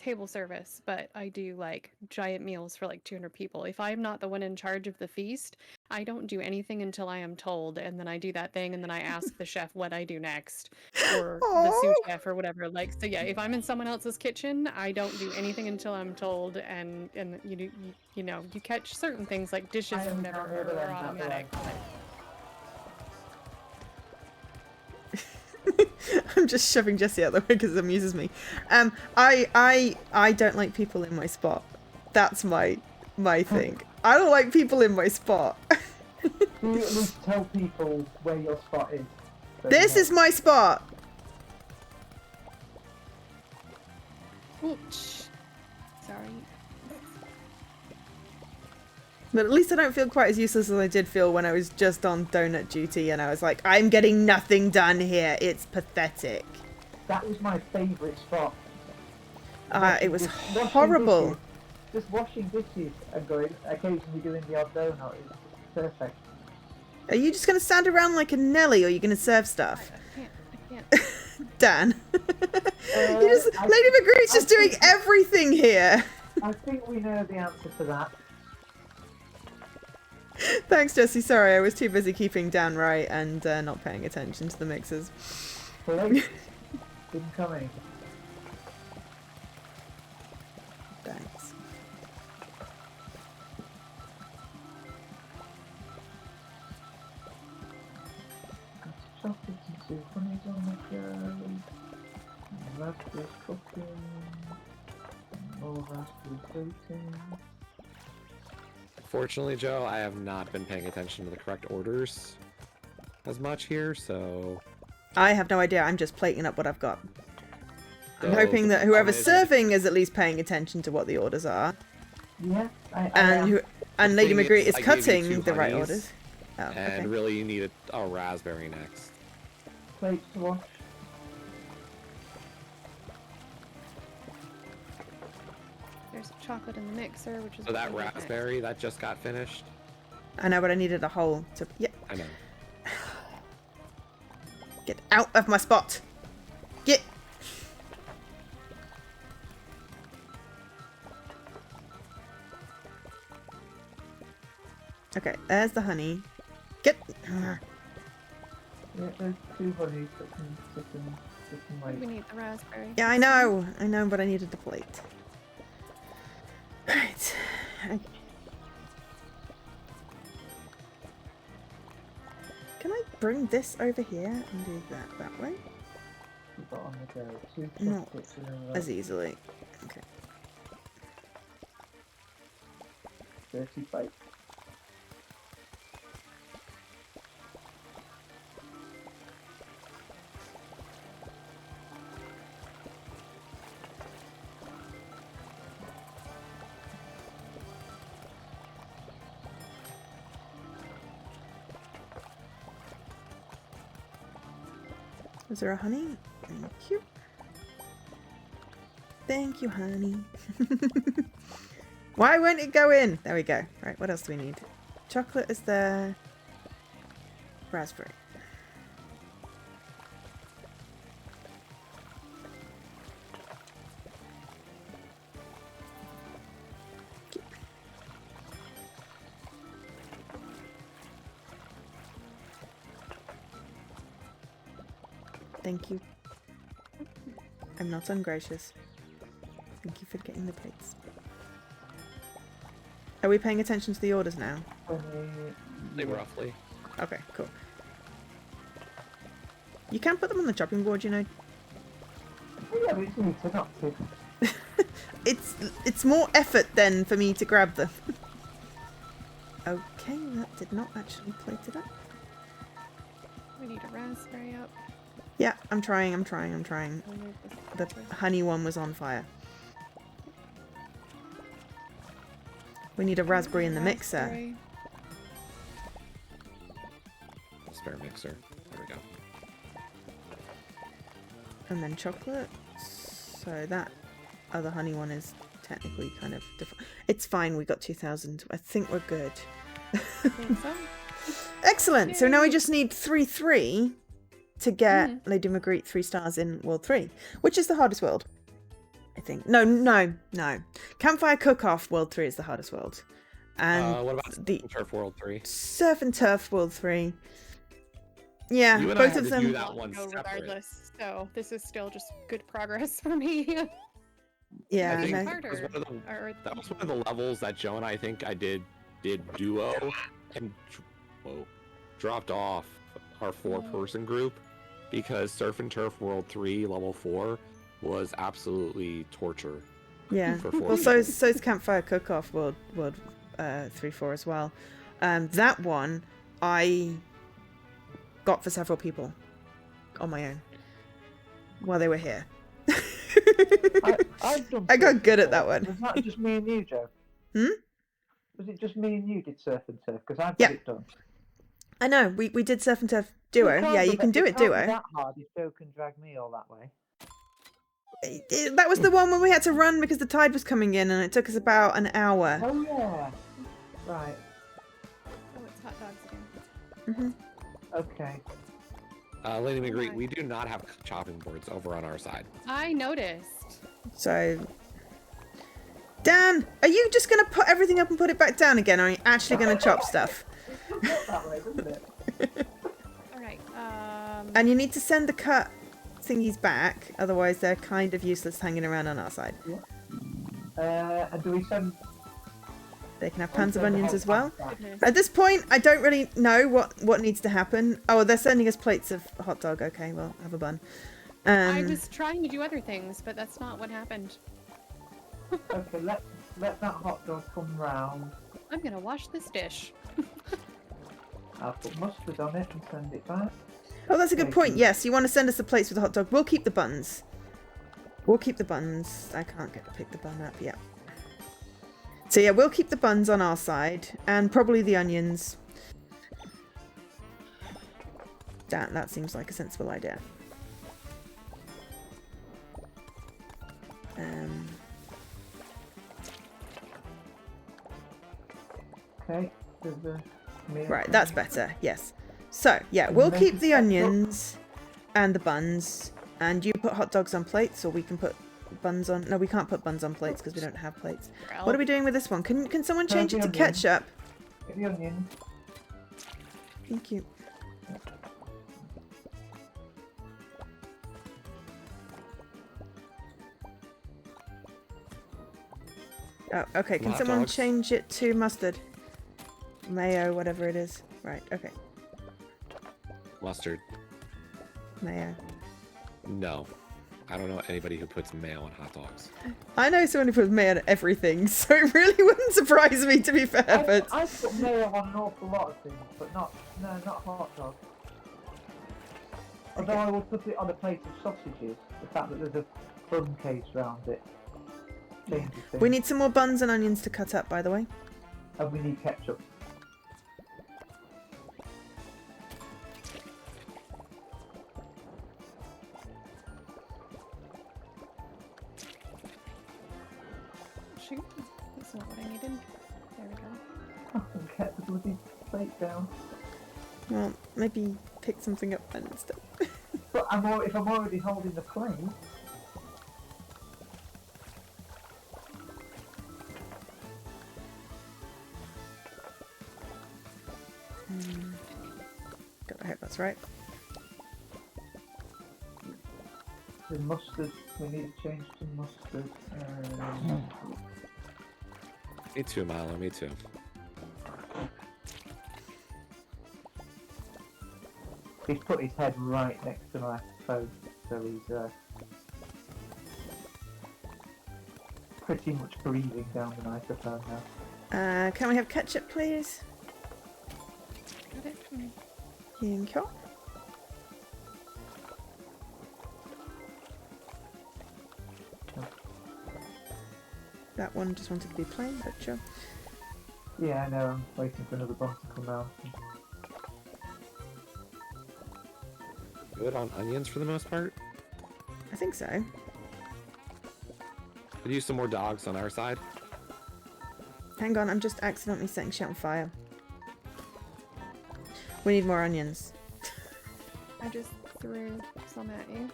table service, but I do like giant meals for like 200 people. If I'm not the one in charge of the feast, I don't do anything until I am told, and then I do that thing, and then I ask the chef what I do next, or the sous Aw. chef or whatever. Like, so yeah, if I'm in someone else's kitchen, I don't do anything until I'm told, and you know, you catch certain things like dishes I or am whatever now the other are end, not the automatic. right. I'm just shoving Jessie out of the way because it amuses me. I don't like people in my spot. That's my thing. I don't like people in my spot. Do you at least tell people where your spot is? So This you is my spot. Oops. Sorry. But at least I don't feel quite as useless as I did feel when I was just on donut duty and I was like, I'm getting nothing done here. It's pathetic. That was my favourite spot. It was Washing horrible. dishes. Just washing dishes and going, occasionally doing the odd donut is perfect. Are you just going to stand around like a Nelly or are you going to serve stuff? I can't. Dan. LadyMagritte's just doing everything here. I think we know the answer to that. Thanks, Jessie. Sorry, I was too busy keeping Dan right and not paying attention to the mixers. Plate incoming. Thanks. Chocolates and symphonies on the go. Raspberry cooking. More raspberry fruiting. Fortunately, Joe, I have not been paying attention to the correct orders as much here, so... I have no idea. I'm just plating up what I've got. I'm So, hoping that the whoever's problem is- serving is at least paying attention to what the orders are. Yeah, And Lady thing is, Magritte is I gave you cutting 2 the right honeys, orders. Oh, okay. And really, you need a raspberry next. plates to wash. There's chocolate in the mixer, which is So that what I need next. raspberry, that just got finished. I know, but I needed a hole to... Yeah. I know. Get out of my spot! Get... Okay, there's the honey. Get... Yeah, there's 2 honeys that can sit and We wait. need the raspberry. Yeah, I know, but I needed the plate. Right. Okay. Can I bring this over here and do that way? You've got on the go. 2 No, chocolates in a row. as easily. Okay. 30 plates. Is there a honey? Thank you. Thank you, honey. Why won't it go in? There we go. Right, what else do we need? Chocolate is there. Raspberry. Thank you. I'm not ungracious. Thank you for getting the plates. Are we paying attention to the orders now? Like, roughly. Okay, cool. You can put them on the chopping board, you know. Yeah, but it's easy to not to. It's more effort than for me to grab them. Okay, that did not actually plate it up. We need a raspberry up. Yeah, I'm trying. I'll move this The over. honey one was on fire. We need a raspberry in the mixer. Raspberry. Spare mixer. There we go. And then chocolate. So that other honey one is technically kind of different. It's fine, we got 2,000. I think we're good. I think so. Excellent. So now we just need 3 to get Mhm. LadyMagritte 3 stars in World 3, which is the hardest world. think. No. Campfire Cook-Off World 3 is the hardest world. And what about the Turf World 3? Surf and Turf World 3. Yeah, You and I both had of to do them. that one Go separate. regardless, so this is still just good progress for me. Yeah, I think no. that was Harder. that was one of the levels that Joe and I think I did duo and dropped off our 4-person group because Surf and Turf World 3 level 4 was absolutely torture. Yeah. For 4 Well, people. so's Campfire Cook-Off World 3-4 as well. That one I got for several people on my own while they were here. I've done I got surf good and at that turf. one. Was that just me and you, Joe? Hmm? Was it just me and you did surf and turf? Because I've Yeah. got it done. I know, we did Surf and Turf duo. Yeah, you can do it duo. It can't be that hard if Joe can drag me all that way. That was the one when we had to run because the tide was coming in and it took us about an hour. Oh yeah. Right. Oh, it's hot dogs again. Okay. Lady McGree, we do not have chopping boards over on our side. I noticed. So, Dan, are you just going to put everything up and put it back down again, or are you actually going to chop stuff? Not that way, doesn't it? Alright, And you need to send the cut thingies back, otherwise they're kind of useless hanging around on our side. And do we send... They can have pans of onions as well. goodness. At this point, I don't really know what needs to happen. Oh, they're sending us plates of hot dog. Okay, well, have a bun. I was trying to do other things, but that's not what happened. Okay, let that hot dog come round. I'm gonna wash this dish. I'll put mustard on it and send it back. Oh, that's a good Thank point. you. Yes, you want to send us the plates with the hot dog. We'll keep the buns. We'll keep the buns. I can't get to pick the bun up yet. So yeah, we'll keep the buns on our side and probably the onions. That seems like a sensible idea. Okay. There's a meal Right, coming. that's better. Yes. So yeah, we'll keep the onions and the buns, and you put hot dogs on plates, or we can put buns on. No, we can't put buns on plates because we don't have plates. What are we doing with this one? Can someone change it to ketchup? Get the onion. Thank you. Oh, okay. Can Hot someone dogs. change it to mustard? Mayo, whatever it is. Right, okay. Mustard. Mayo. No. I don't know anybody who puts mayo on hot dogs. I know someone who puts mayo on everything, so it really wouldn't surprise me, to be fair, but... I put mayo on an awful lot of things, but not hot dog. Although I will put it on a plate of sausages, the fact that there's a bun case round it changes things. We need some more buns and onions to cut up, by the way. And we need ketchup. Shoot, that's not what I needed. There we go. Oh, and get the bloody plate down. Well, maybe pick something up then instead. But if I'm already holding the plate... God, I hope that's right. The mustard, we need to change to mustard. Me too, Milo. Me too. He's put his head right next to my phone, so he's pretty much breathing down the microphone now. Can we have ketchup, please? Got it. Thank you. That one just wanted to be plain, but sure. Yeah, I know, I'm waiting for another bun to come out. Good on onions for the most part. I think so. Could use some more dogs on our side. Hang on, I'm just accidentally setting shit on fire. We need more onions. I just threw some at you.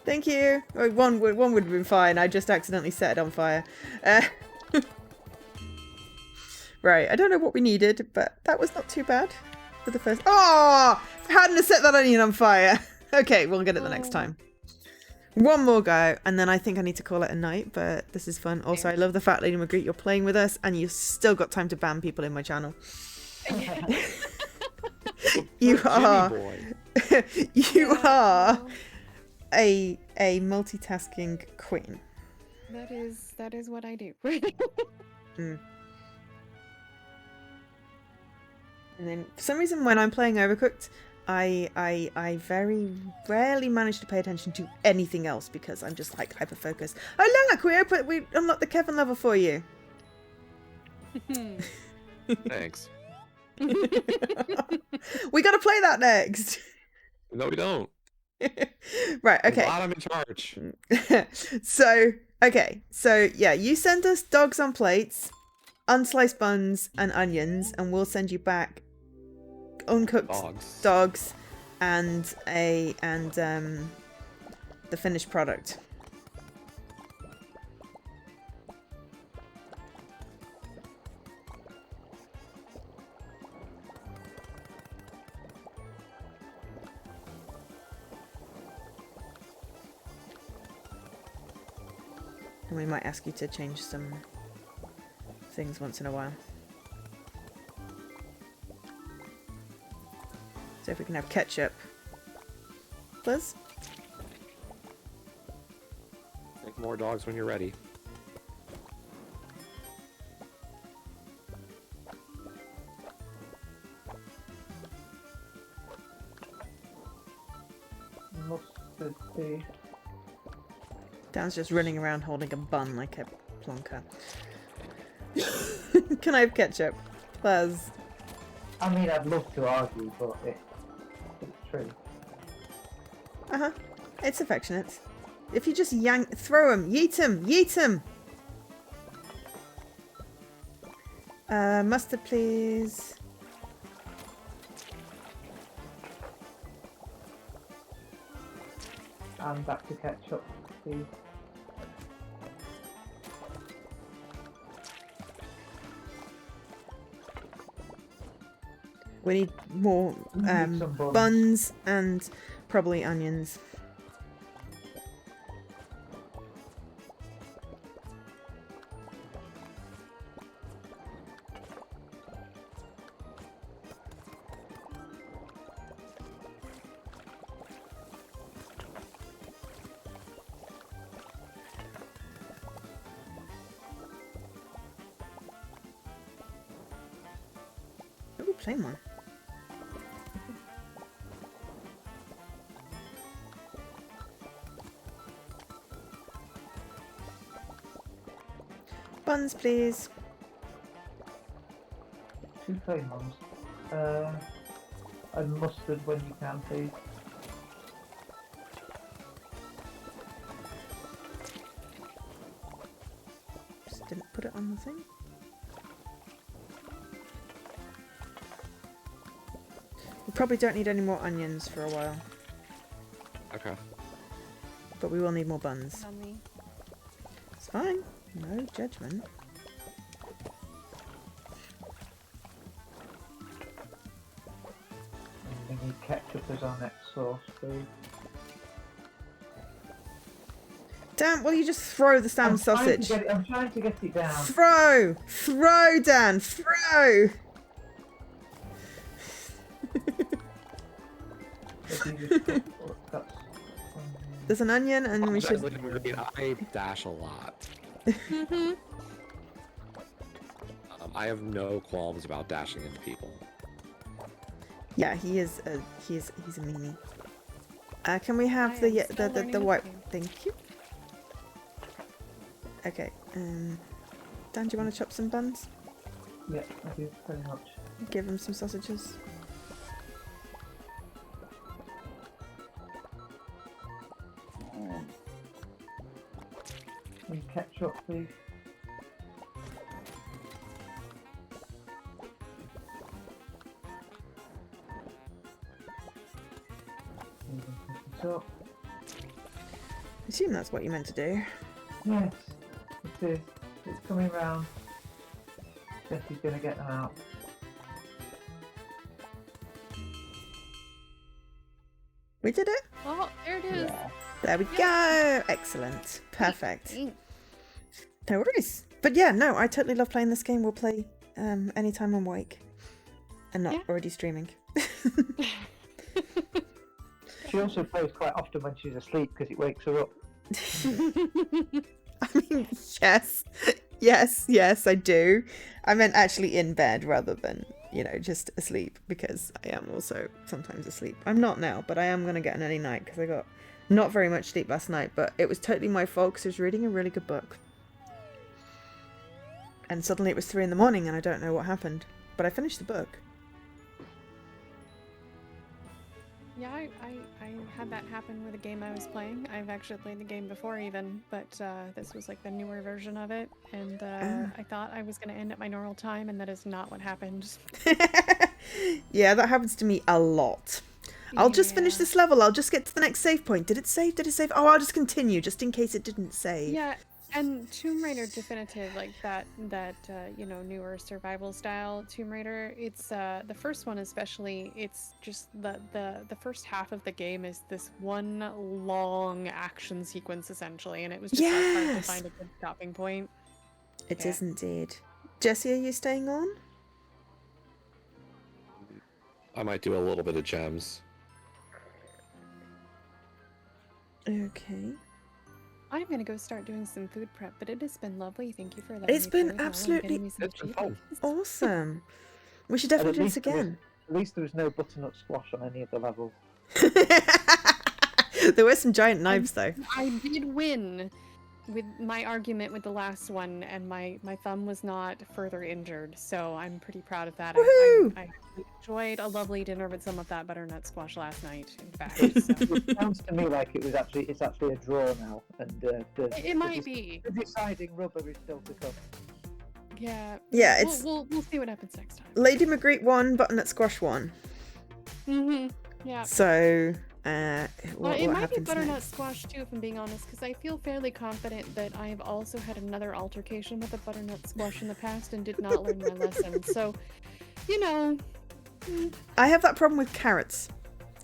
Thank you. Oh, one would have been fine. I just accidentally set it on fire. Right, I don't know what we needed, but that was not too bad for the first. Oh! How did I set that onion on fire? Okay, we'll get it the next time. One more go, and then I think I need to call it a night, but this is fun. Also, I love the fact, LadyMagritte, you're playing with us, and you've still got time to ban people in my channel. You are... you are a multitasking queen. That is what I do. Mm. And then, for some reason, when I'm playing Overcooked, I very rarely manage to pay attention to anything else because I'm just like hyper focused. Oh look, we unlocked the Kevin level for you. Thanks. We gotta play that next. No, we don't. Right, I'm okay. glad I'm in charge. So yeah, you send us dogs on plates, unsliced buns and onions, and we'll send you back uncooked dogs and the finished product. And we might ask you to change some things once in a while. So if we can have ketchup. Please? Make more dogs when you're ready. Mustard tea. Dan's just running around holding a bun like a plonker. Can I have ketchup? Please. I mean, I'd love to argue, but it's true. Uh-huh. It's affectionate. If you just throw him, yeet him, yeet him! Mustard, please. And back to ketchup, please. We need more Some buns and probably onions. Ooh, plain one. Buns, please. 2 plain ones. And mustard when you can, please. Just didn't put it on the thing. We probably don't need any more onions for a while, Okay. but we will need more buns. Tell me. It's fine. No judgment. We need ketchup as our next sauce, please. Dan, will you just throw the Sam sausage? I'm trying to get it down. Throw! Throw, Dan! Throw! There's an onion and we should... I dash a lot. I have no qualms about dashing into people. Yeah, he's a meanie. Can we have the white... Thank you. Okay, Dan, do you want to chop some buns? Yeah, I do, very much. Give him some sausages. And ketchup, please. So, assume that's what you meant to do. Yes, it is. It's coming round. Jessie's gonna get them out. We did it. Oh, there it is. Yeah. There we go. Excellent. Perfect. Thanks. No worries. But yeah, no, I totally love playing this game. We'll play anytime I'm awake and not Yeah. already streaming. She also plays quite often when she's asleep because it wakes her up. I mean, yes, I do. I meant actually in bed rather than, just asleep, because I am also sometimes asleep. I'm not now, but I am going to get an early night because I got not very much sleep last night, but it was totally my fault because I was reading a really good book. And suddenly it was 3 a.m. and I don't know what happened. But I finished the book. Yeah, I had that happen with a game I was playing. I've actually played the game before even, but this was like the newer version of it. And I thought I was going to end at my normal time, and that is not what happened. Yeah, that happens to me a lot. I'll just finish Yeah. this level. I'll just get to the next save point. Did it save? Did it save? Oh, I'll just continue just in case it didn't save. Yeah, and Tomb Raider Definitive, like that newer survival style Tomb Raider. It's the first one especially. It's just the first half of the game is this one long action sequence essentially, and it was just like, hard to Yes! find a good stopping point. It Yeah. is indeed. Jessie, are you staying on? I might do a little bit of gems. Okay. I'm gonna go start doing some food prep, but it has been lovely. Thank you for letting It's me been play while I'm absolutely- getting me some It's been fun. cheese. Awesome. We should definitely do this least there was- again. At least there was no butternut squash on any of the levels. There were some giant knives though. I did win with my argument with the last one, and my thumb was not further injured, so I'm pretty proud of that. Woohoo! I enjoyed a lovely dinner with some of that butternut squash last night, in fact. So. It sounds to me like it's actually a draw now, and It might be. the deciding rubber is still to come. Yeah. Yeah, We'll- it's- we'll see what happens next time. LadyMagritte won, butternut squash won. Yeah. So, Well, what it might be happens butternut next? squash too, if I'm being honest, because I feel fairly confident that I have also had another altercation with a butternut squash in the past and did not learn my lesson. So, I have that problem with carrots.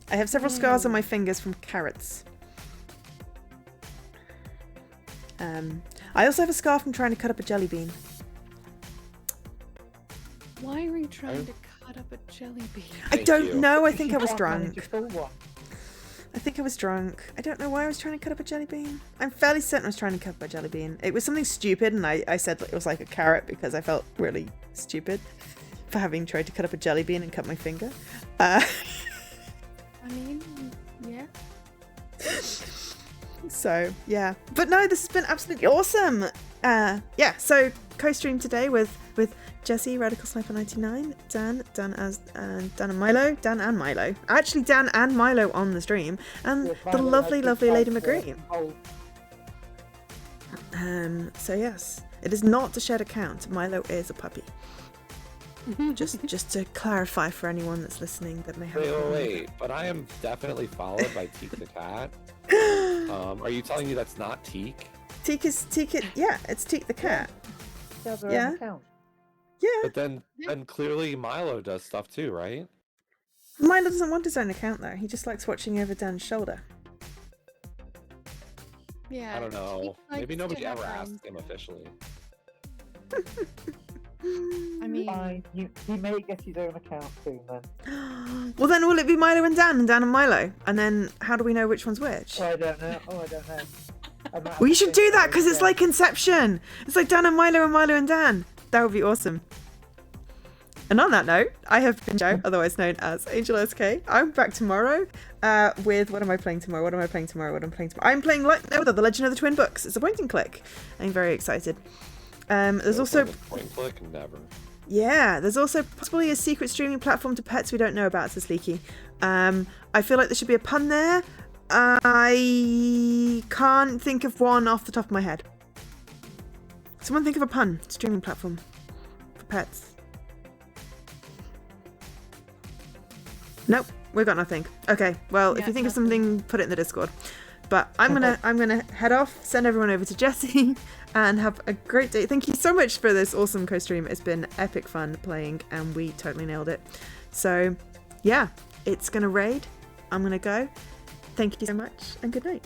I have several scars on my fingers from carrots. I also have a scar from trying to cut up a jelly bean. why are you trying to cut up a jelly bean? I Thank don't you. know. I think I You was can't manage drunk. a full one. I think I was drunk. I don't know why I was trying to cut up a jelly bean. I'm fairly certain I was trying to cut up a jelly bean. It was something stupid, and I said it was like a carrot because I felt really stupid for having tried to cut up a jelly bean and cut my finger. I mean, yeah. So yeah, but no, this has been absolutely awesome. Yeah, so co-stream today with Jessie, Radical Sniper 99, Dan and Milo. Actually, Dan and Milo on the stream, and Yes, the Milo lovely, has lovely been Lady quite, McGree. So yes, it is not a shared account. Milo is a puppy. Just to clarify for anyone that's listening that may have. Wait, but I am definitely followed by Teak the cat. Are you telling me that's not Teak? Teak, yeah, it's Teak the cat. They have their Yeah. own account. Yeah, But then clearly Milo does stuff too, right? Milo doesn't want his own account though. He just likes watching over Dan's shoulder. Yeah. I don't know. he Maybe likes nobody to have ever fun. asked him officially. I mean, Fine, he may get his own account soon then. Well, then will it be Milo and Dan and Milo? And then how do we know which one's which? Oh, I don't know. I might have We to should think do that about it because it's again. like Inception. It's like Dan and Milo and Dan. That would be awesome. And on that note, I have been Joe, otherwise known as Angel SK. I'm back tomorrow with... What am I playing tomorrow? I'm playing like no other, The Legend of the Twin Books. It's a point and click. I'm very excited. There's also... Point click, never. Yeah, there's also possibly a secret streaming platform to pets we don't know about, says Leaky. I feel like there should be a pun there. I can't think of one off the top of my head. Someone think of a pun. Streaming platform for pets. Nope, we've got nothing. Okay, well, if Yeah, you think of nothing. something, put it in the Discord. But I'm gonna head off, send everyone over to Jesse, and have a great day. Thank you so much for this awesome co-stream. It's been epic fun playing, and we totally nailed it. So yeah, it's gonna raid. I'm gonna go. Thank you so much, and good night.